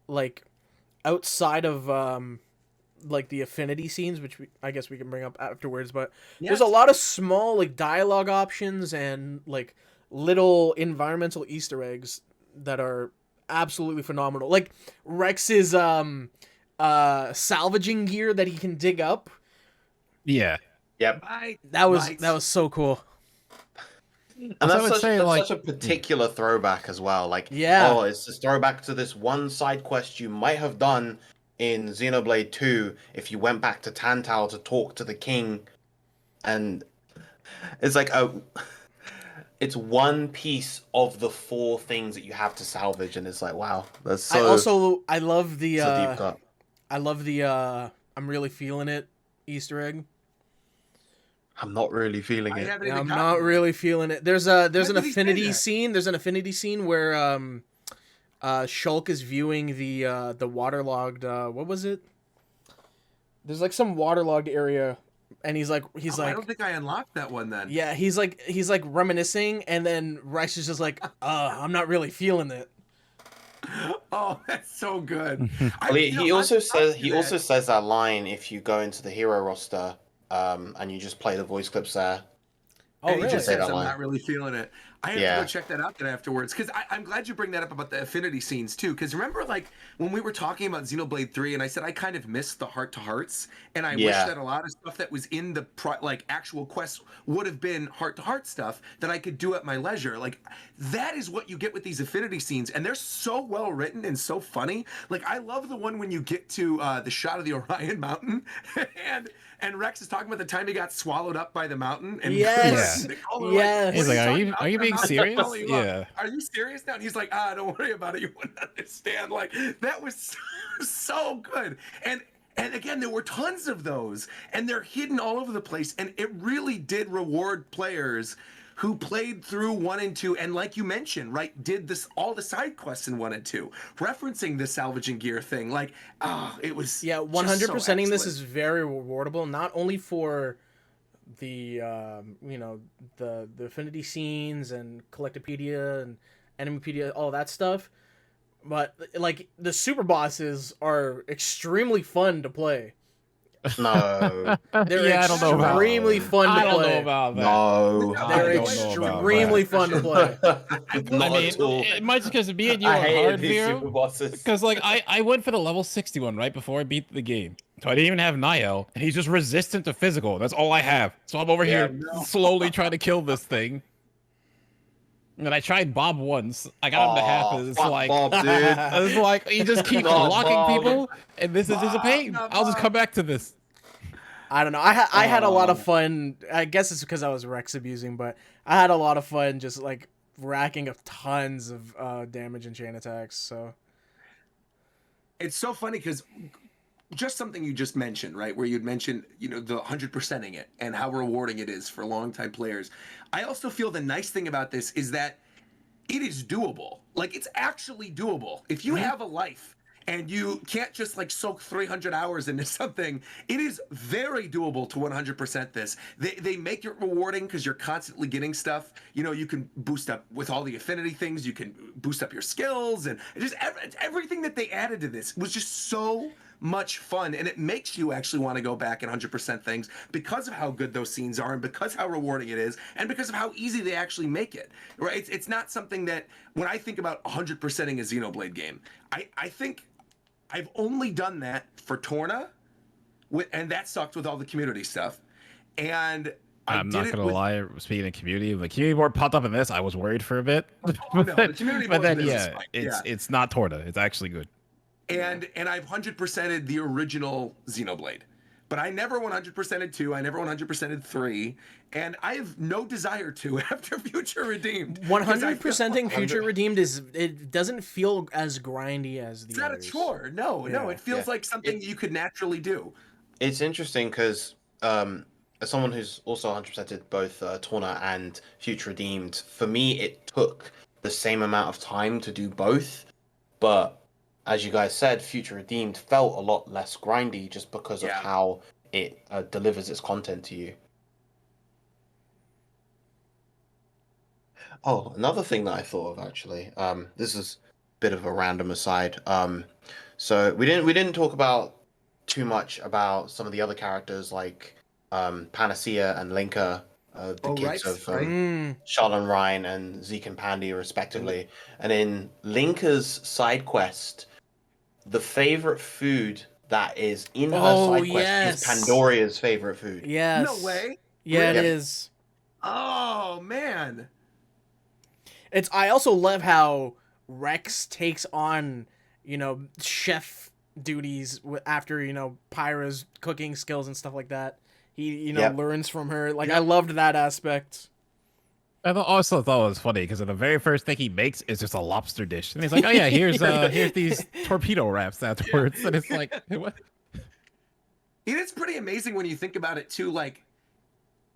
like, outside of like the affinity scenes, which I guess we can bring up afterwards. But Yes. there's a lot of small like dialogue options and like little environmental Easter eggs that are absolutely phenomenal. Like Rex's salvaging gear that he can dig up. Yeah. Yep. That was so cool. And Also, I that's, would such, say, that's like- such a particular throwback as well. Like, Yeah. oh, it's this throwback to this one side quest you might have done in Xenoblade 2 if you went back to Tantal to talk to the king. And it's like it's one piece of the 4 things that you have to salvage, and it's like, wow, that's so. I love the it's a deep cut. I love the I'm really feeling it Easter egg. I'm not really feeling it. I'm not really feeling it. There's an did he say affinity that? scene. There's an affinity scene where Shulk is viewing the waterlogged what was it? There's like some waterlogged area, and he's like I don't think I unlocked that one then. yeah, he's like reminiscing, and then Rex is just like, I'm not really feeling it. Oh, that's so good. Well, he also says that line if you go into the hero roster, and you just play the voice clips there. Oh, And he really? just says, Say that I'm line. not really feeling it. I have to go check that out then afterwards, because I'm glad you bring that up about the affinity scenes too. Because remember, like when we were talking about Xenoblade 3, and I said I kind of missed the heart-to-hearts, and I wish that a lot of stuff that was in the like actual quests would have been heart-to-heart stuff that I could do at my leisure. Like that is what you get with these affinity scenes, and they're so well written and so funny. Like I love the one when you get to the shot of the Orion Mountain, and Rex is talking about the time he got swallowed up by the mountain. And Yes. they call her, Yes. like, He's "What like, you are you talking are you about? being I'm not serious? calling you up. Yeah. Are you serious now?" And he's like, don't worry about it. You wouldn't understand. Like that was so good. And again, there were tons of those, and they're hidden all over the place. And it really did reward players who played through 1 and 2, and like you mentioned, right, did all the side quests in 1 and 2, referencing the salvaging gear thing. Like, it was 100%ing this excellent. is very rewardable, not only for the the affinity scenes and Collectopedia and Enemypedia, all that stuff, but like the super bosses are extremely fun to play. No. They're Yeah, I don't know about- extremely fun to play. I don't know about that. No. They're I don't know about extremely that. fun to play. Not I mean, at all. it might just because me and you I are hated hard these Vero. super bosses. Because like I went for the level 61 right before I beat the game, so I didn't even have Niall, and he's just resistant to physical. That's all I have. So I'm over here slowly trying to kill this thing. And I tried Bob once. I got him to half. And it's fuck like, Bob, dude. it's like he just keeps Not blocking Bob. people, and this is just a pain. I'll just come back to this. I don't know. I had a lot of fun. I guess it's because I was Rex abusing, but I had a lot of fun just like racking up tons of damage and chain attacks. So It's so funny because just something you just mentioned, right? Where you'd mentioned, the 100%ing it and how rewarding it is for longtime players. I also feel the nice thing about this is that it is doable. Like, it's actually doable. If you have a life and you can't just like soak 300 hours into something, it is very doable to 100% this. They make it rewarding because you're constantly getting stuff. You can boost up with all the affinity things. You can boost up your skills, and just everything that they added to this was just so much fun, and it makes you actually want to go back and 100% things because of how good those scenes are, and because how rewarding it is, and because of how easy they actually make it. Right? It's not something that when I think about 100%ing a Xenoblade game, I think I've only done that for Torna, and that sucked with all the community stuff. And I'm not gonna lie. Speaking of community, the community board popped up in this. I was worried for a bit, Oh, no, the community but board then is yeah, fine. it's not Torta. It's actually good. And I've 100%ed the original Xenoblade. But I never 100%ed 2, I never 100%ed 3, and I have no desire to after Future Redeemed. 100%ing Future Redeemed it doesn't feel as grindy as the It's not a chore. No, it feels like something you could naturally do. It's interesting because as someone who's also 100%ed both Torna and Future Redeemed, for me it took the same amount of time to do both, but as you guys said, Future Redeemed felt a lot less grindy just because of how it delivers its content to you. Oh, another thing that I thought of actually, this is a bit of a random aside. So we didn't talk about too much about some of the other characters like Panacea and Linka, the kids of Charlotte and Ryan and Zeke and Pandy, respectively. And in Linka's side quest, the favorite food that is in her side quest is Pandoria's favorite food. Yes. No way. Yeah, Really? it is. Oh man. I also love how Rex takes on, chef duties after, Pyra's cooking skills and stuff like that. He, learns from her. Like, I loved that aspect. I also thought it was funny because the very first thing he makes is just a lobster dish, and he's like, "Oh yeah, here's these torpedo wraps afterwards," and it's like, what? It is pretty amazing when you think about it too, like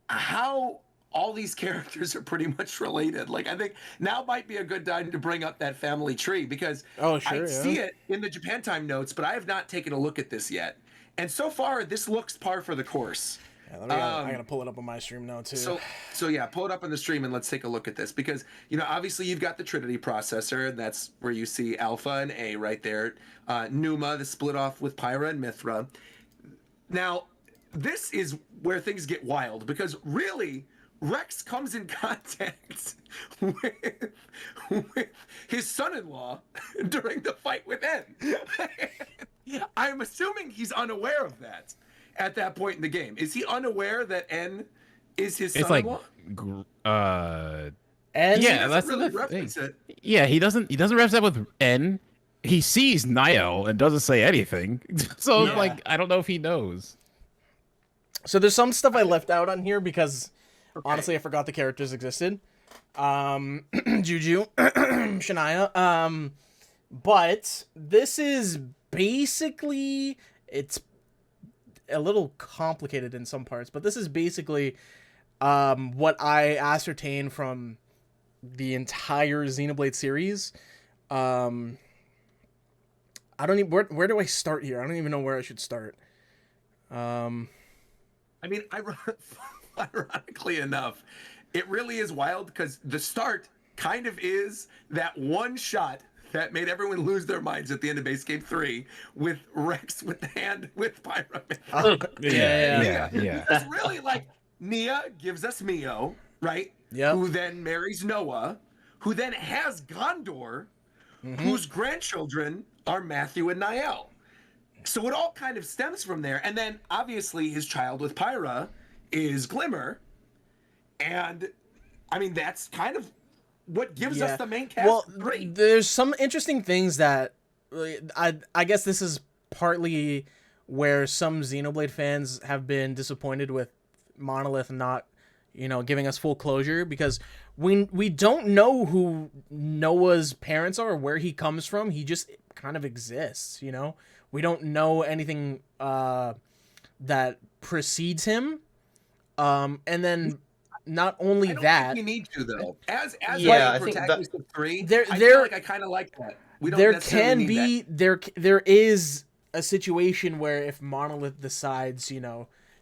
how all these characters are pretty much related. Like, I think now might be a good time to bring up that family tree because I see it in the Japan Time notes, but I have not taken a look at this yet. And so far, this looks par for the course. Yeah, I gotta pull it up on my stream now too. So yeah, pull it up on the stream and let's take a look at this because obviously you've got the Trinity processor, and that's where you see Alpha and A right there. Numa, the split off with Pyra and Mithra. Now, this is where things get wild because really, Rex comes in contact with his son-in-law during the fight with N. I'm assuming he's unaware of that at that point in the game. Is he unaware that N is his son-in-law? N? Yeah, that's really the reference thing. it. Yeah, he doesn't reference that with N. He sees Niall and doesn't say anything. So I don't know if he knows. So there's some stuff I left out on here because honestly I forgot the characters existed. Juju, Shania. But this is basically, it's a little complicated in some parts, but this is basically what I ascertained from the entire Xenoblade series. I don't even, where do I start here? I don't even know where I should start. I mean, ironically enough, it really is wild because the start kind of is that one shot that made everyone lose their minds at the end of Base Game 3 with Rex with the hand with Pyra. Yeah. It's really like Nia gives us Mio, right? Yeah. Who then marries Noah, who then has Gondor, whose grandchildren are Matthew and Niall. So it all kind of stems from there. And then obviously his child with Pyra is Glimmer. And I mean, that's kind of what gives us the main cast. Well, there's some interesting things that I guess this is partly where some Xenoblade fans have been disappointed with Monolith not, giving us full closure because we don't know who Noah's parents are or where he comes from. He just kind of exists, We don't know anything that precedes him. And then not only I don't that, think we need to though. As Yeah, a I think protagonist of 3, I there feel like I kind of like that. We don't necessarily need that. There is a situation where if Monolith decides,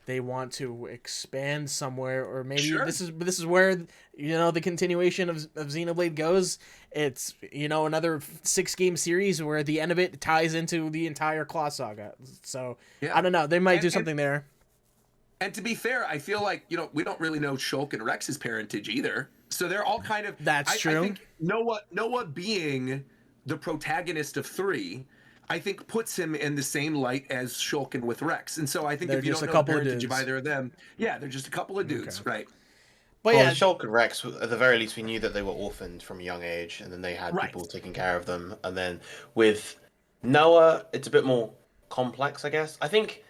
they want to expand somewhere, or maybe this is where the continuation of Xenoblade goes. It's another 6-game series where the end of it ties into the entire Claw Saga. So I don't know, they might do something there. And to be fair, I feel like we don't really know Shulk and Rex's parentage either. So they're all kind of true. I think Noah being the protagonist of 3, I think puts him in the same light as Shulkin with Rex. And so I think if you don't know the parentage of either of them, they're just a couple of dudes, right? But Shulk and Rex, at the very least, we knew that they were orphaned from a young age, and then they had people taking care of them. And then with Noah, it's a bit more complex, I guess. I think,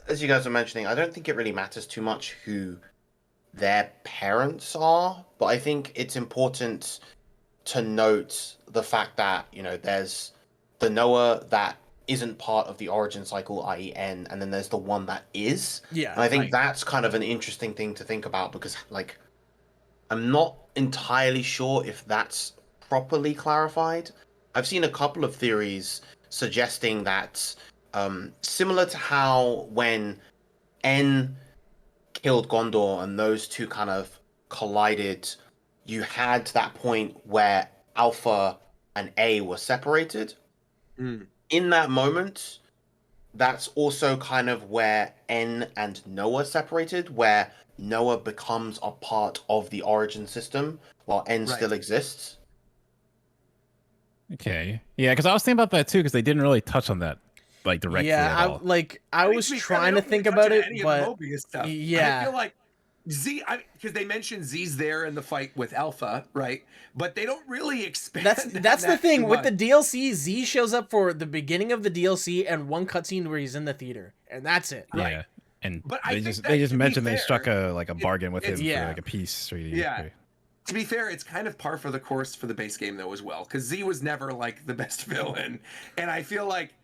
as you guys were mentioning, I don't think it really matters too much who their parents are, but I think it's important to note the fact that, there's the Noah that isn't part of the origin cycle, i.e. N, and then there's the one that is. Yeah. And I think that's kind of an interesting thing to think about because, I'm not entirely sure if that's properly clarified. I've seen a couple of theories suggesting that, similar to how when N killed Gondor and those two kind of collided, you had that point where Alpha and A were separated. In that moment, that's also kind of where N and Noah separated, where Noah becomes a part of the origin system while N still exists. Okay. Yeah, because I was thinking about that too, because they didn't really touch on that like directly at all. I was trying to think about it, but I feel like Z, because they mentioned Z's there in the fight with Alpha, right? But they don't really expand. That's the thing with the DLC. Z shows up for the beginning of the DLC and one cutscene where he's in the theater, and that's it. Yeah, and they just mentioned they struck a bargain with him for like a piece. Yeah. To be fair, it's kind of par for the course for the base game though as well, because Z was never like the best villain, and I feel like,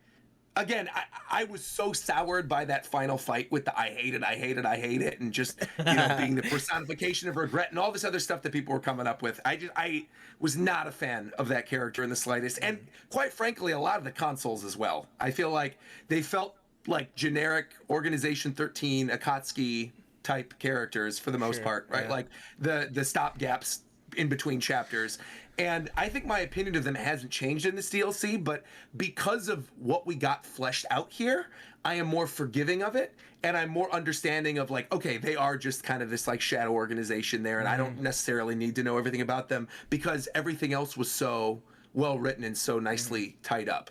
again, I was so soured by that final fight with the I hate it, and just being the personification of regret and all this other stuff that people were coming up with. I was not a fan of that character in the slightest, and quite frankly, a lot of the consoles as well. I feel like they felt like generic Organization 13 Akatsuki type characters for the most part, right? Like the stop gaps in between chapters. And I think my opinion of them hasn't changed in this DLC, but because of what we got fleshed out here, I am more forgiving of it, and I'm more understanding of like, okay, they are just kind of this like shadow organization there, and I don't necessarily need to know everything about them because everything else was so well written and so nicely tied up,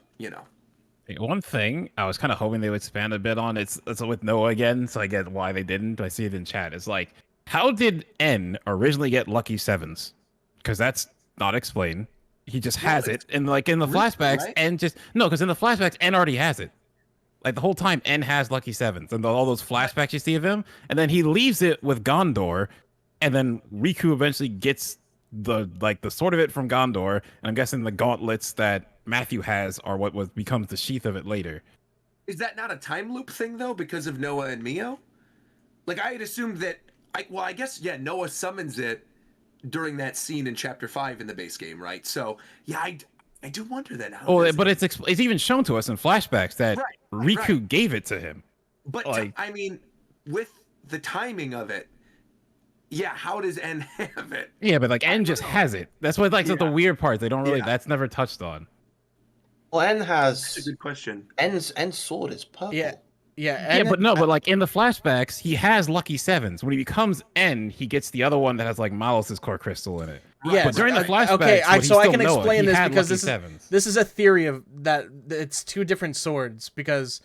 One thing I was kind of hoping they would expand a bit on, it's with Noah again, so I get why they didn't. I see it in chat. It's like, how did N originally get lucky sevens? Because that's not explained. He just has it, and like in the flashbacks, right? N because in the flashbacks, N already has it. Like the whole time, N has lucky sevens, and all those flashbacks you see of him, and then he leaves it with Gondor, and then Riku eventually gets the sort of it from Gondor, and I'm guessing the gauntlets that Matthew has are what becomes the sheath of it later. Is that not a time loop thing though, because of Noah and Mio? Like I had assumed that. I guess Noah summons it during that scene in chapter 5 in the base game, right? So I do wonder that now. Oh, but it's even shown to us in flashbacks that Riku gave it to him. But I mean, with the timing of it, how does N have it? Yeah, but like N just has it. That's what that's the weird part. They don't really. That's never touched on. Well, N has. That's a good question. N's sword is purple. But like in the flashbacks, he has lucky sevens. When he becomes N, he gets the other one that has like Malos's core crystal in it. Yeah, but during the flashbacks, so I can explain this because this is a theory of that it's two different swords, because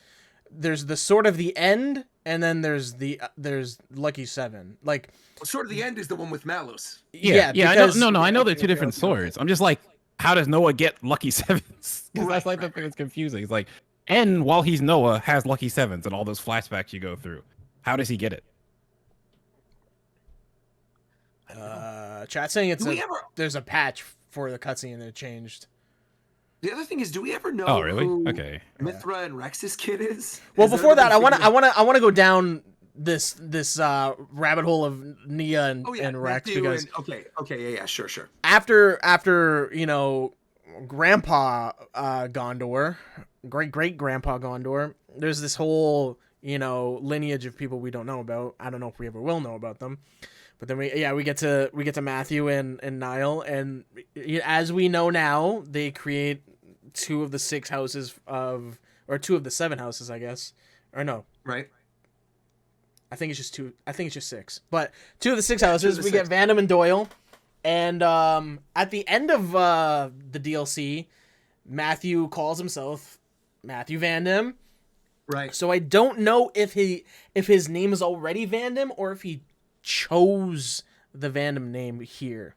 there's the sword of the end, and then there's lucky seven. Like sword of the end is the one with Malos. Yeah. I know they're two different swords. I'm just like, how does Noah get lucky sevens? Because that's like the thing that's confusing. It's like, N, while he's Noah, has lucky sevens and all those flashbacks you go through. How does he get it? Chat saying there's a patch for the cutscene that changed. The other thing is, do we ever know who Mithra and Rex's kid is? Well, before that, I want to go down this rabbit hole of Nia and Rex because sure. After Grandpa Gondor, great Grandpa Gondor, there's this whole lineage of people we don't know about. I don't know if we ever will know about them, but then we get to Matthew and Niall, and as we know now, they create two of the 6 houses or 2 of the 7 houses, I guess, or no, right? I think it's just 2. I think it's just 6, but 2 of the 6 houses. We get Vandam and Doyle. And at the end of the DLC, Matthew calls himself Matthew Vandam. Right. So I don't know if his name is already Vandam or if he chose the Vandam name here,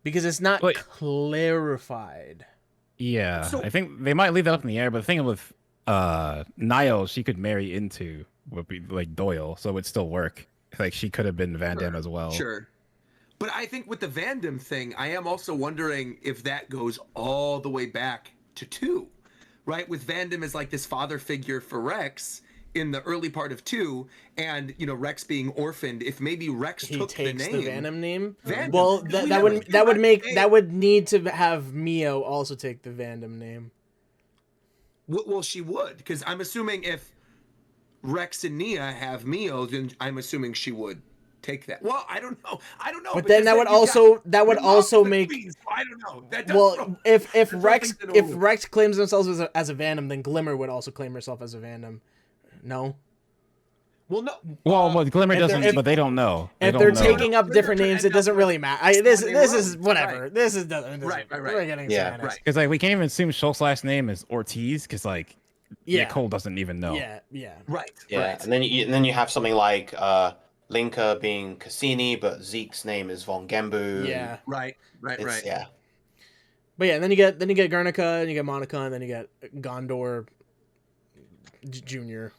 because it's not clarified. Yeah, I think they might leave that up in the air. But the thing with Niall, she could marry into would be like Doyle, so it would still work. Like she could have been Vandam as well. Sure. But I think with the Vandam thing, I am also wondering if that goes all the way back to 2, right? With Vandam as like this father figure for Rex in the early part of 2, and Rex being orphaned. If maybe Rex took the Vandam name, Vandam. Well, that would need to have Mio also take the Vandam name. Well, she would, because I'm assuming if Rex and Nia have Mio, then I'm assuming she would take that. Well, I don't know. But then that would also make. Queens, so I don't know. That does Well, if Rex things in a row. Rex claims themselves as a Venom, then Glimmer would also claim herself as a Venom. No. Well, no. Well, Glimmer doesn't, but they don't know. If they're taking up different names, it doesn't really matter. This is whatever. Right. This is doesn't. Right. We're getting Yeah. Right. Because like we can't even assume Shulk's last name is Ortiz because like Nicole doesn't even know. Yeah. Right. Yeah, and then you have something like Linka being Cassini, but Zeke's name is Von Gembu. Yeah. Right. Yeah. But yeah, then you get Guernica, and you get Monica, and then you get Gondor Junior.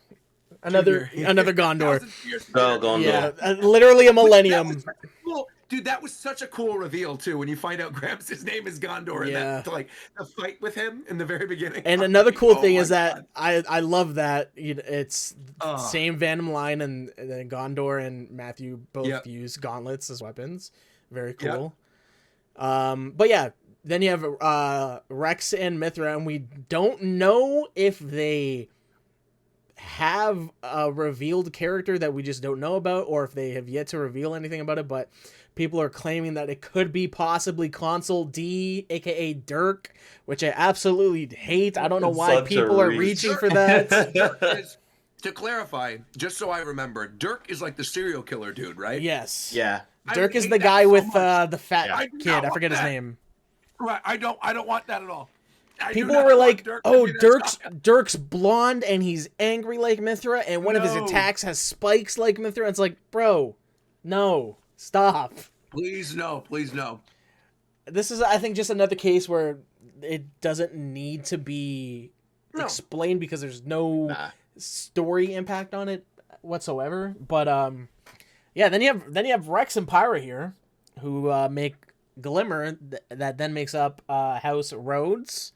Another Gondor. Gondor. Yeah, literally a millennium. Well, dude, that was such a cool reveal too when you find out Gramps' name is Gondor and that like the fight with him in the very beginning. And another cool thing is that I love that it's same Venom line, and then Gondor and Matthew both use gauntlets as weapons. Very cool. But yeah, then you have Rex and Mithra, and we don't know if they have a revealed character that we just don't know about, or if they have yet to reveal anything about it, but people are claiming that it could be possibly Consul D, aka Dirk, which I absolutely hate. I don't know why people are reaching for that. To clarify, just so I remember, Dirk is like the serial killer dude, right? Yes. Yeah. Dirk is the guy with the fat kid. I forget his name. Right. I don't want that at all. People were like, "Oh, Dirk's blonde and he's angry like Mithra, and one of his attacks has spikes like Mithra." It's like, bro, no, stop. Please no. This is, I think, just another case where it doesn't need to be explained because there's no story impact on it whatsoever. But yeah, then you have Rex and Pyra here, who make Glimmer that then makes up House Rhodes.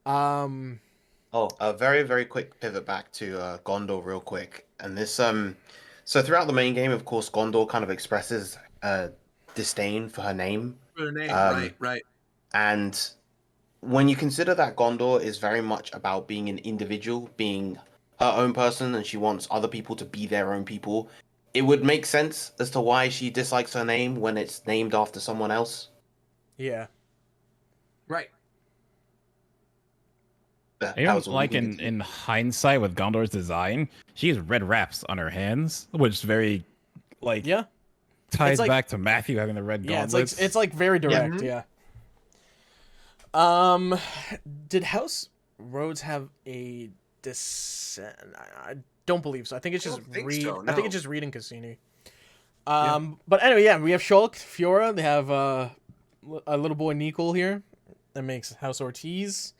A very, very quick pivot back to Gondor real quick. And this so throughout the main game, of course, Gondor kind of expresses disdain for her name. For her name, right. And when you consider that Gondor is very much about being an individual, being her own person, and she wants other people to be their own people, it would make sense as to why she dislikes her name when it's named after someone else. Yeah. Right. In hindsight with Gondor's design, she has red wraps on her hands, which very ties back to Matthew having the red gauntlets. It's like very direct, yeah. Did House Rhodes have a descent? I don't believe so. I think it's just Reed. So, no. I think it's just Reed and Cassini. But anyway, yeah, we have Shulk, Fiora. They have a little boy Nicole here that makes House Ortiz.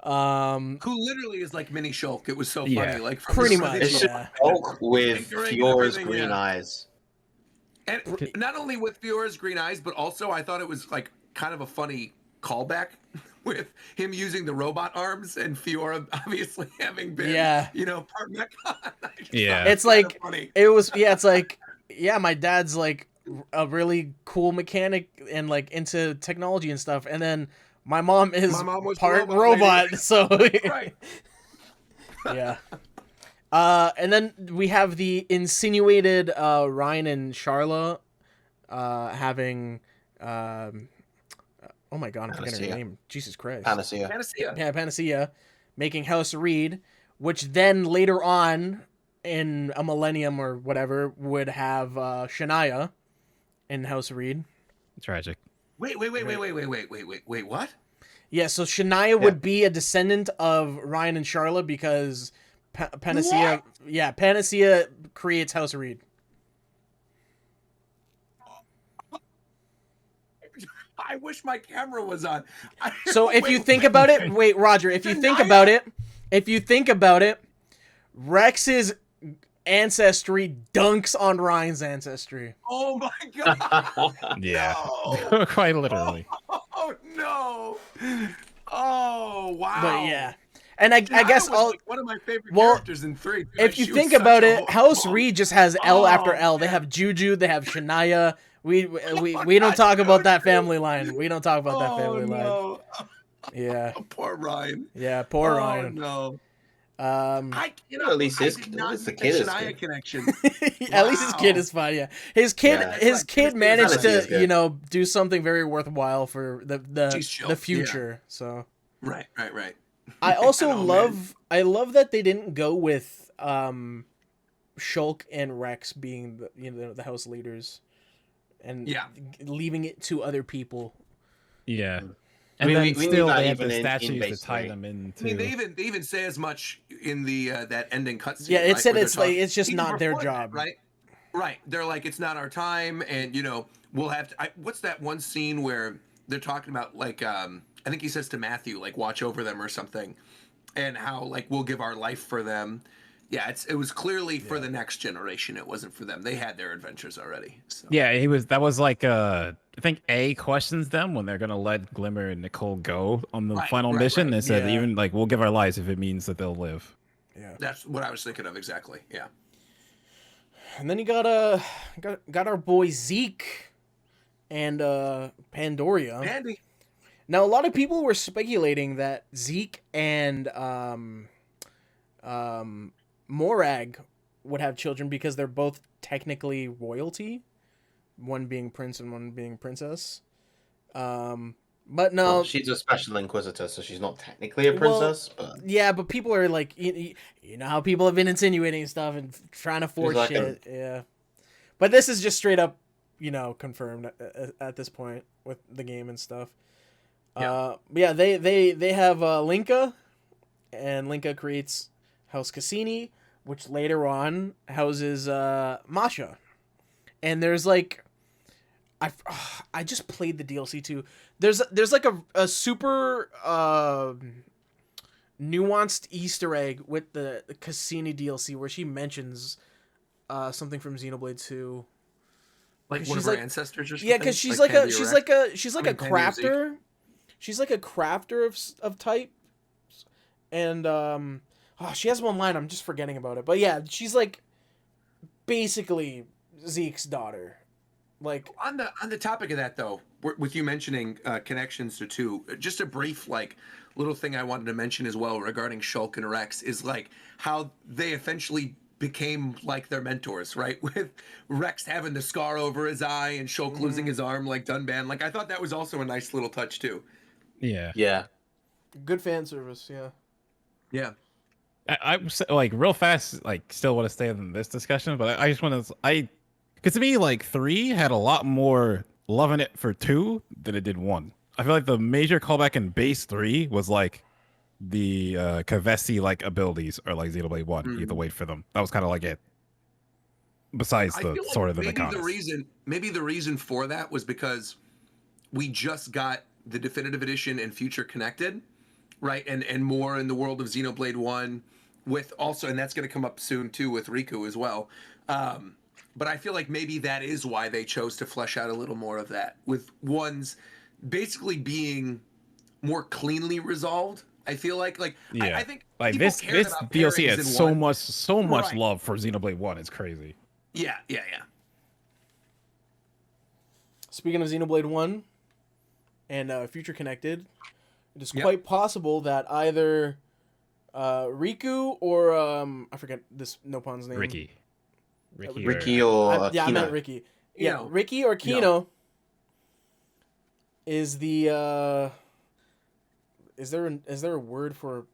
Who literally is like mini Shulk. It was so funny. Like pretty much. It's Shulk with Fiora's green eyes. And not only with Fiora's green eyes, but also I thought it was like kind of a funny callback with him using the robot arms and Fiora obviously having been, part Mechon. It's like, it's like, my dad's like a really cool mechanic and like into technology and stuff. And then my mom was part robot. So, right. Yeah. And then we have the insinuated Ryan and Charla having oh my god, I'm forgetting her name. Jesus Christ. Panacea. Yeah, Panacea, making House Reed, which then later on in a millennium or whatever would have Shania in House Reed. Tragic. Wait, what? Yeah, so Shania would be a descendant of Ryan and Charla because Panacea, Panacea creates House Reed. I wish my camera was on. So if you think about it, wait, Roger, if you think about it, Rex's ancestry dunks on Ryan's ancestry. Oh my god. Yeah. No. Quite literally. Oh no. Oh wow. But yeah. And I guess like one of my favorite characters in 3. If you think about it, House Reed just has L after L. They have Juju, they have Shania. We don't talk about that family line. We don't talk about that family line. Yeah. Poor Ryan. Yeah, poor Ryan. No. I at least his, did not the make kid the is Shania good. connection. At least his kid is fine. Yeah, his kid managed Fantasy is to good. do something very worthwhile for the chill, future. So Right. I also know, love that they didn't go with Shulk and Rex being the house leaders, and leaving it to other people. Yeah. I And mean, then we need still that they had even the in statues to base tie 3. them in I mean, too. they even say as much in the that ending cutscene. Yeah, it right, said where it's they're like talking- it's just even not their before that, job. right? Right. They're like, it's not our time, and we'll have to. What's that one scene where they're talking about like I think he says to Matthew like watch over them or something, and how like we'll give our life for them. Yeah, it was clearly for the next generation. It wasn't for them. They had their adventures already. So. Yeah, that was like I think A questions them when they're gonna let Glimmer and Nicole go on the final mission. They said even like we'll give our lives if it means that they'll live. Yeah. That's what I was thinking of exactly. Yeah. And then you got our boy Zeke and Pandoria. Pandy. Now a lot of people were speculating that Zeke and Morag would have children because they're both technically royalty, one being prince and one being princess. But no, Well, she's a special inquisitor, so she's not technically a princess. But yeah, but people are like, you know how people have been insinuating stuff and trying to force like shit. Yeah, but this is just straight up, confirmed at this point with the game and stuff. Yeah, they have Linka, and Linka creates House Cassini, which later on houses Masha. And there's like, I just played the DLC too. There's like a super nuanced Easter egg with the Cassini DLC where she mentions something from Xenoblade 2. Like one of her ancestors or something? Yeah, because she's like a crafter. She's like a crafter of type. And she has one line, I'm just forgetting about it. But yeah, she's like basically Zeke's daughter. Like on the topic of that though, with you mentioning connections to 2, just a brief like little thing I wanted to mention as well regarding Shulk and Rex is like how they eventually became like their mentors, right? With Rex having the scar over his eye and Shulk losing his arm like Dunban. Like I thought that was also a nice little touch too. Yeah. Good fan service, yeah. Yeah. I like real fast, like still want to stay in this discussion, but I just want to because to me, like 3 had a lot more love in it for 2 than it did 1. I feel like the major callback in base 3 was like the Kavesi like abilities or like Xenoblade 1. You have to wait for them. That was kind of like it. Besides the sword of the Nakamas. Maybe the reason for that was because we just got the definitive edition and Future Connected, right? And more in the world of Xenoblade 1 with also, and that's going to come up soon too with Riku as well. But I feel like maybe that is why they chose to flesh out a little more of that, with ones basically being more cleanly resolved. I feel like I think like this DLC had so much love for Xenoblade 1. It's crazy. Yeah. Speaking of Xenoblade 1 and Future Connected, it is quite possible that either Riku or I forget this Nopon's name. Ricky or I meant Ricky. Yeah, Ricky or Kino is the is there a word for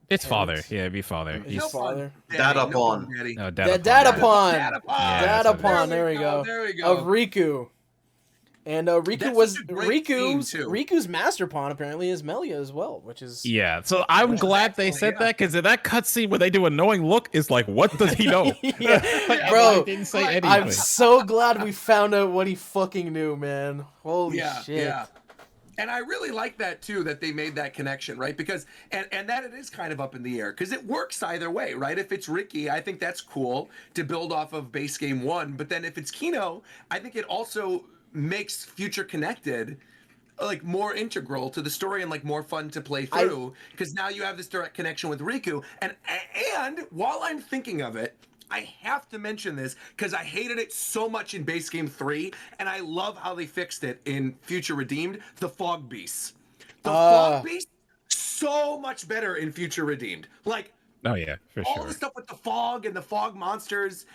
it's father? Yeah, it'd be father. He's father. Dadapon. No, Dadapon. There we go. Of Riku. And Riku's master pawn apparently is Melia as well, which is So I'm glad they said that because that cutscene where they do a knowing look is like, what does he know? Bro, didn't say anything. I'm so glad we found out what he fucking knew, man. Holy shit. Yeah. And I really like that too, that they made that connection, right? Because and that it is kind of up in the air because it works either way, right? If it's Ricky, I think that's cool to build off of base game 1, but then if it's Kino, I think it also makes Future Connected like more integral to the story and like more fun to play through because now you have this direct connection with Riku. And while I'm thinking of it, I have to mention this because I hated it so much in base game 3 and I love how they fixed it in Future Redeemed, the Fog Beasts. The Fog Beasts so much better in Future Redeemed. Like Oh yeah, for All sure. the stuff with the fog and the fog monsters,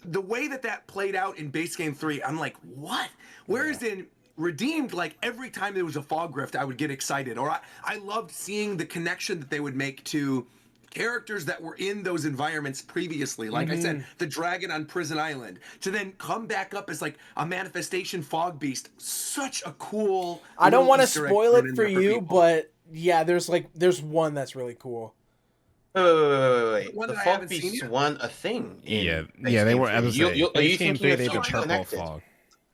the way that played out in base game 3, I'm like, what? Whereas in Redeemed, like every time there was a fog rift, I would get excited, or I loved seeing the connection that they would make to characters that were in those environments previously. Like I said, the dragon on Prison Island, to then come back up as like a manifestation fog beast. Such a cool. I don't want to Easter egg spoil thrown it in for there you, people. but yeah, there's one that's really cool. Wait. One The that I fog haven't seen beasts yet? weren't a thing. In Yeah, they were. I Game was 3. saying, Are you Base Game thinking 3, of they did Future purple Connected? fog.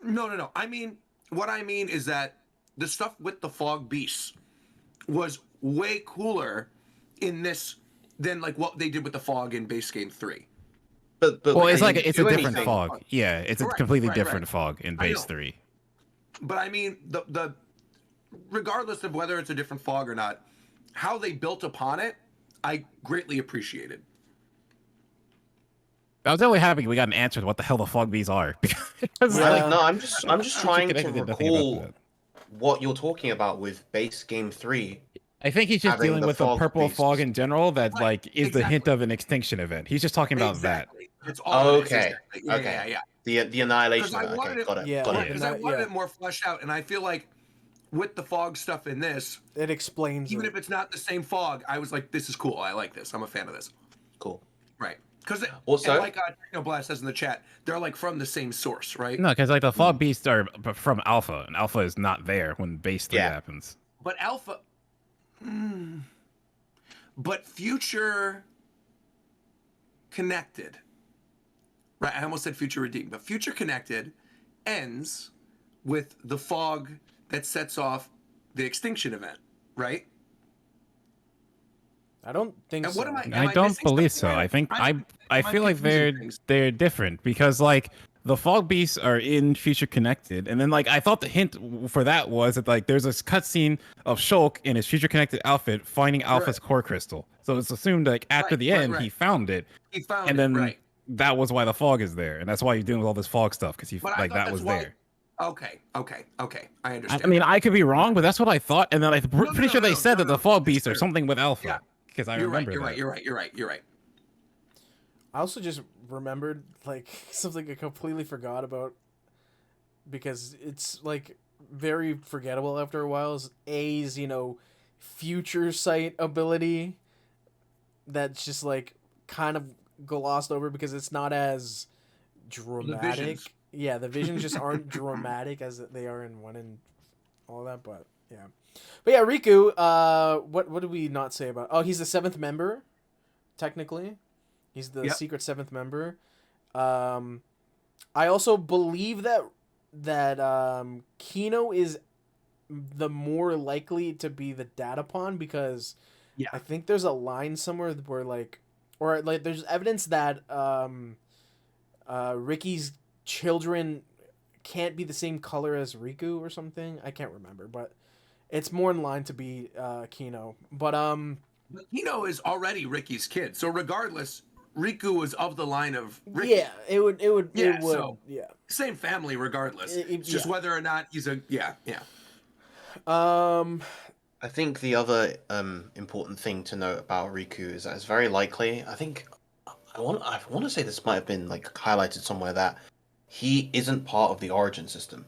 No. I mean, what I mean is that the stuff with the fog beasts was way cooler in this than like what they did with the fog in base game 3. But Well, it's they like didn't it's a do different anything. fog. Yeah, it's a Right, completely right. different fog in I base know. 3. But I mean, the regardless of whether it's a different fog or not, how they built upon it, I greatly appreciated. I was really happy we got an answer to what the hell the fog bees are. Because No, I'm just trying to Connected did nothing about recall that. what you're talking about with base game 3. I think he's just having dealing the with the fog purple beasts. fog in general that like is the hint exactly. of an extinction event. He's just talking about Exactly. It's all it is, Okay. exactly. Yeah, Okay. yeah. The annihilation Because I event. wanted Okay, it. got it. Yeah, Got yeah. it. Because I wanted it more fleshed out, and I feel like with the fog stuff in this, It explains even it. if it's not the same fog, I was like, this is cool. I like this. I'm a fan of this. Cool. Right. Because Also- and like Blast says in the chat, they're like from the same source, right? No, because like the fog beasts are from Alpha, and Alpha is not there when base 3 happens. But Alpha. But Future Connected. Right, I almost said Future Redeemed, but Future Connected ends with the fog that sets off the extinction event, right? I don't think And so. what am I don't missing believe something so. there? I think I I'm feel like confusing things. they're different because like the fog beasts are in Future Connected, and then like I thought the hint for that was that like there's this cutscene of Shulk in his Future Connected outfit finding Alpha's core crystal. So it's assumed like after the end he found it, He found and it, then right. that was why the fog is there, and that's why he's dealing with all this fog stuff because he But I like thought that that's was why- there. Okay. I understand. I mean, I could be wrong, but that's what I thought, and then I'm pretty sure they said that the fog beasts are something with Alpha because I remember that. You're right. I also just remembered like something I completely forgot about because it's like very forgettable after a while is A's, future sight ability that's just like kind of glossed over because it's not as dramatic. visions. Yeah, the visions just aren't dramatic as they are in 1 and all that, but yeah. But yeah, Riku, what did we not say about? Oh, he's the 7th member, technically. He's the secret 7th member. I also believe that Kino is the more likely to be the data pawn because I think there's a line somewhere where there's evidence that Ricky's children can't be the same color as Riku or something. I can't remember, but it's more in line to be Kino. But But Kino is already Ricky's kid, so regardless, Riku was of the line of Ricky. yeah, it would So yeah. same family regardless. It's just whether or not he's a yeah. I think the other important thing to note about Riku is that it's very likely. I want to say this might have been like highlighted somewhere that he isn't part of the origin system,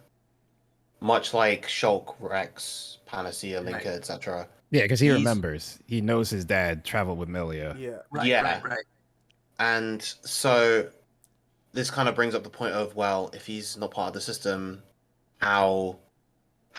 much like Shulk, Rex, Panacea, Linka, etc. Yeah, because he remembers. He knows his dad traveled with Melia. Yeah. Right. And so this kind of brings up the point of, well, if he's not part of the system, how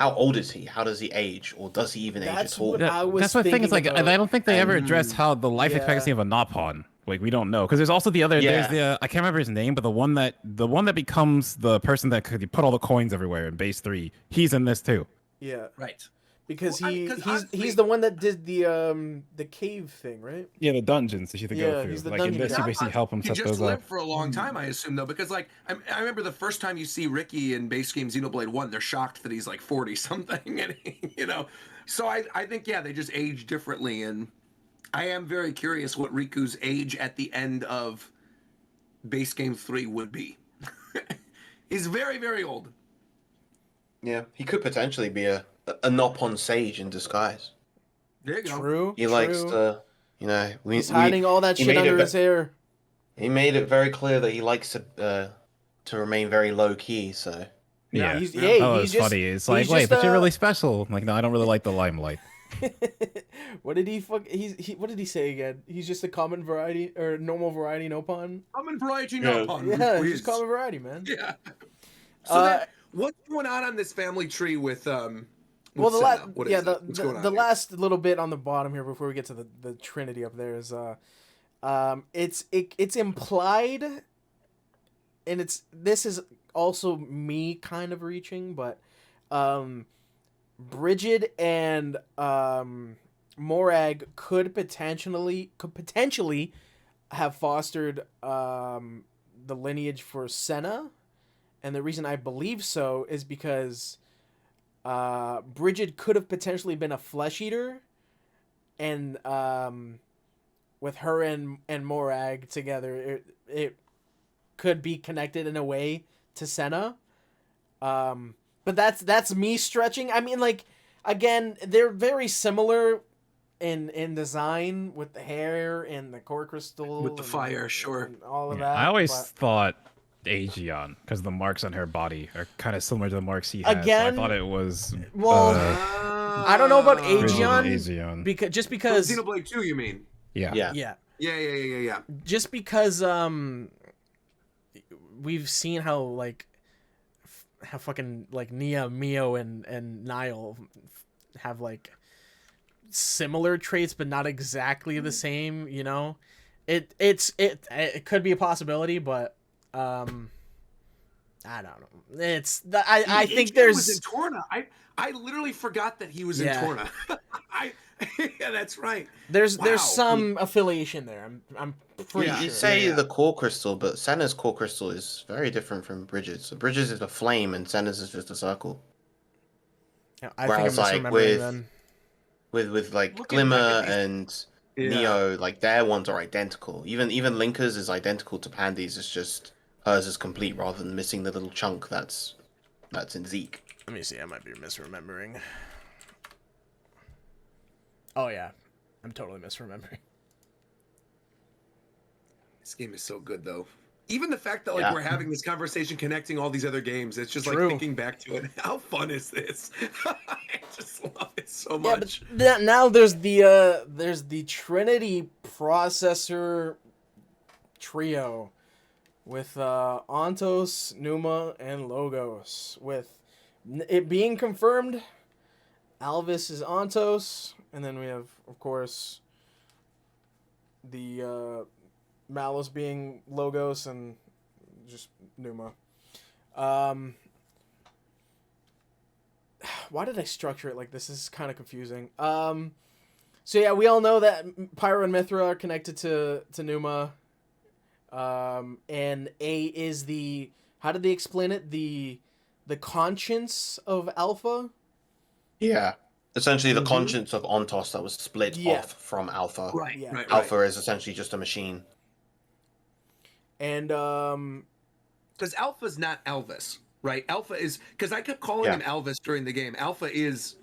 old is he? How does he age? Or does he even age at all? That's the thing. Is like I don't think they ever address how the life expectancy of a Nopon. Like we don't know because there's also the other. There's the I can't remember his name, but the one that becomes the person that could put all the coins everywhere in base 3. He's in this too. Yeah. Right. Because he's the one that did the cave thing, right? Yeah, the dungeons that you have to go through. He's the like in dungeon this, you guy. basically help him He set just those lived up. for a long time, I assume, though, because like I remember the first time you see Ricky in base game Xenoblade 1, they're shocked that he's like 40 something, and So I think they just age differently, and I am very curious what Riku's age at the end of base game 3 would be. He's very, very old. Yeah, he could potentially be a Nopon sage in disguise. There you go. True. He likes to, You know, He's hiding all that shit under his hair. He made it very clear that he likes to remain very low key. So Yeah, he's just funny. It's like, wait, but you're really just, special. I'm like, no, I don't really like the limelight. What did he what did he say again? He's just a common variety or normal variety, no pun. Common variety, no pun. Yeah, he's just common variety, man. Yeah. So then, what's going on this family tree with well, Senna? The last little bit on the bottom here before we get to the Trinity up there is it's implied, and this is also me kind of reaching, but Bridget and Morag could potentially have fostered the lineage for Senna, and the reason I believe so is because Bridget could have potentially been a flesh eater, and with her and Morag together, it could be connected in a way to Senna. But that's me stretching. I mean, like, again, they're very similar in design with the hair and the core crystal with the fire, sure, and all of that. I always thought Aegeon, because the marks on her body are kind of similar to the marks he has. Again, so I thought it was. Well, I don't know about Aegeon because Xenoblade 2, you mean? Yeah. Yeah. Just because we've seen how fucking like Nia, Mio, and Niall have like similar traits, but not exactly the same. You know, it could be a possibility, but I don't know. I think there's was in Torna. I literally forgot that he was in Torna. Yeah, that's right. There's some affiliation there. I'm pretty sure. You say the core crystal, but Senna's core crystal is very different from Bridget's. So Bridget's is a flame, and Senna's is just a circle. Yeah, I think I'm misremembering then. With like Glimmer and Neo, like their ones are identical. Even Linker's is identical to Pandy's. It's just hers is complete rather than missing the little chunk that's in Zeke. Let me see. I might be misremembering. Oh yeah, I'm totally misremembering. This game is so good, though. Even the fact that we're having this conversation, connecting all these other games, it's just like thinking back to it. How fun is this? I just love it so much. But now there's the Trinity processor trio with Ontos, Numa, and Logos. With it being confirmed, Alvis is Ontos, and then we have, of course, the Malus being Logos and just Numa. Why did I structure it like this? This is kind of confusing. So yeah, we all know that Pyro and Mithra are connected to Numa. And A is the, how did they explain it? The conscience of Alpha? Yeah. Essentially the conscience of Ontos that was split off from Alpha. Right, yeah. right. Alpha is essentially just a machine. And because Alpha's not Elvis, right? Alpha is, because I kept calling him Elvis during the game. Alpha is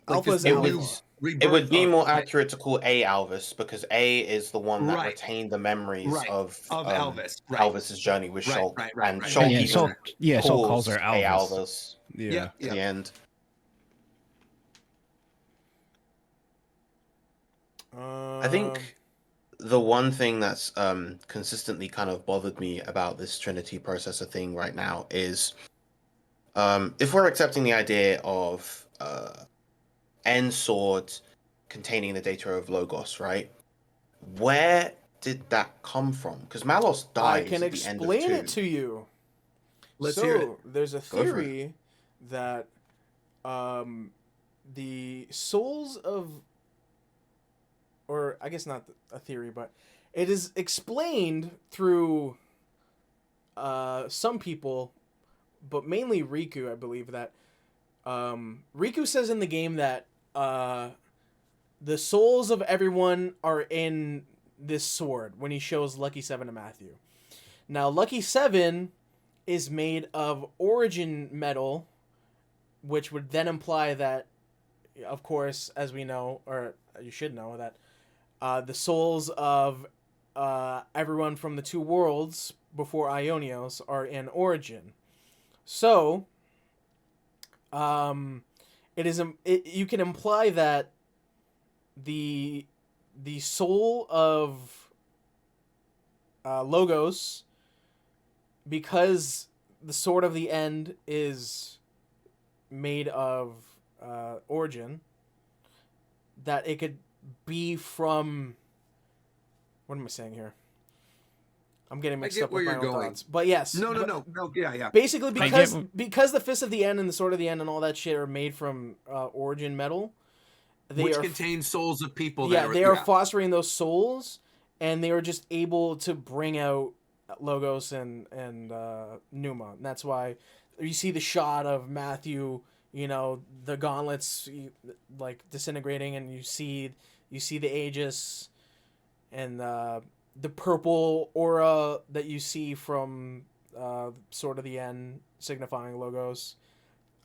It would be more accurate to call A Alvis, because A is the one that retained the memories of Elvis. Elvis's journey with Shulk. And Shulk calls her A Alvis. Alvis. Yeah. At the end. I think the one thing that's consistently kind of bothered me about this Trinity processor thing right now is if we're accepting the idea of N sword containing the data of Logos, right? Where did that come from? Because Malos dies. I can at the end of explain 2. it to you. Let's hear it. There's a theory that the souls of, or I guess not a theory, but it is explained through some people, but mainly Riku, I believe, that Riku says in the game that the souls of everyone are in this sword when he shows Lucky 7 to Matthew. Now, Lucky 7 is made of origin metal, which would then imply that, of course, as we know, or you should know, that the souls of everyone from the two worlds before Ionios are in Origin. So, you can imply that the soul of Logos, because the Sword of the End is made of Origin, that it could be from... What am I saying here? I'm getting mixed up with my own thoughts. But yes. No. Yeah. Basically, because the Fist of the End and the Sword of the End and all that shit are made from Origin metal, which contains souls of people. Yeah, they are fostering those souls, and they are just able to bring out Logos and Numa. And that's why you see the shot of Matthew, the gauntlets like disintegrating, and you see the Aegis and the purple aura that you see from Sword of the End signifying Logos.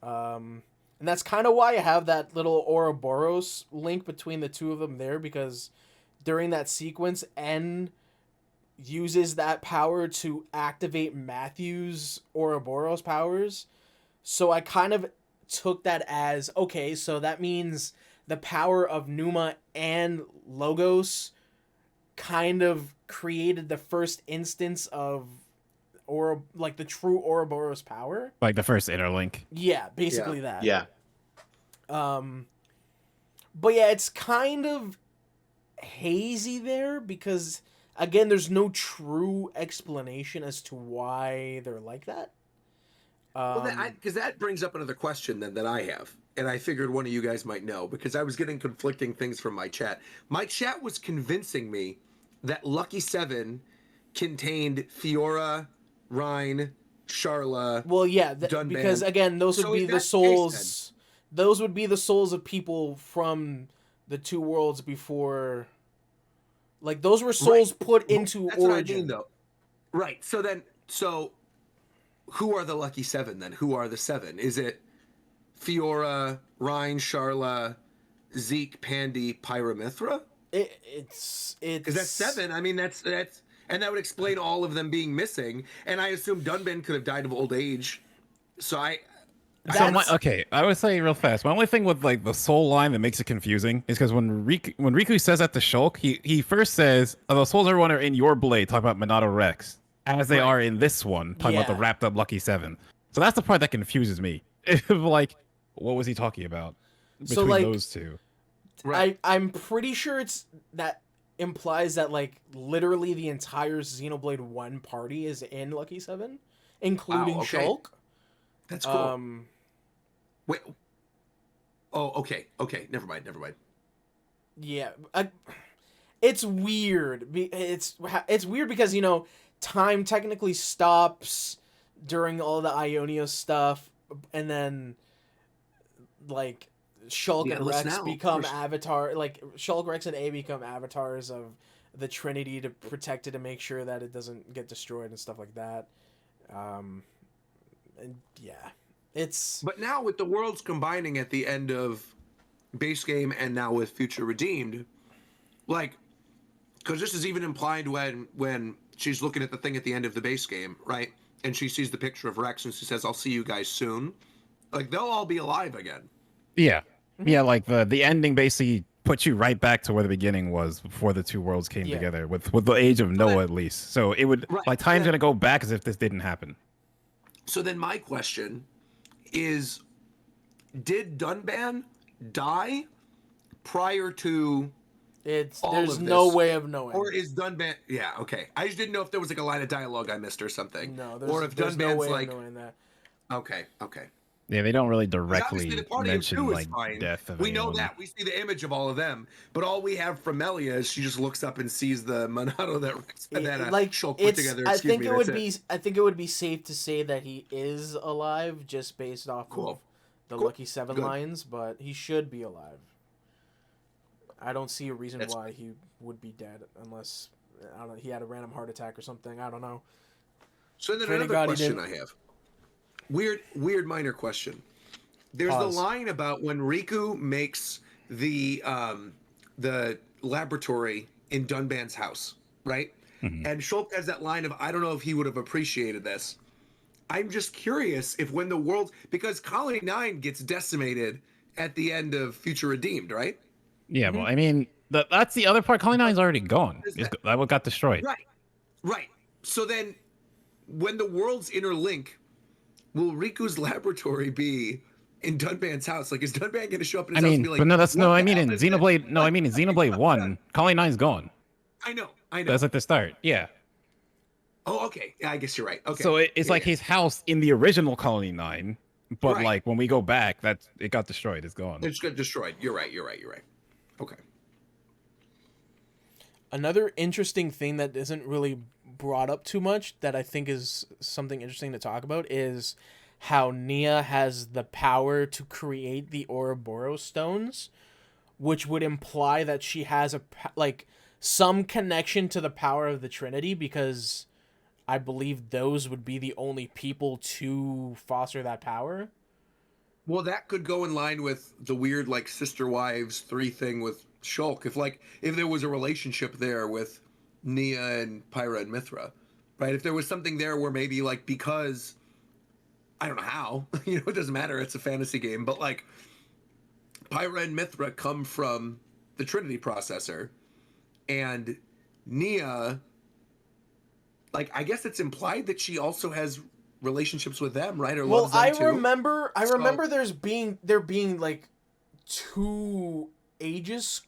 And that's kind of why I have that little Ouroboros link between the two of them there, because during that sequence, N uses that power to activate Matthew's Ouroboros powers. So I kind of took that as, okay, so that means the power of Numa and Logos kind of created the first instance of the true Ouroboros power. Like the first interlink. Yeah, basically that. Yeah. But yeah, it's kind of hazy there because, again, there's no true explanation as to why they're like that. Because that brings up another question then that I have, and I figured one of you guys might know because I was getting conflicting things from my chat. My chat was convincing me that Lucky 7 contained Fiora, Rhine, Sharla. Well, yeah, Dunban. Because again, those would be the souls. Those would be the souls of people from the two worlds before. Like those were souls put into That's Origin. What I mean, though. Right. So who are the Lucky 7 then? Who are the 7? Is it Fiora, Rhine, Sharla, Zeke, Pandy, Pyramithra? It's because that's 7. I mean, that's and that would explain all of them being missing. And I assume Dunban could have died of old age. So I would say real fast. My only thing with like the soul line that makes it confusing is because when Riku says that to Shulk, he first says, "The souls everyone are in your blade," talking about Monado Rex, as they are in this one, talking about the wrapped up Lucky 7. So that's the part that confuses me. Like, what was he talking about between those two? Right. I'm pretty sure it's that implies that like literally the entire Xenoblade 1 party is in Lucky 7, including Shulk. That's cool. Wait. Oh, okay. Never mind. Yeah, it's weird. It's weird because time technically stops during all the Ionios stuff, and then like Shulk and Rex become avatar. Like Shulk, Rex, and A become avatars of the Trinity to protect it and make sure that it doesn't get destroyed and stuff like that. And yeah, it's. But now with the worlds combining at the end of base game and now with Future Redeemed, like, because this is even implied when she's looking at the thing at the end of the base game, right? And she sees the picture of Rex and she says, "I'll see you guys soon." Like they'll all be alive again. Yeah. Yeah, like the ending basically puts you right back to where the beginning was before the two worlds came together with the age of Noah at least. So it would like time's gonna go back as if this didn't happen. So then my question is, did Dunban die prior to there's no way of knowing. Or is Dunban okay. I just didn't know if there was like a line of dialogue I missed or something. No, or if Dunban's no way like of knowing that. Okay. Yeah, they don't really directly The party mention of two like is fine. death of We know anyone. that. We see the image of all of them. But all we have from Melia is she just looks up and sees the Monado that Shulk put together. I think it would be safe to say that he is alive just based off of the Lucky 7 lines, but he should be alive. I don't see a reason why he would be dead unless he had a random heart attack or something. I don't know. So then another question I have. Weird minor question. There's the line about when Riku makes the the laboratory in Dunban's house, right? Mhm. And Shulk has that line of, I don't know if he would have appreciated this. I'm just curious if when the world, because Colony 9 gets decimated at the end of Future Redeemed, right? Yeah, well, I mean, that's the other part. Colony 9's already gone. That one got destroyed. Right, right. So then, when the worlds interlink, will Riku's laboratory be in Dunban's house? Like, is Dunban going to show up in his house and be like, but no, that's "What no. I the mean, hell in is this?" Xenoblade, no, I mean in Xenoblade 1, Colony 9's gone. I know. That's at the start. Yeah. Oh, okay. Yeah, I guess you're right. Okay. So it's Yeah, like yeah. his house in the original Colony 9, but Right. like when we go back, it got destroyed. It's gone. It just got destroyed. You're right. Okay. Another interesting thing that isn't really brought up too much that I think is something interesting to talk about is how Nia has the power to create the Ouroboros stones, which would imply that she has some connection to the power of the Trinity, because I believe those would be the only people to foster that power. Well, that could go in line with the weird like sister wives 3 thing with Shulk. If there was a relationship there with Nia and Pyra and Mithra, right? If there was something there where maybe like, because I don't know how, it doesn't matter. It's a fantasy game, but like Pyra and Mithra come from the Trinity processor, and Nia, like, I guess it's implied that she also has relationships with them, right? Or Well, loves them I too. remember there being like 2 ages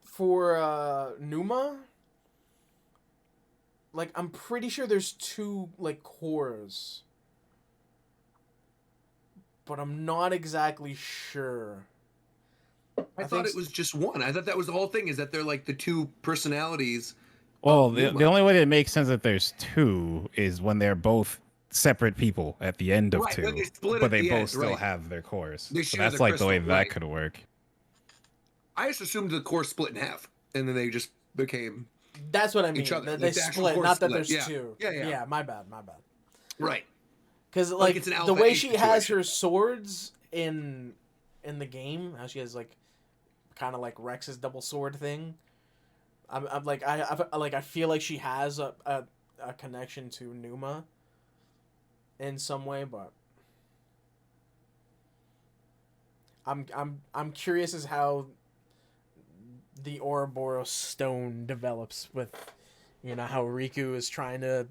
for Numa. Like, I'm pretty sure there's 2 like cores, but I'm not exactly sure. I thought it was just one. I thought that was the whole thing, is that they're like the 2 personalities. Well, the only way that it makes sense that there's 2 is when they're both separate people at the end of Right, 2, when they split but at they the both end, still right. have their cores. They So share that's the like the way crystal, that right. could work. I just assumed the core split in half, and then they just became. That's what I mean. each other. That Like they the actual split, core not that split. there's Yeah. 2. Yeah. Yeah, my bad. Right. Because Like like it's an the alpha way A she has situation. her swords in the game, how she has like kind of like Rex's double sword thing. I'm like I feel like she has a connection to Numa in some way, but I'm curious as how the Ouroboros stone develops with, how Riku is trying to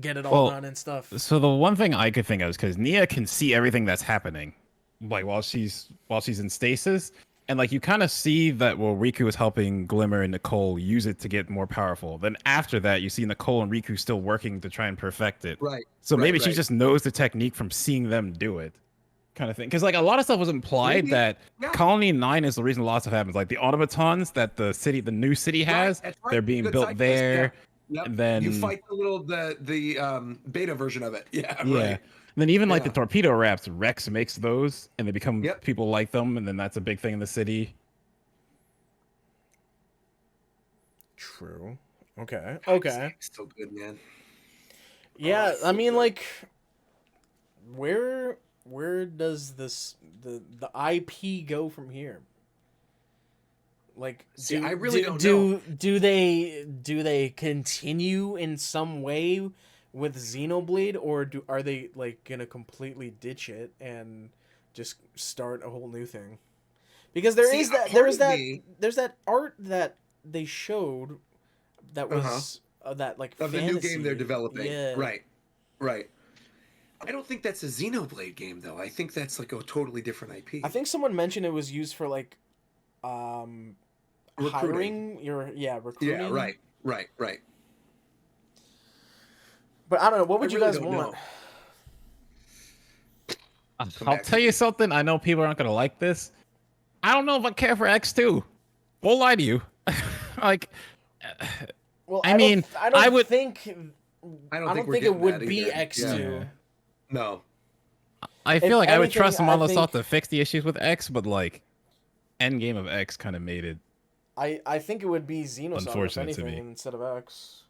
get it all done and stuff. So the one thing I could think of is because Nia can see everything that's happening, like while she's in stasis, and like you kind of see that Riku is helping Glimmer and Nicole use it to get more powerful. Then after that, you see Nicole and Riku still working to try and perfect it. Right. So maybe right, she right. just knows the technique from seeing them do it, kind of thing. Because like a lot of stuff was implied Maybe. that Yeah. Colony 9 is the reason a lot of stuff happens. Like the automatons that the new city has, That's right. they're being Good built side quest, there. Yeah. Yep. And then you fight the beta version of it. Yeah. yeah. Right. And then even like Yeah. the torpedo wraps, Rex makes those, and they become Yep. people like them, and then that's a big thing in the city. True. Okay. So good, man. Yeah, so I mean, good. like, where does the IP go from here? Like, See, I really don't know. do they continue in some way with Xenoblade, or are they like gonna completely ditch it and just start a whole new thing? Because there's that art that they showed that was that like of the new game they're fantasy. developing. Yeah. Right. I don't think that's a Xenoblade game though. I think that's like a totally different IP. I think someone mentioned it was used for like Recruiting. recruiting. Yeah, right. But I don't know. What would I you really guys don't want? know. I'll tell you something. I know people aren't gonna like this. I don't know if I care for X2. Won't lie to you. Like, Well, I mean, I I don't would think it would be either. X2. Yeah. No. I feel If like I would anything, trust I Monolith think- Soft to fix the issues with X, but like, Endgame of X kind of made it. I think it would be Xenosaga, if Unfortunate to anything, me. instead of X.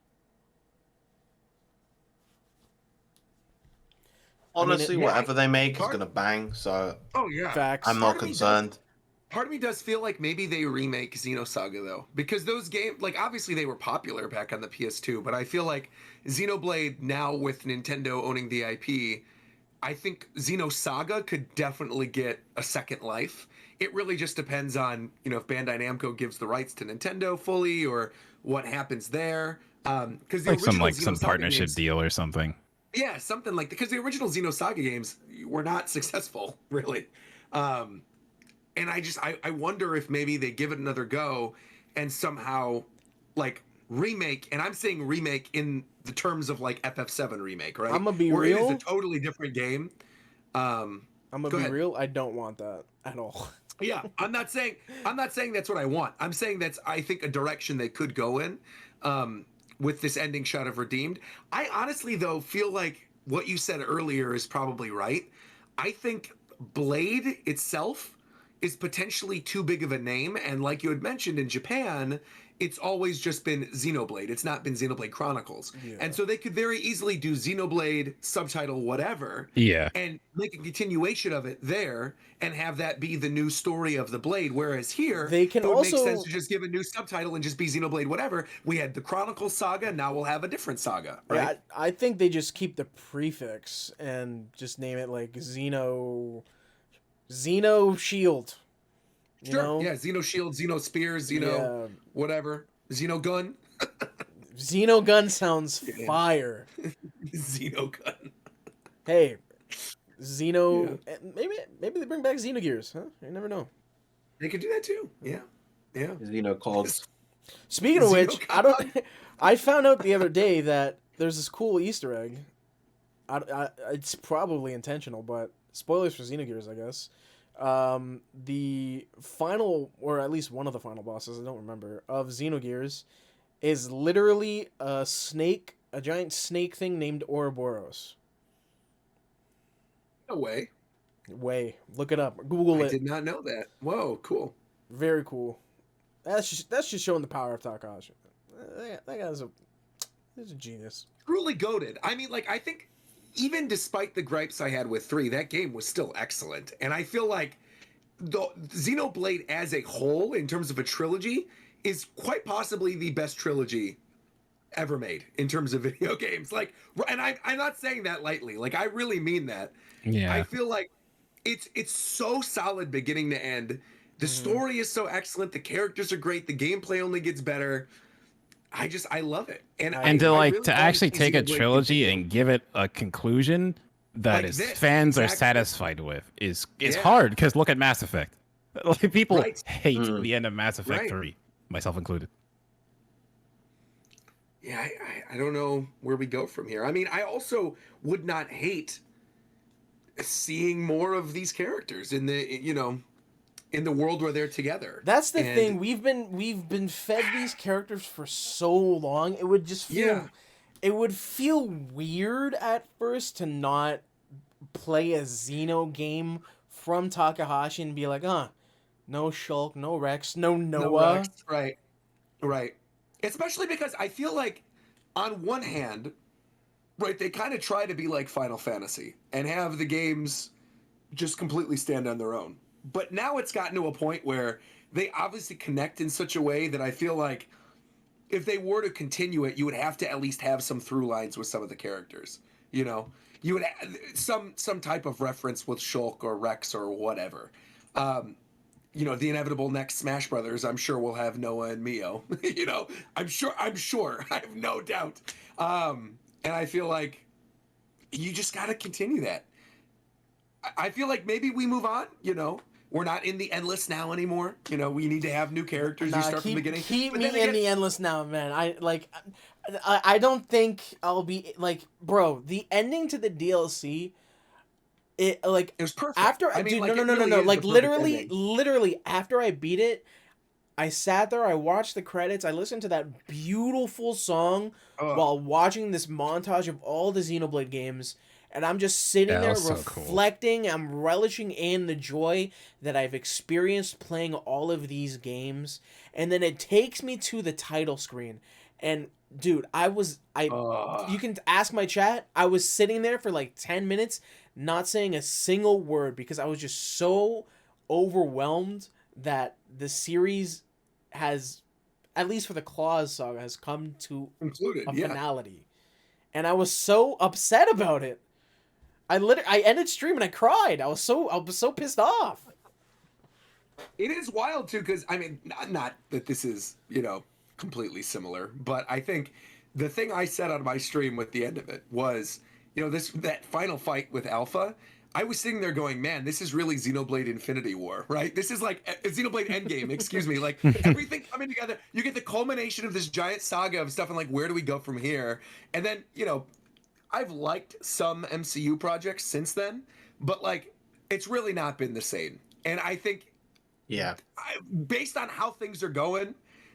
Honestly, yeah. whatever they make is gonna bang. So Oh yeah. Facts. I'm not concerned. Part of me does feel like maybe they remake Xenosaga though, because those games, like obviously they were popular back on the PS2, but I feel like Xenoblade now with Nintendo owning the IP, I think Xenosaga could definitely get a second life. It really just depends on, you know, if Bandai Namco gives the rights to Nintendo fully or what happens there. Because the original some Xenosaga partnership games, deal or something. yeah, something like that. Because the original Xenosaga games were not successful, really. And I wonder if maybe they give it another go and somehow like remake, and I'm saying remake in the terms of like FF7 remake, right? I'm gonna be Where real. it is a totally different game. I'm gonna be real. I don't want that at all. Yeah, I'm not saying that's what I want. I'm saying that's I think a direction they could go in with this ending shot of Redeemed. I honestly though feel like what you said earlier is probably right. I think Blade itself is potentially too big of a name, and like you had mentioned in Japan, it's always just been Xenoblade. It's not been Xenoblade Chronicles. Yeah. And so they could very easily do Xenoblade subtitle whatever. Yeah. And make a continuation of it there and have that be the new story of the Blade. Whereas here, They can it would also make sense to just give a new subtitle and just be Xenoblade whatever. We had the Chronicles saga, now we'll have a different saga, right? Yeah, I think they just keep the prefix and just name it like Xeno Shield. You Sure. know? Yeah, Xeno Shield, Xeno Spears, Xeno whatever. Xeno Gun. Xeno Gun sounds fire. Xeno Gun. Hey, Xeno. Maybe they bring back Xenogears, huh? You never know. They could do that too. Yeah. Yeah. Xenocogs. Speaking of which, I found out the other day that there's this cool Easter egg. It's probably intentional, but spoilers for Xenogears, I guess. The final, or at least one of the final bosses, I don't remember, of Xenogears is literally a giant snake thing named Ouroboros. No way. Look it up. Google it. I did not know that. Whoa, cool. Very cool. That's just showing the power of Takahashi. That guy's he's a genius. Truly goated. I mean, like, I think even despite the gripes I had with 3, that game was still excellent. And I feel like the Xenoblade as a whole, in terms of a trilogy, is quite possibly the best trilogy ever made in terms of video games. Like, and I'm not saying that lightly. Like, I really mean that. Yeah. I feel like it's so solid beginning to end. The story is so excellent. The characters are great. The gameplay only gets better. I love it. And to really actually take a Xenoblade trilogy continue. and give it a conclusion that Like this, fans are exactly. satisfied with is Yeah. hard, because look at Mass Effect. Like, people Right. hate the end of Mass Effect Right. 3, myself included. Yeah, I don't know where we go from here. I mean, I also would not hate seeing more of these characters in the world where they're together. That's the thing. We've been fed these characters for so long. It would just feel it would feel weird at first to not play a Xeno game from Takahashi and be like, no Shulk, no Rex, no Noah. No Rex. Right. Especially because I feel like, on one hand, right, they kind of try to be like Final Fantasy and have the games just completely stand on their own. But now it's gotten to a point where they obviously connect in such a way that I feel like if they were to continue it, you would have to at least have some through lines with some of the characters. You know, you would have some type of reference with Shulk or Rex or whatever. The inevitable next Smash Brothers, I'm sure we'll have Noah and Mio. I'm sure. I have no doubt. And I feel like you just got to continue that. I feel like maybe we move on. We're not in the endless now anymore. We need to have new characters. You start from the beginning. Keep me in the endless now, man. I don't think I'll be like, bro. The ending to the DLC. It was perfect. After no. Like literally after I beat it, I sat there, I watched the credits, I listened to that beautiful song while watching this montage of all the Xenoblade games, and I'm just sitting there reflecting, so cool. I'm relishing in the joy that I've experienced playing all of these games, and then it takes me to the title screen, and dude, you can ask my chat, I was sitting there for like 10 minutes not saying a single word because I was just so overwhelmed that the series has, at least for the Claws saga, has come to Concluded, a yeah. finality. And I was so upset about it. I ended stream and I cried. I was so pissed off. It is wild too, because I mean, not that this is, you know, completely similar, but I think the thing I said on my stream with the end of it was, you know, that final fight with Alpha. I was sitting there going, man, this is really Xenoblade Infinity War, right? This is like Xenoblade Endgame, excuse me. Like everything coming together. You get the culmination of this giant saga of stuff, and like, where do we go from here? And then, you know, I've liked some MCU projects since then, but like, it's really not been the same. And I think, based on how things are going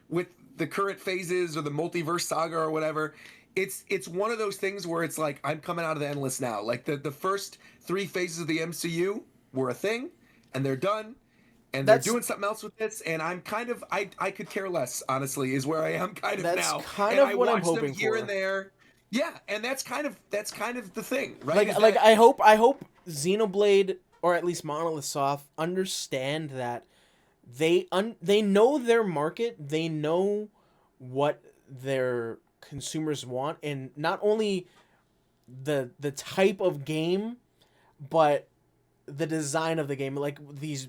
with the current phases or the multiverse saga or whatever, it's one of those things where it's like, I'm coming out of the endless now. Like the first 3 phases of the MCU were a thing, and they're done, and they're doing something else with this. And I'm kind of, I could care less, honestly, is where I am kind of now. That's kind of what I'm hoping here for. and there. Yeah, and that's kind of the thing, right? Like I hope Xenoblade, or at least Monolith Soft, understand that they know their market, they know what their consumers want, and not only the type of game, but the design of the game, like these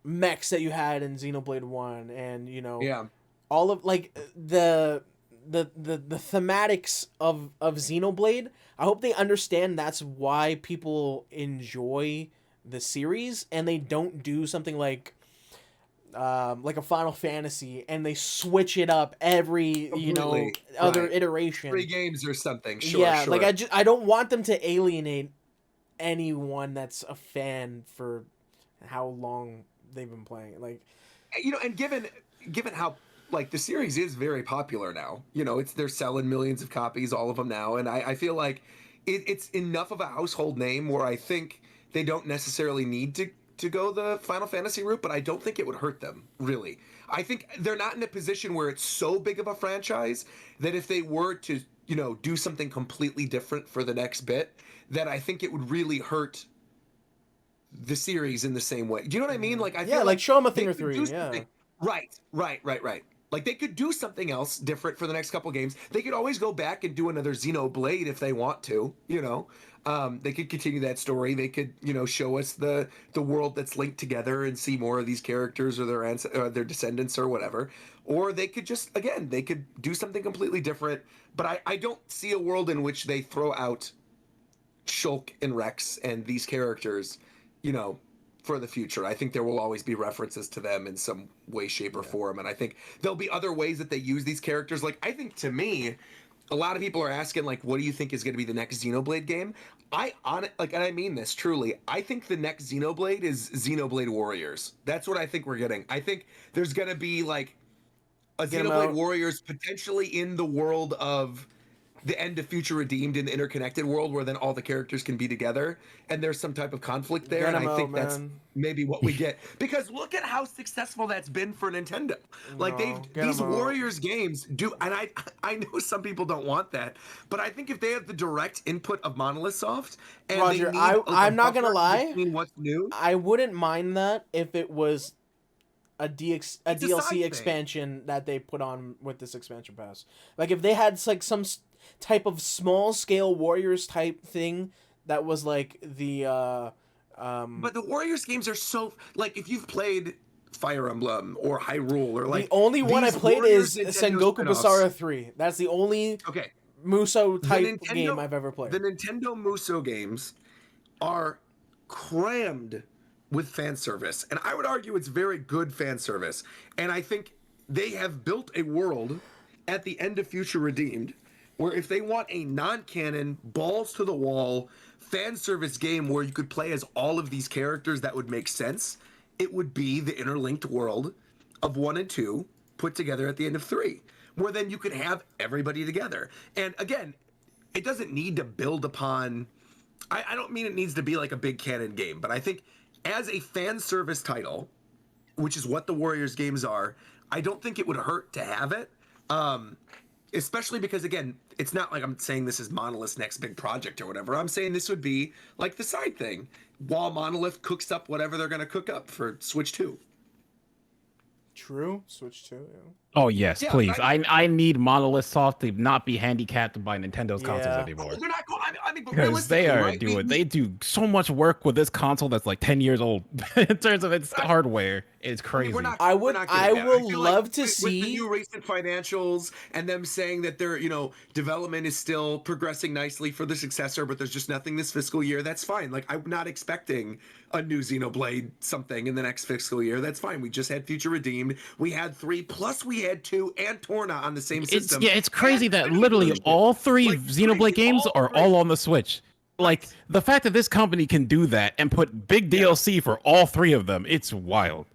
mechs that you had in Xenoblade 1, and you know, all of like the thematics of Xenoblade. I hope they understand that's why people enjoy the series, and they don't do something like a Final Fantasy and they switch it up every other iteration. 3 games or something. Sure, yeah, sure. like I don't want them to alienate anyone that's a fan for how long they've been playing it. Like, you know, and given how like the series is very popular now, you know, they're selling millions of copies, all of them now, and I feel like it's enough of a household name where I think they don't necessarily need to go the Final Fantasy route, but I don't think it would hurt them, really. I think they're not in a position where it's so big of a franchise that if they were to, you know, do something completely different for the next bit, that I think it would really hurt the series in the same way. Do you know what I mean? Like, I feel like show them a thing or 3. Yeah. Right. Like, they could do something else different for the next couple games. They could always go back and do another Xenoblade if they want to, you know. They could continue that story. They could, you know, show us the world that's linked together and see more of these characters or their descendants or whatever. Or they could just, again, they could do something completely different. But I don't see a world in which they throw out Shulk and Rex and these characters, you know, for the future. I think there will always be references to them in some way, shape, or form. And I think there'll be other ways that they use these characters. Like, I think, to me, a lot of people are asking, like, what do you think is going to be the next Xenoblade game? And I mean this truly. I think the next Xenoblade is Xenoblade Warriors. That's what I think we're getting. I think there's going to be, like, a Xenoblade Warriors potentially in the world of the end of Future Redeemed, in the interconnected world where then all the characters can be together, and there's some type of conflict there, and I think that's maybe what we get. Because look at how successful that's been for Nintendo. Like, these Warriors games do, and I know some people don't want that, but I think if they have the direct input of Monolith Soft, and Roger, they need I'm not gonna lie, between what's new, I wouldn't mind that if it was a DLC expansion that they put on with this expansion pass. Like, if they had like some type of small scale Warriors type thing that was like the but the Warriors games are so, like, if you've played Fire Emblem or Hyrule or like, the only one I played Warriors is Nintendo Sengoku spin-offs. Basara 3. That's the only Muso type game I've ever played. The Nintendo Muso games are crammed with fan service, and I would argue it's very good fan service. And I think they have built a world at the end of Future Redeemed where if they want a non-canon, balls to the wall fan service game where you could play as all of these characters that would make sense, it would be the interlinked world of 1 and 2 put together at the end of 3, where then you could have everybody together. And again, it doesn't need to build upon, I don't mean it needs to be like a big canon game, but I think as a fan service title, which is what the Warriors games are, I don't think it would hurt to have it. Especially because, again, it's not like I'm saying this is Monolith's next big project or whatever. I'm saying this would be like the side thing while Monolith cooks up whatever they're going to cook up for Switch 2. True. Switch 2. Yeah. Oh yes, Yeah, please. I need Monolith Soft to not be handicapped by Nintendo's consoles Yeah. anymore. they're not going. I mean, but Because they realistically, are right? doing, they do so much work with this console that's like 10 years old in terms of its hardware. It's crazy. We're not I we're would. not I getting that. will feel love like to with the see. new recent financials and them saying that their development is still progressing nicely for the successor, but there's just nothing this fiscal year. That's fine. Like I'm not expecting a new Xenoblade something in the next fiscal year. That's fine. We just had Future Redeemed. We had 3, plus we had 2 and Torna on the same system. It's crazy And that Switch literally version. all 3 Like, Xenoblade crazy, games all are 3. all on the Switch. Like the fact that this company can do that and put big DLC for all 3 of them, it's wild.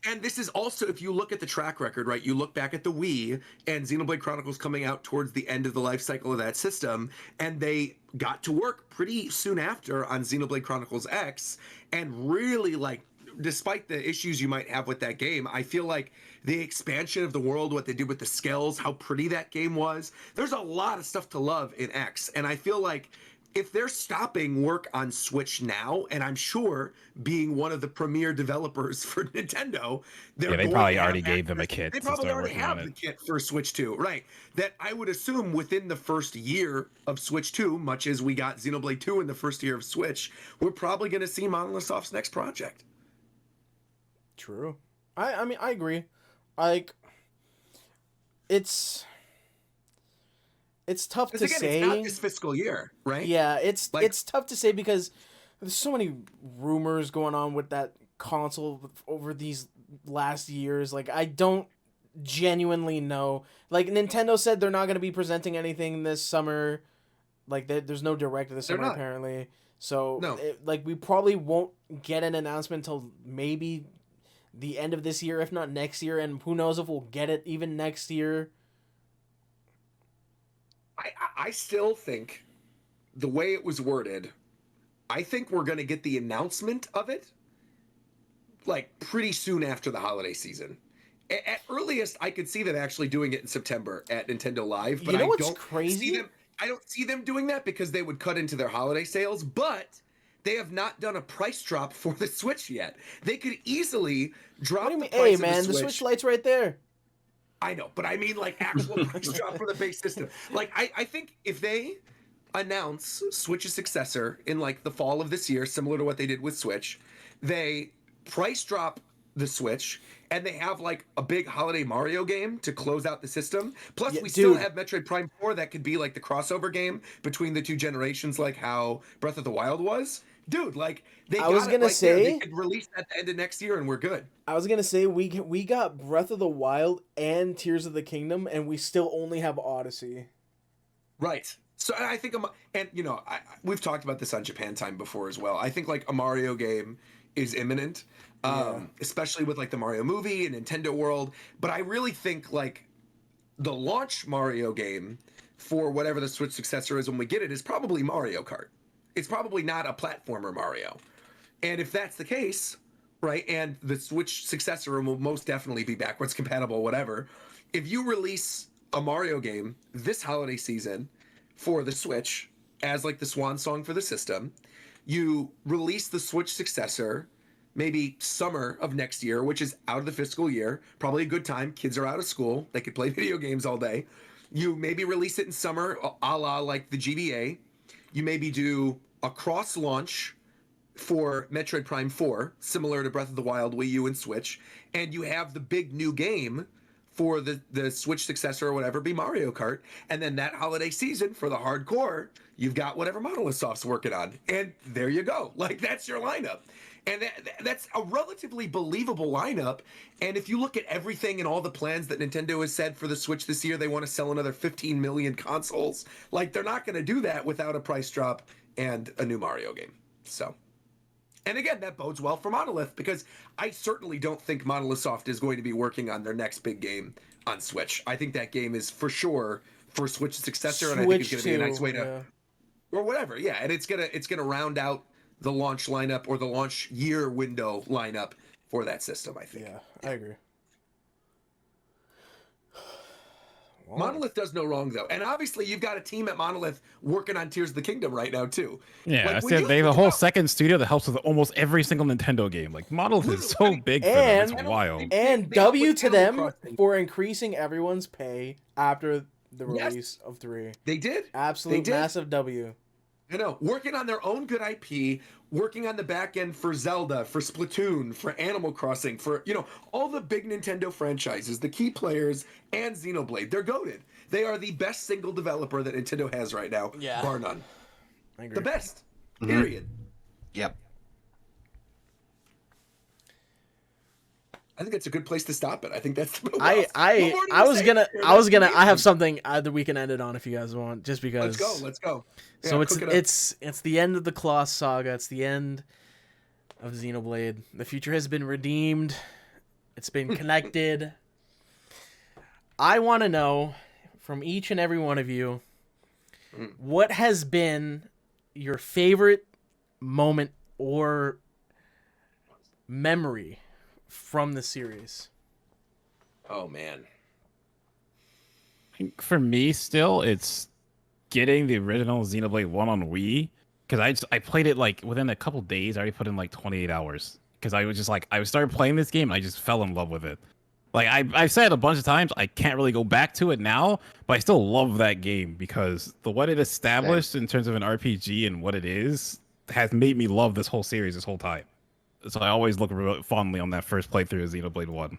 And this is also, if you look at the track record, right? You look back at the Wii and Xenoblade Chronicles coming out towards the end of the life cycle of that system, and they got to work pretty soon after on Xenoblade Chronicles X, and really, like, despite the issues you might have with that game, I feel like the expansion of the world, what they did with the scales, how pretty that game was, there's a lot of stuff to love in X, and I feel like if they're stopping work on Switch now, and I'm sure being one of the premier developers for Nintendo, They going probably to have already gave them a kit They to probably start already working on have it. the kit for Switch 2, right? That I would assume within the first year of Switch 2, much as we got Xenoblade 2 in the first year of Switch, we're probably going to see Monolith Soft's next project. True. I mean, I agree. Like, it's tough to say. It's not this fiscal year, right? Yeah, it's tough to say because there's so many rumors going on with that console over these last years. Like, I don't genuinely know. Like, Nintendo said they're not going to be presenting anything this summer. Like, there's no direct this summer, apparently. So, No. we probably won't get an announcement until maybe the end of this year, if not next year. And who knows if we'll get it even next year. I still think the way it was worded, I think we're going to get the announcement of it like pretty soon after the holiday season. At earliest, I could see them actually doing it in September at Nintendo Live. But You know I what's don't crazy? I don't see them doing that because they would cut into their holiday sales, but they have not done a price drop for the Switch yet. They could easily drop the price Hey, of man, the Switch Lite's right there. I know, but I mean like actual price drop for the base system. Like I think if they announce Switch's successor in like the fall of this year, similar to what they did with Switch, they price drop the Switch and they have like a big holiday Mario game to close out the system. Plus we still have Metroid Prime 4 that could be like the crossover game between the 2 generations, like how Breath of the Wild was. Dude, like they could release at the end of next year and we're good. I was gonna say we got Breath of the Wild and Tears of the Kingdom, and we still only have Odyssey. Right. So I think, and you know, we've talked about this on Japan Time before as well. I think like a Mario game is imminent, especially with like the Mario movie and Nintendo World. But I really think like the launch Mario game for whatever the Switch successor is when we get it is probably Mario Kart. It's probably not a platformer Mario. And if that's the case, right, and the Switch successor will most definitely be backwards compatible, whatever. If you release a Mario game this holiday season for the Switch as like the swan song for the system, you release the Switch successor maybe summer of next year, which is out of the fiscal year, probably a good time. Kids are out of school. They could play video games all day. You maybe release it in summer, a la like the GBA. You maybe do a cross launch for Metroid Prime 4, similar to Breath of the Wild, Wii U, and Switch, and you have the big new game for the Switch successor or whatever be Mario Kart, and then that holiday season for the hardcore, you've got whatever Monolith Soft's working on, and there you go. Like, that's your lineup. And that's a relatively believable lineup. And if you look at everything and all the plans that Nintendo has said for the Switch this year, they want to sell another 15 million consoles. Like, they're not going to do that without a price drop and a new Mario game. So, and again, that bodes well for Monolith, because I certainly don't think Monolith Soft is going to be working on their next big game on Switch. I think that game is for sure for Switch's successor, and I think it's going to be a nice way to, or whatever, yeah. And it's gonna round out the launch lineup or the launch year window lineup for that system, I think. Yeah, I agree. Monolith does no wrong though, and obviously you've got a team at Monolith working on Tears of the Kingdom right now too. Yeah, Like, I when said you they have a think whole about- second studio that helps with almost every single Nintendo game. Like Monolith is so big for them, it's wild. And they W help to with them Animal Crossing. for increasing everyone's pay after the Yes. release of 3. They did. Absolute They did. massive W. I know, working on their own good IP, working on the back end for Zelda, for Splatoon, for Animal Crossing, for, you know, all the big Nintendo franchises, the key players, and Xenoblade. They're goated. They are the best single developer that Nintendo has right now, bar none. I agree. The best. Mhm. Period. Yep. I think that's a good place to stop it. I think that's. I was gonna I have something that we can end it on if you guys want, just because. Let's go. Yeah, So cook it up. it's the end of the Colossus saga. It's the end of Xenoblade. The future has been redeemed. It's been connected. I want to know from each and every one of you, what has been your favorite moment or memory from the series? Oh man. For me, still, it's getting the original Xenoblade 1 on Wii, because I played it like within a couple days. I already put in like 28 hours because I was just like, I started playing this game and I just fell in love with it. Like I've said a bunch of times, I can't really go back to it now, but I still love that game because what it established in terms of an RPG and what it is has made me love this whole series this whole time. So I always look real fondly on that first playthrough of Xenoblade 1.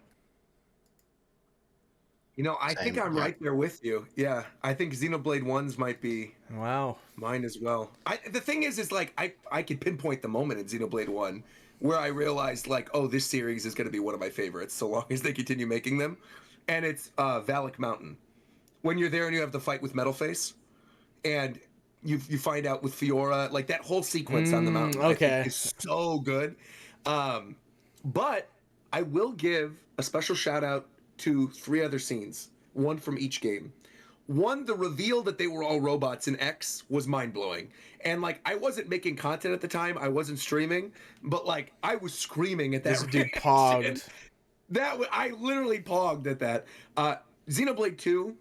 You know, I think I'm right there with you. Yeah, I think Xenoblade 1's might be mine as well. The thing is like I could pinpoint the moment in Xenoblade 1 where I realized like, oh, this series is going to be one of my favorites so long as they continue making them. And it's Valak Mountain. When you're there and you have the fight with Metalface and you find out with Fiora, like that whole sequence on the mountain I think is so good. But I will give a special shout out to 3 other scenes, one from each game. One, the reveal that they were all robots in X was mind-blowing. And, like, I wasn't making content at the time. I wasn't streaming. But, like, I was screaming at that. This dude reaction. pogged. I literally pogged at that. Xenoblade 2,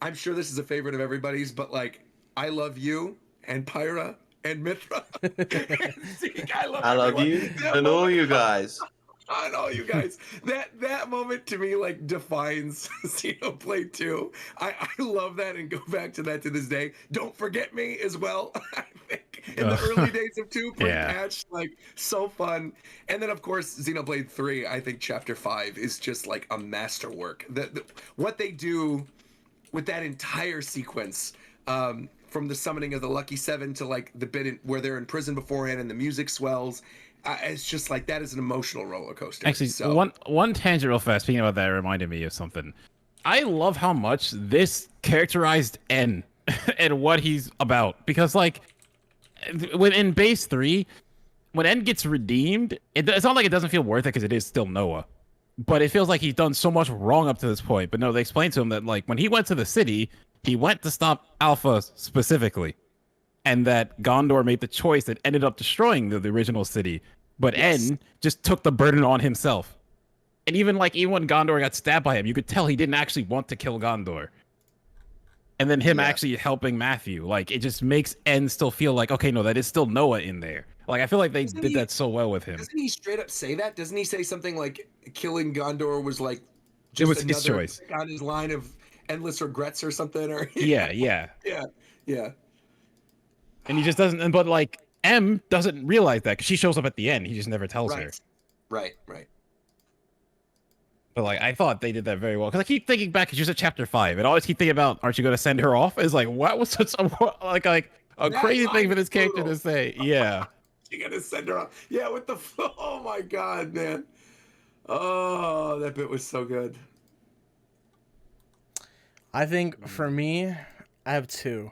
I'm sure this is a favorite of everybody's, but, like, I love you and Pyra and Mithra. And Zeke, I love you and all you guys. On all you guys. That moment to me like defines Xenoblade 2. I love that and go back to that to this day. Don't Forget Me as well. I think in the early days of 2 pre-patch, like so fun. And then of course Xenoblade 3, I think chapter 5 is just like a masterwork. What they do with that entire sequence, from the summoning of the Lucky Seven to like the bit where they're in prison beforehand and the music swells. It's just like that is an emotional roller coaster. Actually, so. one tangent real fast. Speaking about that, reminded me of something. I love how much this characterized N and what he's about, because like in base 3, when N gets redeemed, it's not like it doesn't feel worth it because it is still Noah, but it feels like he's done so much wrong up to this point. But no, they explain to him that like when he went to the city, he went to stop Alpha specifically, and that Gondor made the choice that ended up destroying the original city. But N just took the burden on himself. And even when Gondor got stabbed by him, you could tell he didn't actually want to kill Gondor. And then him actually helping Matthew, like it just makes N still feel like, okay, no, that is still Noah in there. Like I feel like they did that so well with him. Doesn't he straight up say that? Doesn't he say something like killing Gondor was like it was his choice on his line of endless regrets or something? Or yeah. And he just doesn't. But like M doesn't realize that because she shows up at the end. He just never tells her. Right. But like I thought they did that very well because I keep thinking back. It's just at chapter 5, and I always keep thinking about, aren't you going to send her off? It's like what was such a crazy thing for this character to say? Yeah. You gotta send her off. Yeah, with the oh my god, man. Oh, that bit was so good. I think for me, I have 2.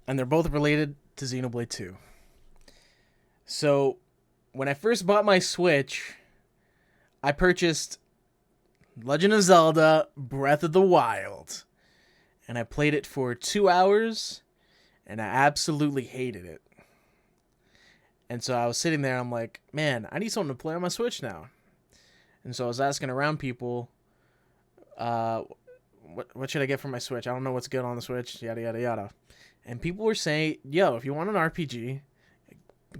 And they're both related to Xenoblade 2. So, when I first bought my Switch, I purchased Legend of Zelda Breath of the Wild. And I played it for 2 hours, and I absolutely hated it. And so I was sitting there, I'm like, man, I need something to play on my Switch now. And so I was asking around people, what should I get for my Switch? I don't know what's good on the Switch, yada, yada, yada. And people were saying, yo, if you want an RPG,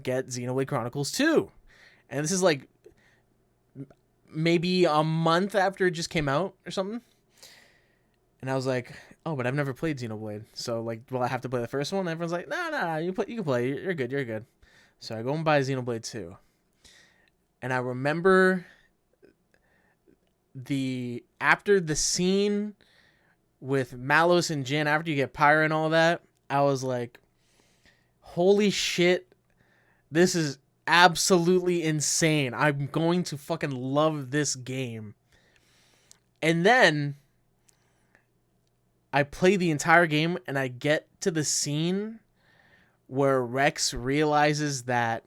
get Xenoblade Chronicles 2. And this is like maybe a month after it just came out or something. And I was like, oh, but I've never played Xenoblade. So, like, will I have to play the first one? And everyone's like, no, you can play. You're good. So I go and buy Xenoblade 2. And I remember after the scene with Malos and Jin, after you get Pyra and all that, I was like, holy shit, this is absolutely insane. I'm going to fucking love this game. And then I play the entire game and I get to the scene where Rex realizes that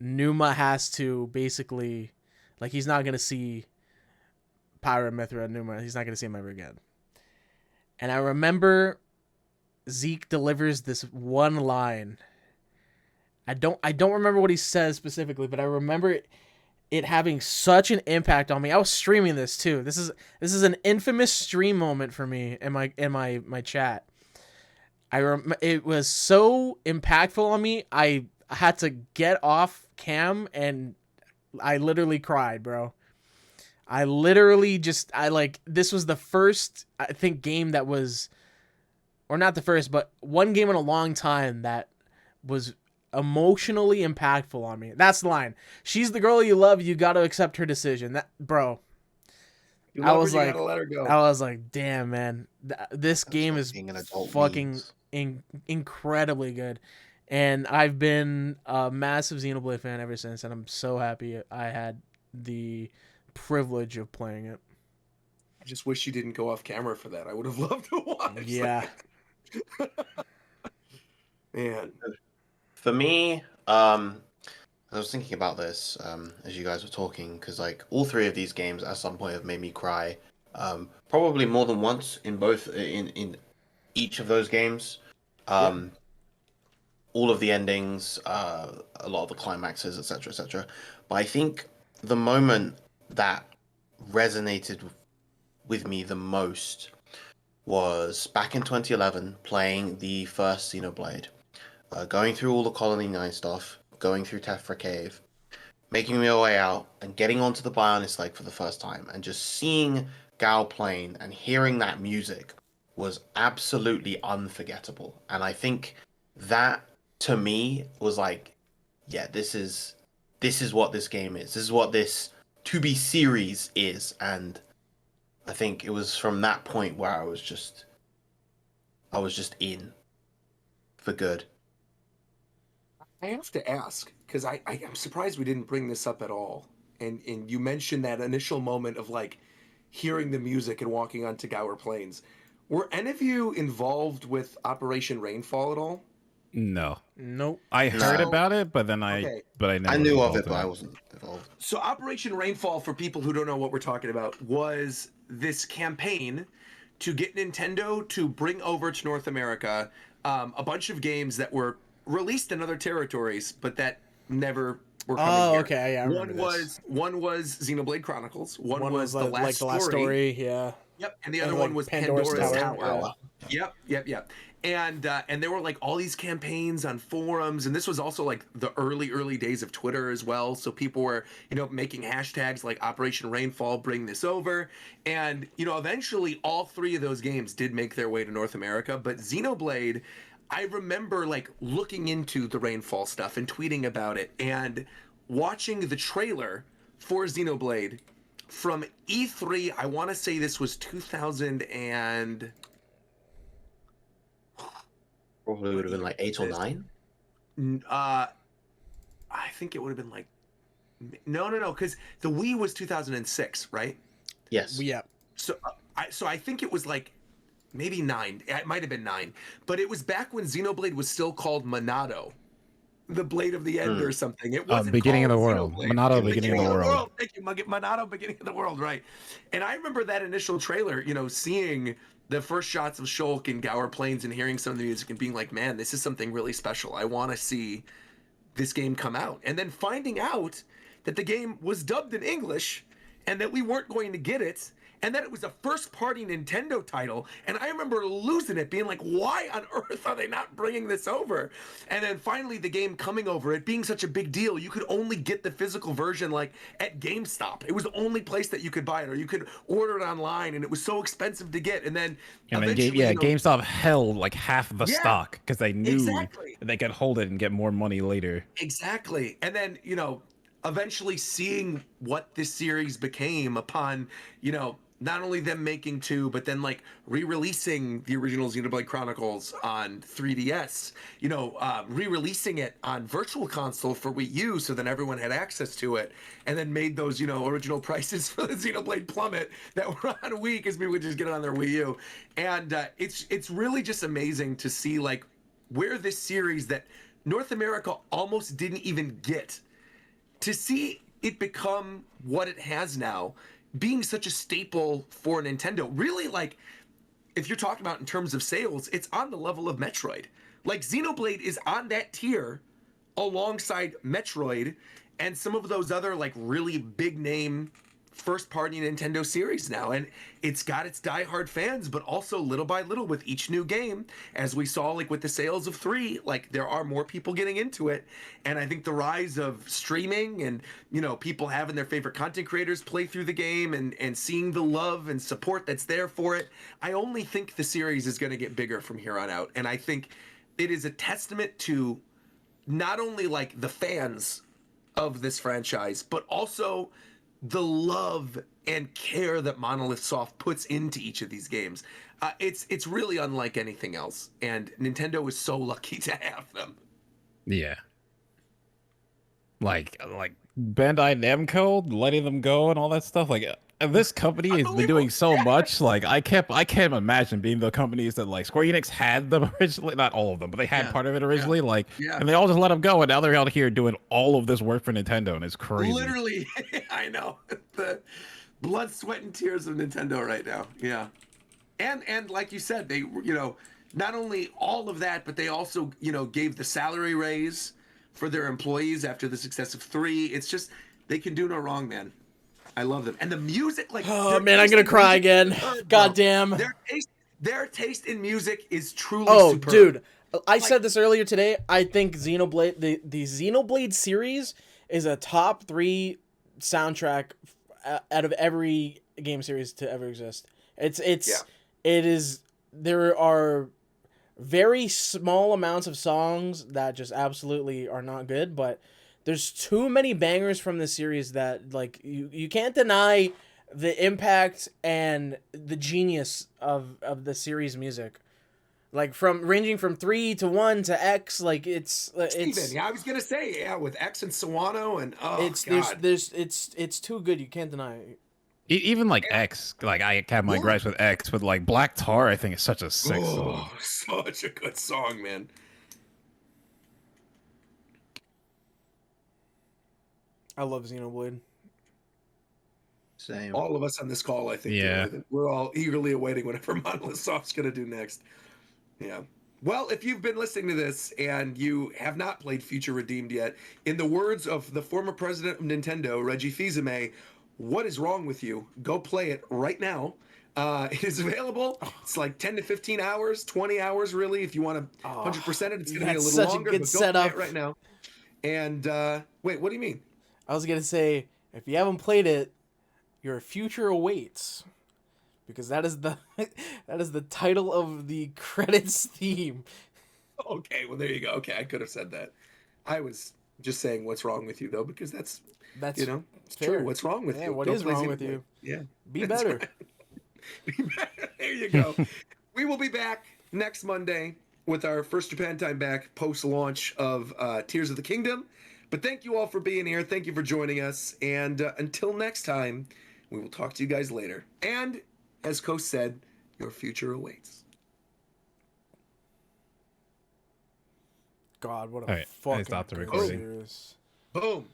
Numa has to basically, like, he's not going to see Pyra, Mithra, and Numa. He's not going to see him ever again. And I remember Zeke delivers this one line. I don't remember what he says specifically, but I remember it having such an impact on me. I was streaming this too. This is an infamous stream moment for me in my chat. It was so impactful on me. I had to get off cam and I literally cried, bro. I literally this was the first, I think, game that was, or not the first, but one game in a long time that was emotionally impactful on me. That's the line. She's the girl you love. You got to accept her decision. That, bro. You gotta let her go. I was like, damn, man. This game is fucking incredibly good. And I've been a massive Xenoblade fan ever since, and I'm so happy I had the privilege of playing it. I just wish you didn't go off camera for that. I would have loved to watch. Yeah. Man. For me, I was thinking about this as you guys were talking, because like all three of these games at some point have made me cry, probably more than once in each of those games. All of the endings, a lot of the climaxes, etc., etc. But I think the moment that resonated with me the most was back in 2011, playing the first Xenoblade, going through all the Colony 9 stuff, going through Tephra Cave, making my way out, and getting onto the Bionis Lake for the first time, and just seeing Gao playing and hearing that music was absolutely unforgettable. And I think that, to me, was like, yeah, this is what this game is. This is what this 2B series is. And I think it was from that point where I was just in for good. I have to ask, because I'm surprised we didn't bring this up at all. And you mentioned that initial moment of like hearing the music and walking onto Gower Plains. Were any of you involved with Operation Rainfall at all? No. Nope. I heard about it, but then Okay. I never. I knew of it, involved in but I wasn't involved. So Operation Rainfall, for people who don't know what we're talking about, was this campaign to get Nintendo to bring over to North America a bunch of games that were released in other territories, but that never were coming here. Okay, yeah, I remember One was Xenoblade Chronicles. One was The like Last the last story, yeah. Yep, and the other one was Pandora's Tower. Wow. Yep. And there were like all these campaigns on forums, and this was also like the early days of Twitter as well. So people were, making hashtags like Operation Rainfall, bring this over. And, eventually all three of those games did make their way to North America. But Xenoblade, I remember like looking into the Rainfall stuff and tweeting about it and watching the trailer for Xenoblade from E3. I want to say this was 2000 and... Probably would have been like 8 or 9. I think it would have been like no, because the Wii was 2006, right? Yes. Yeah. So I think it was like maybe 9. It might have been 9, but it was back when Xenoblade was still called Monado, the Blade of the End or something. It wasn't Beginning of the called World. Xenoblade. Monado, Beginning of the World. Thank you, Monado, Beginning of the World. Right. And I remember that initial trailer, seeing the first shots of Shulk and Gower Plains and hearing some of the music and being like, man, this is something really special. I want to see this game come out. And then finding out that the game was dubbed in English and that we weren't going to get it, and then it was a first-party Nintendo title, and I remember losing it, being like, why on earth are they not bringing this over? And then finally the game coming over, it being such a big deal, you could only get the physical version like at GameStop. It was the only place that you could buy it, or you could order it online, and it was so expensive to get. And then eventually, GameStop held like half the Yeah, stock because they knew exactly. they could hold it and get more money later. Exactly. And then, eventually seeing what this series became upon, not only them making 2, but then like re-releasing the original Xenoblade Chronicles on 3DS, re-releasing it on Virtual Console for Wii U, so then everyone had access to it, and then made those, original prices for the Xenoblade plummet that were on Wii because people would just get it on their Wii U. And it's really just amazing to see like where this series that North America almost didn't even get, to see it become what it has now, being such a staple for Nintendo. Really, like, if you're talking about in terms of sales, it's on the level of Metroid. Like, Xenoblade is on that tier alongside Metroid and some of those other, like, really big name first-party Nintendo series now. And it's got its diehard fans, but also little by little with each new game, as we saw like with the sales of 3, like there are more people getting into it. And I think the rise of streaming and, people having their favorite content creators play through the game and seeing the love and support that's there for it, I only think the series is going to get bigger from here on out. And I think it is a testament to not only like the fans of this franchise, but also the love and care that Monolith Soft puts into each of these games. It's really unlike anything else, and Nintendo is so lucky to have them. Yeah. Like Bandai Namco letting them go and all that stuff. Like this company has been doing so much. Like I can't imagine being the companies that like Square Enix had them originally. Not all of them, but they had part of it originally. And they all just let them go, and now they're out here doing all of this work for Nintendo, and it's crazy. Literally, I know, the blood, sweat, and tears of Nintendo right now. Yeah, and like you said, they not only all of that, but they also gave the salary raise for their employees after the success of 3. It's just they can do no wrong, man. I love them. And the music, like, oh man, I'm gonna cry again. God damn. Their taste in music is truly superb. Dude, I said this earlier today. I think Xenoblade, the Xenoblade series is a top 3 soundtrack out of every game series to ever exist. It is. There are very small amounts of songs that just absolutely are not good, but there's too many bangers from the series that like you can't deny the impact and the genius of the series music. Like ranging from 3 to 1 to X, like it's yeah, I was gonna say with X and Sawano and it's too good, you can't deny it. Even like X, like I have my gripes with X, but like Black Tar, I think is such a sick song. Such a good song, man. I love Xenoblade. Same. All of us on this call, I think, yeah, we're all eagerly awaiting whatever Monolith Soft's gonna do next. Yeah. Well, if you've been listening to this and you have not played Future Redeemed yet, in the words of the former president of Nintendo, Reggie Fils-Aimé, what is wrong with you? Go play it right now. It is available. It's like 10 to 15 hours, 20 hours really. If you want to 100% it, it's going to be a little longer. Good but go setup. play it right now. And wait, what do you mean? I was going to say, if you haven't played it, your future awaits. Because that is the title of the credits theme. Okay, well there you go. Okay, I could have said that. I was just saying what's wrong with you though, because that's it's fair. true. What's wrong with you? What is wrong with you? Yeah, be better. Right. Be better. There you go. We will be back next Monday with our first Japan time back post launch of Tears of the Kingdom. But thank you all for being here. Thank you for joining us. And until next time, we will talk to you guys later. And as Coast said, your future awaits. God, what a fucking I stopped the recording. series. Boom.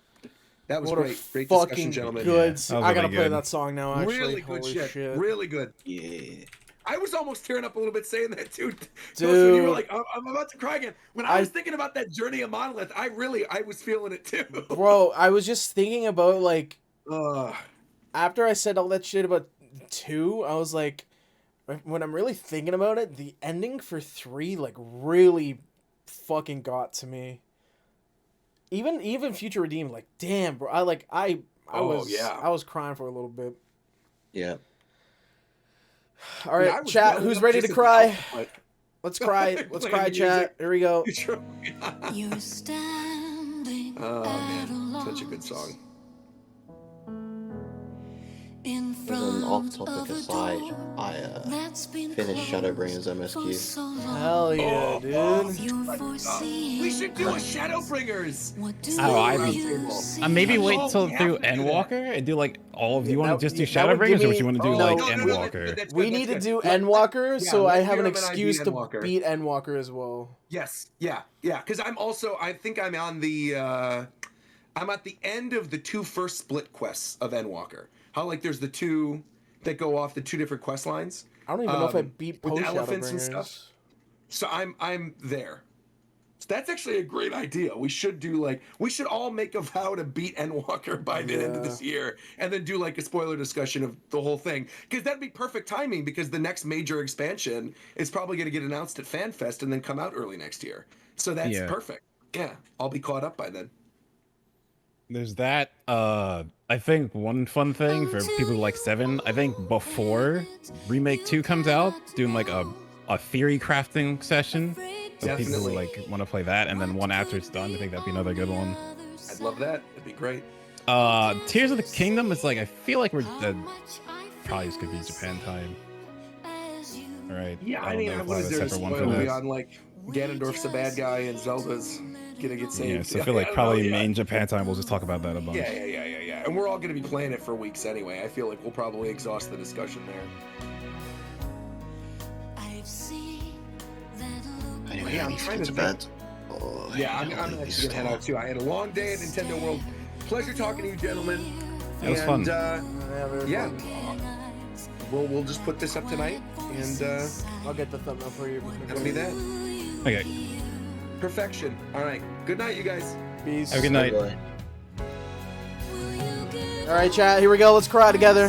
That was what great. Great fucking discussion, gentlemen. Good. Yeah, I gotta play that song now. Actually, really good shit. Really good. Yeah. I was almost tearing up a little bit saying that too. Dude, when you were like, I'm about to cry again. When I was thinking about that journey of Monolith, I was feeling it too. Bro, I was just thinking about like, after I said all that shit about 2, I was like, when I'm really thinking about it, the ending for 3 like really fucking got to me. Even Future Redeemed, like, damn, bro, I was crying for a little bit. Yeah. All right, chat, who's ready to cry? Let's cry. Let's cry, chat. Here we go. You're standing Such a good song. in As front an off-topic of a aside, door I that's been finished Shadowbringers for MSQ. so long. Hell yeah, dude. You're foreseeing We should do a Shadowbringers. what do Oh, I maybe wait till through Endwalker and do like all of. Do you want to just do Shadowbringers, or do you want to do like Endwalker? We need to do Endwalker, so I have an Mira and I excuse beat to Endwalker. beat Endwalker as well. Yes, yeah. Because I think I'm on the, I'm at the end of the 2 first split quests of Endwalker. How like there's the 2 that go off the 2 different quest lines. I don't even know if I beat with post the elephants and Shadowbringers. stuff. So I'm there. So that's actually a great idea. We should all make a vow to beat Endwalker by the end of this year, and then do like a spoiler discussion of the whole thing. Because that'd be perfect timing, because the next major expansion is probably going to get announced at FanFest and then come out early next year. So that's perfect. Yeah, I'll be caught up by then. There's that. I think one fun thing for people who like 7, I think before Remake 2 comes out, doing like a theory crafting session. So people who like want to play that, and then one after it's done. I think that'd be another good one. I'd love that. It'd be great. Tears of the Kingdom is like, I feel like we're probably just could be Japan time. All right. Yeah, I mean, what is there to spoil beyond like Ganondorf's a bad guy and Zelda's gonna get saved? Yeah, so I feel like probably main Japan time. We'll just talk about that a bunch. Yeah. And we're all gonna be playing it for weeks anyway. I feel like we'll probably exhaust the discussion there. Anyway, Yeah, I I'm need to trying get to to think. bed. Oh, Yeah, I'm I actually need to gonna head out too. I had a long day at Nintendo World. Pleasure talking to you, gentlemen. It was fun. Yeah, we'll just put this up tonight, and I'll get the thumbnail for you. that'll be that. Okay. Perfection. All right. Good night, you guys. Peace. Have a good night. All right, chat. Here we go. Let's cry together.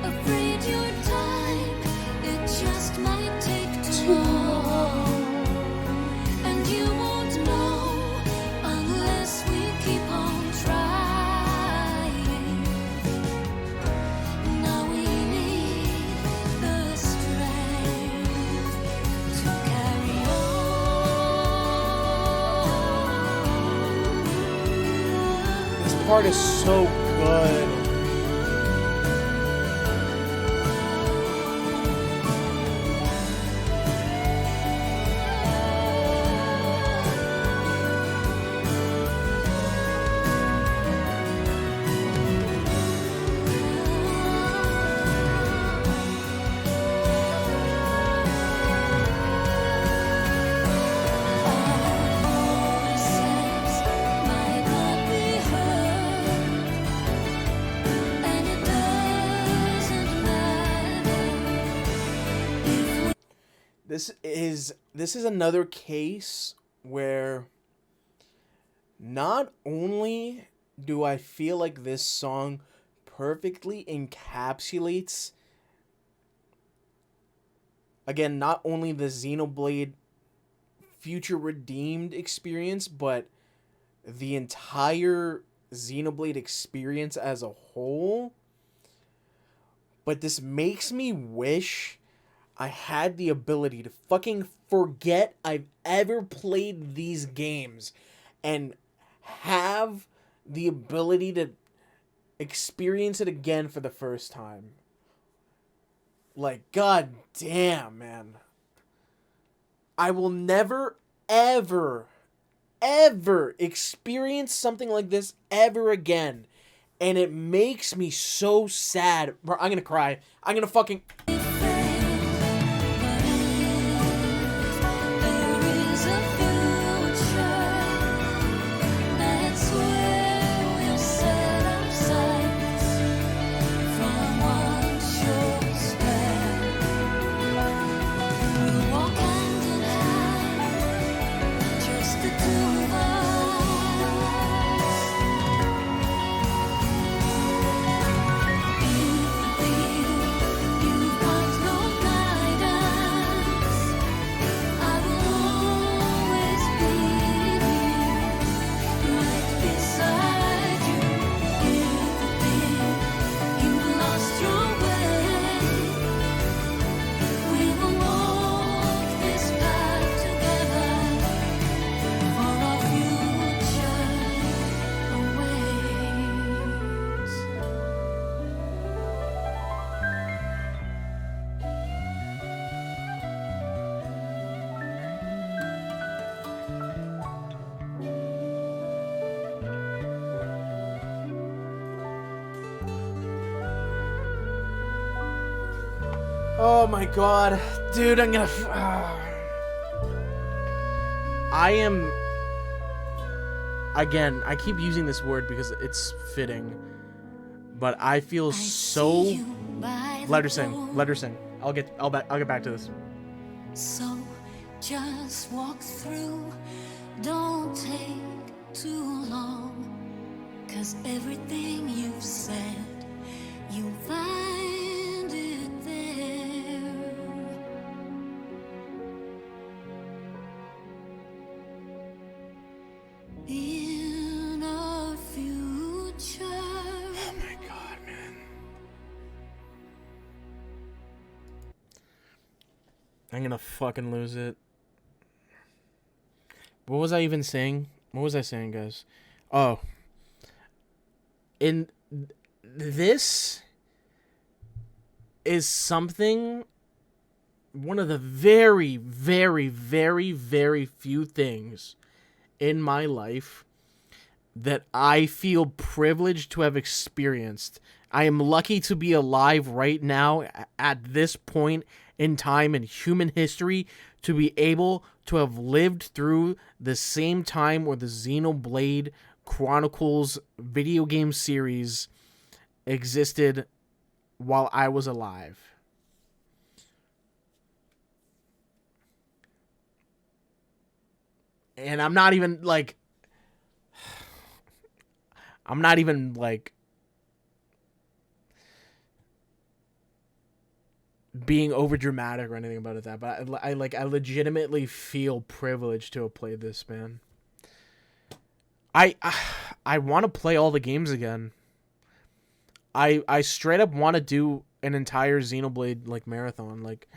Afraid your time, it just might take too long. And you won't know unless we keep on trying. Now we need the strength to carry on. This part is so good. This is another case where not only do I feel like this song perfectly encapsulates, again, not only the Xenoblade Future Redeemed experience, but the entire Xenoblade experience as a whole. But this makes me wish I had the ability to fucking forget I've ever played these games and have the ability to experience it again for the first time. Like, god damn, man. I will never, ever, ever experience something like this ever again. And it makes me so sad. Bro, I'm gonna cry. I'm gonna fucking... Oh my god. Dude, I'm gonna... I am... Again, I keep using this word because it's fitting. But I feel so... Let her sing. Let her sing. I'll get back to this. So just walk through. Don't take too long. 'Cause everything you've said, you'll find it there. In our future. Oh my god, man. I'm gonna fucking lose it. What was I even saying? What was I saying, guys? Oh. This is something, one of the very, very, very, very few things in my life that I feel privileged to have experienced. I am lucky to be alive right now at this point in time in human history to be able to have lived through the same time where the Xenoblade Chronicles video game series existed while I was alive. And I'm not even like being over dramatic or anything about that, but I legitimately feel privileged to have played this, man. I want to play all the games again. I straight up want to do an entire Xenoblade like marathon, like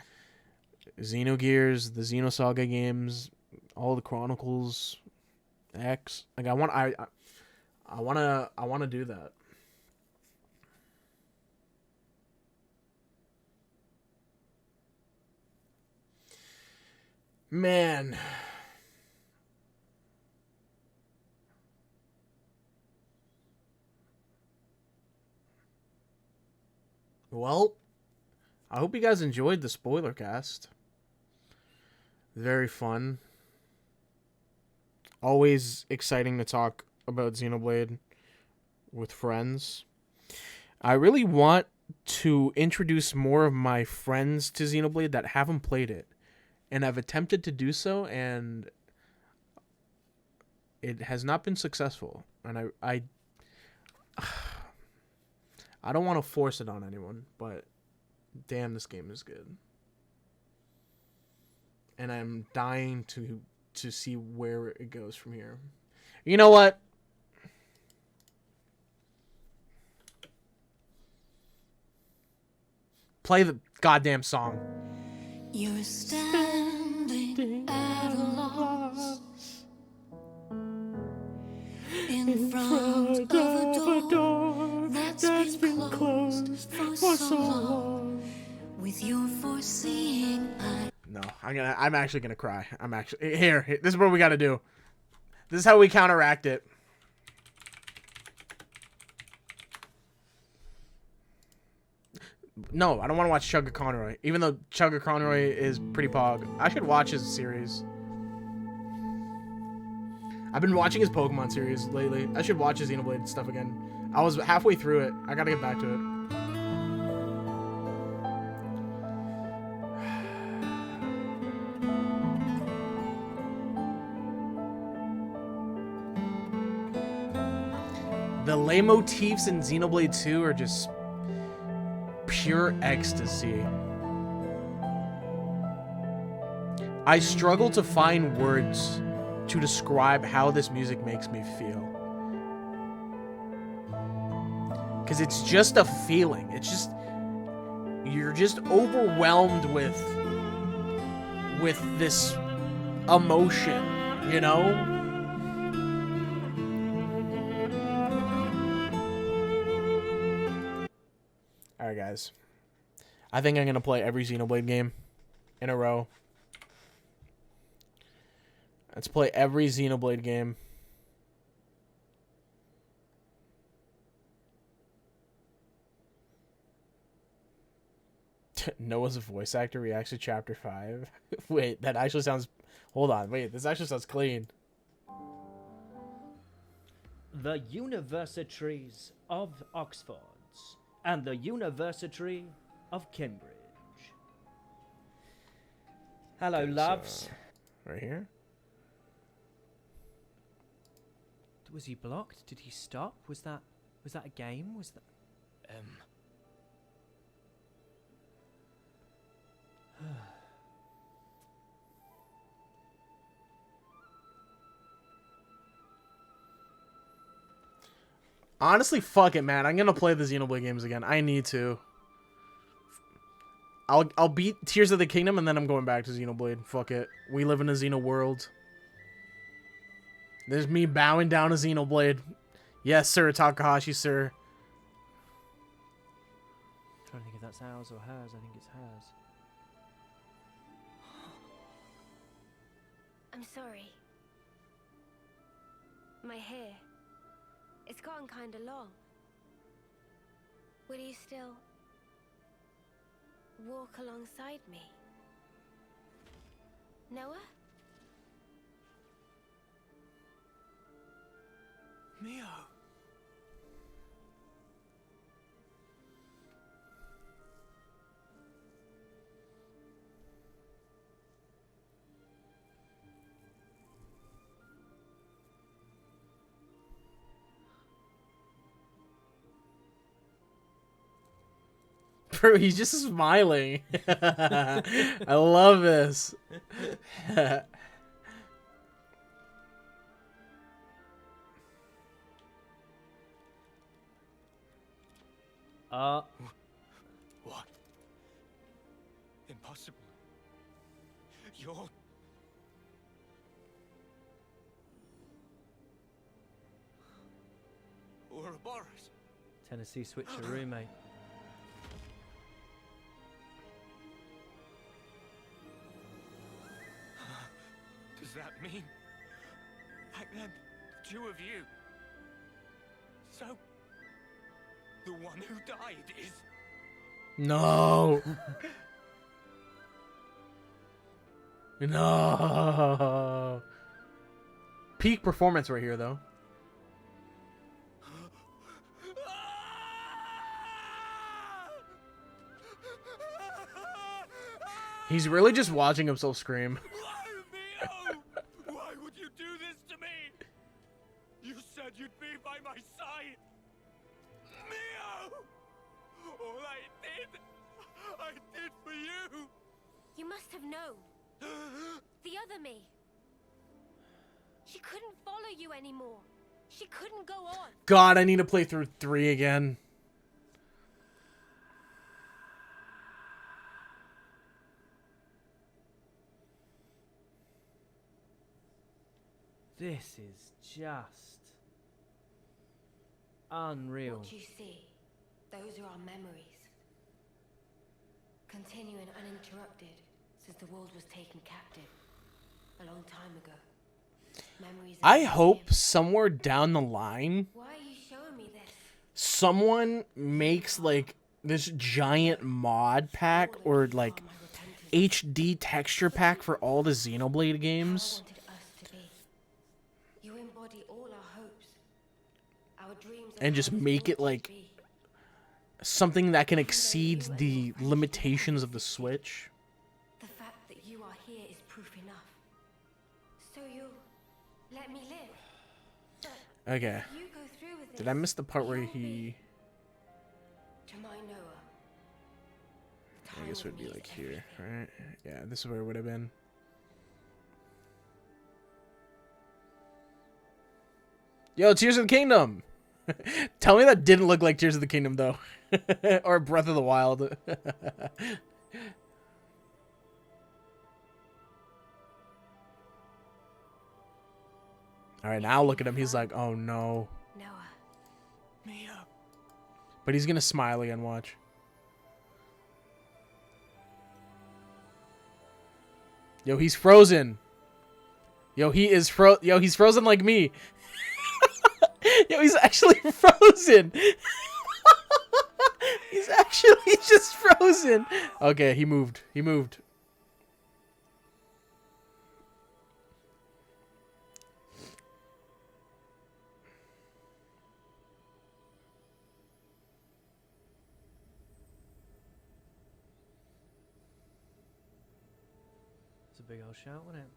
Xenogears, the Xenosaga games, all the Chronicles X. Like I want to do that. Man. Well, I hope you guys enjoyed the spoiler cast. Very fun. Always exciting to talk about Xenoblade with friends. I really want to introduce more of my friends to Xenoblade that haven't played it. And I've attempted to do so, and it has not been successful. And I don't want to force it on anyone, but damn, this game is good. And I'm dying to see where it goes from here. You know what? Play the goddamn song. You're standing at a loss in front of a door that's been closed for so long. With your foreseeing eye. No, I'm actually gonna cry. Here. This is what we gotta do. This is how we counteract it. No, I don't want to watch Chugga Conroy. Even though Chugga Conroy is pretty pog. I should watch his series. I've been watching his Pokemon series lately. I should watch his Xenoblade stuff again. I was halfway through it. I gotta get back to it. The leitmotifs in Xenoblade 2 are just pure ecstasy. I struggle to find words to describe how this music makes me feel. Because it's just a feeling. It's just... You're just overwhelmed with this emotion, you know? Alright, guys. I think I'm going to play every Xenoblade game in a row. Let's play every Xenoblade game. Noah's a voice actor reacts to Chapter 5. Wait, that actually sounds... Hold on, wait, this actually sounds clean. The Universities of Oxford and the University of Cambridge. Hello, Okay, loves. Right here? Was he blocked? Did he stop? Was that a game? Was that Honestly, fuck it, man. I'm gonna play the Xenoblade games again. I need to. I'll beat Tears of the Kingdom and then I'm going back to Xenoblade. Fuck it. We live in a Xeno world. There's me bowing down to Xenoblade. Yes, sir, Takahashi, sir. I'm trying to think if that's ours or hers. I think it's hers. I'm sorry. My hair. It's gotten kinda long. Will you still walk alongside me? Noah? Mio. Bro, he's just smiling. I love this. What? Impossible. You're... Ouroboros. Tennessee switcheroo, mate. Does that mean... Back then, the two of you... So... The one who died is... No. No. Peak performance right here, though. He's really just watching himself scream. Why would you do this to me? You said you'd be by my side. Mio! All I did for you. You must have known. The other me. She couldn't follow you anymore. She couldn't go on. God, I need to play through 3 again. This is just unreal. What you see, those are our memories. Continuing uninterrupted since the world was taken captive a long time ago. Memories. I hope somewhere down the line, Why are you showing me this? someone makes like this giant mod pack or like HD texture pack for all the Xenoblade games. You embody all our hopes, our dreams, And just make it like something that can exceed the limitations of the Switch. The fact that you are here is proof enough. So you'll let me live. But Okay. if you go through with Did this, I miss the part where he... to my Noah. I guess it would be like here, right? Yeah, this is where it would have been. Yo, Tears of the Kingdom! Tell me that didn't look like Tears of the Kingdom, though. Or Breath of the Wild. Alright, now look at him. He's like, oh no. Noah. Mio. But he's gonna smile again, watch. Yo, he's frozen. Yo, he's frozen like me. Yo, he's actually frozen. He's actually actually just frozen. Okay, he moved. He moved. It's a big old shout, wasn't it?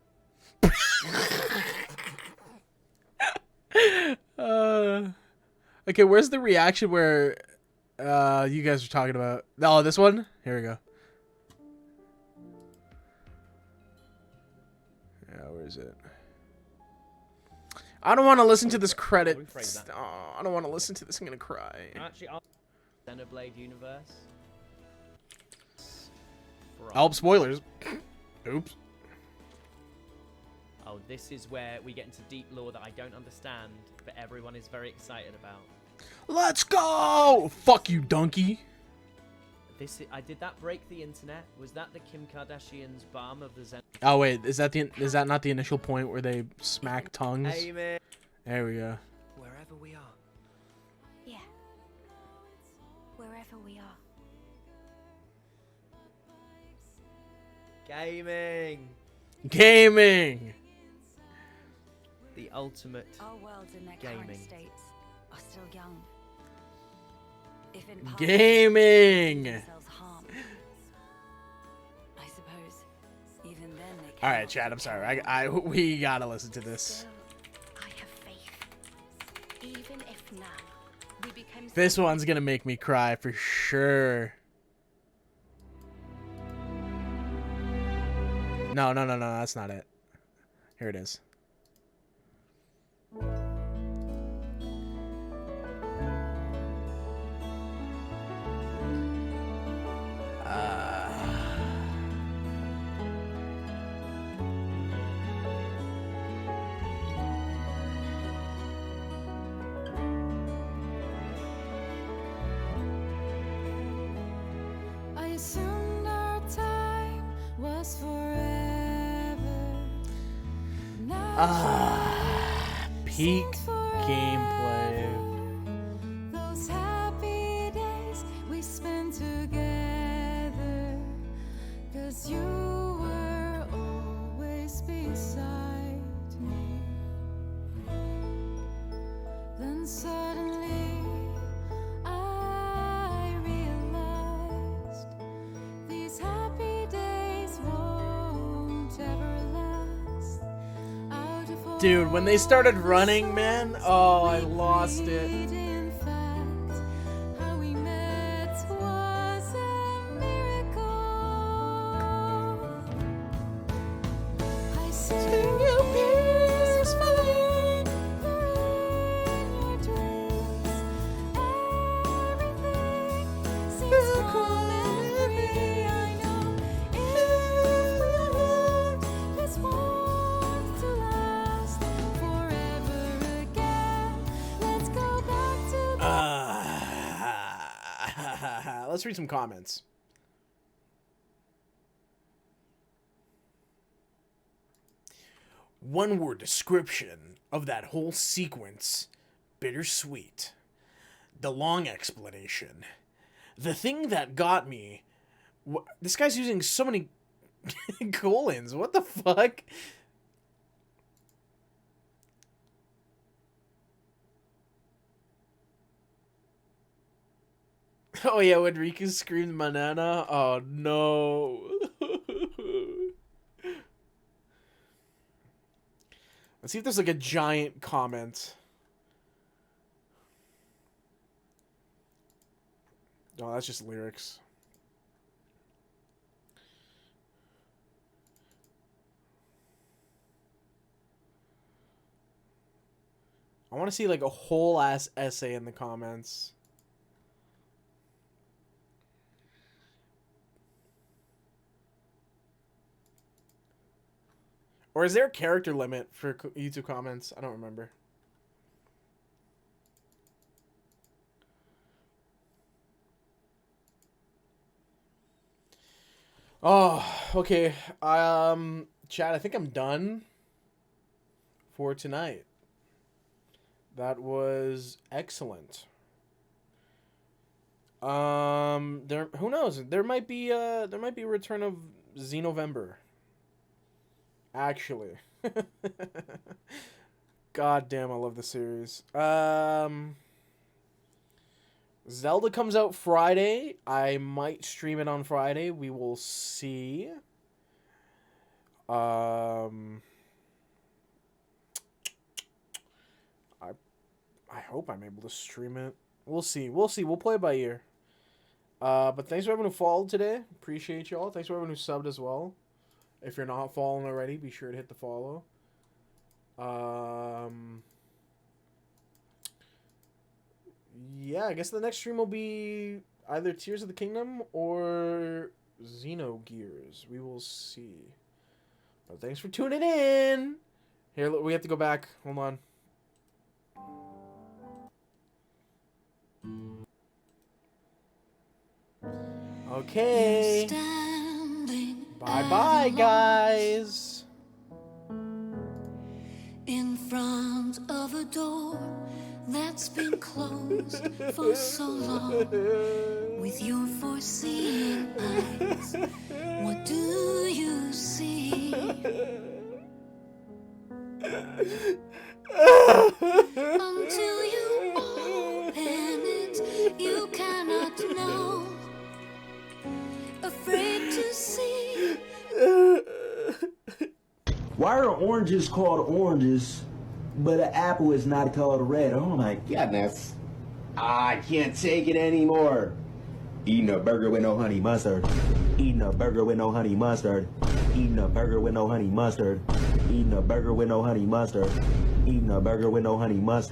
Okay, where's the reaction where you guys are talking about? Oh, this one? Here we go. Yeah, where is it? I don't want to listen to this credit. Oh, I don't want to listen to this. I'm gonna cry. Actually, Xenoblade universe. Help, spoilers. Oops. Oh, this is where we get into deep lore that I don't understand, but everyone is very excited about. Let's go! Fuck you, donkey. I did that break the internet? Was that the Kim Kardashian's balm of the Zen? Oh wait, is that not the initial point where they smack tongues? Amen. There we go. Wherever we are. Yeah. Wherever we are. Gaming. Gaming. The ultimate Our worlds in their gaming. current states are still young. If in part Gaming. themselves harm, I suppose even then they All right, Chad. I'm sorry. We gotta listen to this. I have faith. Even if now we become This one's gonna make me cry for sure. No, that's not it. Here it is. I assumed our time was forever. Peak gameplay. Those happy days we spent together, 'cause you were always beside me. Then suddenly I realized these happy days won't ever last. Dude, when they started running, man, oh, I lost it. In fact, how we met was a miracle. I sing you peacefully, in your dreams. Everything seems calm and free. I know if we want this warmth to last forever again, let's go back to Let's read some comments. One word description of that whole sequence: bittersweet. The long explanation. The thing that got me. This guy's using so many colons. What the fuck? Oh yeah, when Riku screamed "Manana." Oh no. Let's see if there's like a giant comment. No, that's just lyrics. I want to see like a whole ass essay in the comments. Or is there a character limit for YouTube comments? I don't remember. Oh, okay. Chad, I think I'm done for tonight. That was excellent. There knows? There might be a return of Xenovember. Actually. God damn, I love the series. Zelda comes out Friday. I might stream it on Friday. We will see. I hope I'm able to stream it. We'll see. We'll see. We'll play it by ear. But thanks for everyone who followed today. Appreciate y'all. Thanks for everyone who subbed as well. If you're not following already, be sure to hit the follow. Yeah, I guess the next stream will be either Tears of the Kingdom or Xenogears. We will see. But thanks for tuning in. Here, we have to go back. Hold on. Okay. Bye-bye, guys. In front of a door that's been closed for so long. With your foreseeing eyes, what do you see? Until you open it, you cannot know. Afraid to see. Why are oranges called oranges, but an apple is not called red? Oh my goodness. I can't take it anymore. Eating a burger with no honey mustard. Eating a burger with no honey mustard. Eating a burger with no honey mustard. Eating a burger with no honey mustard. Eating a burger with no honey mustard.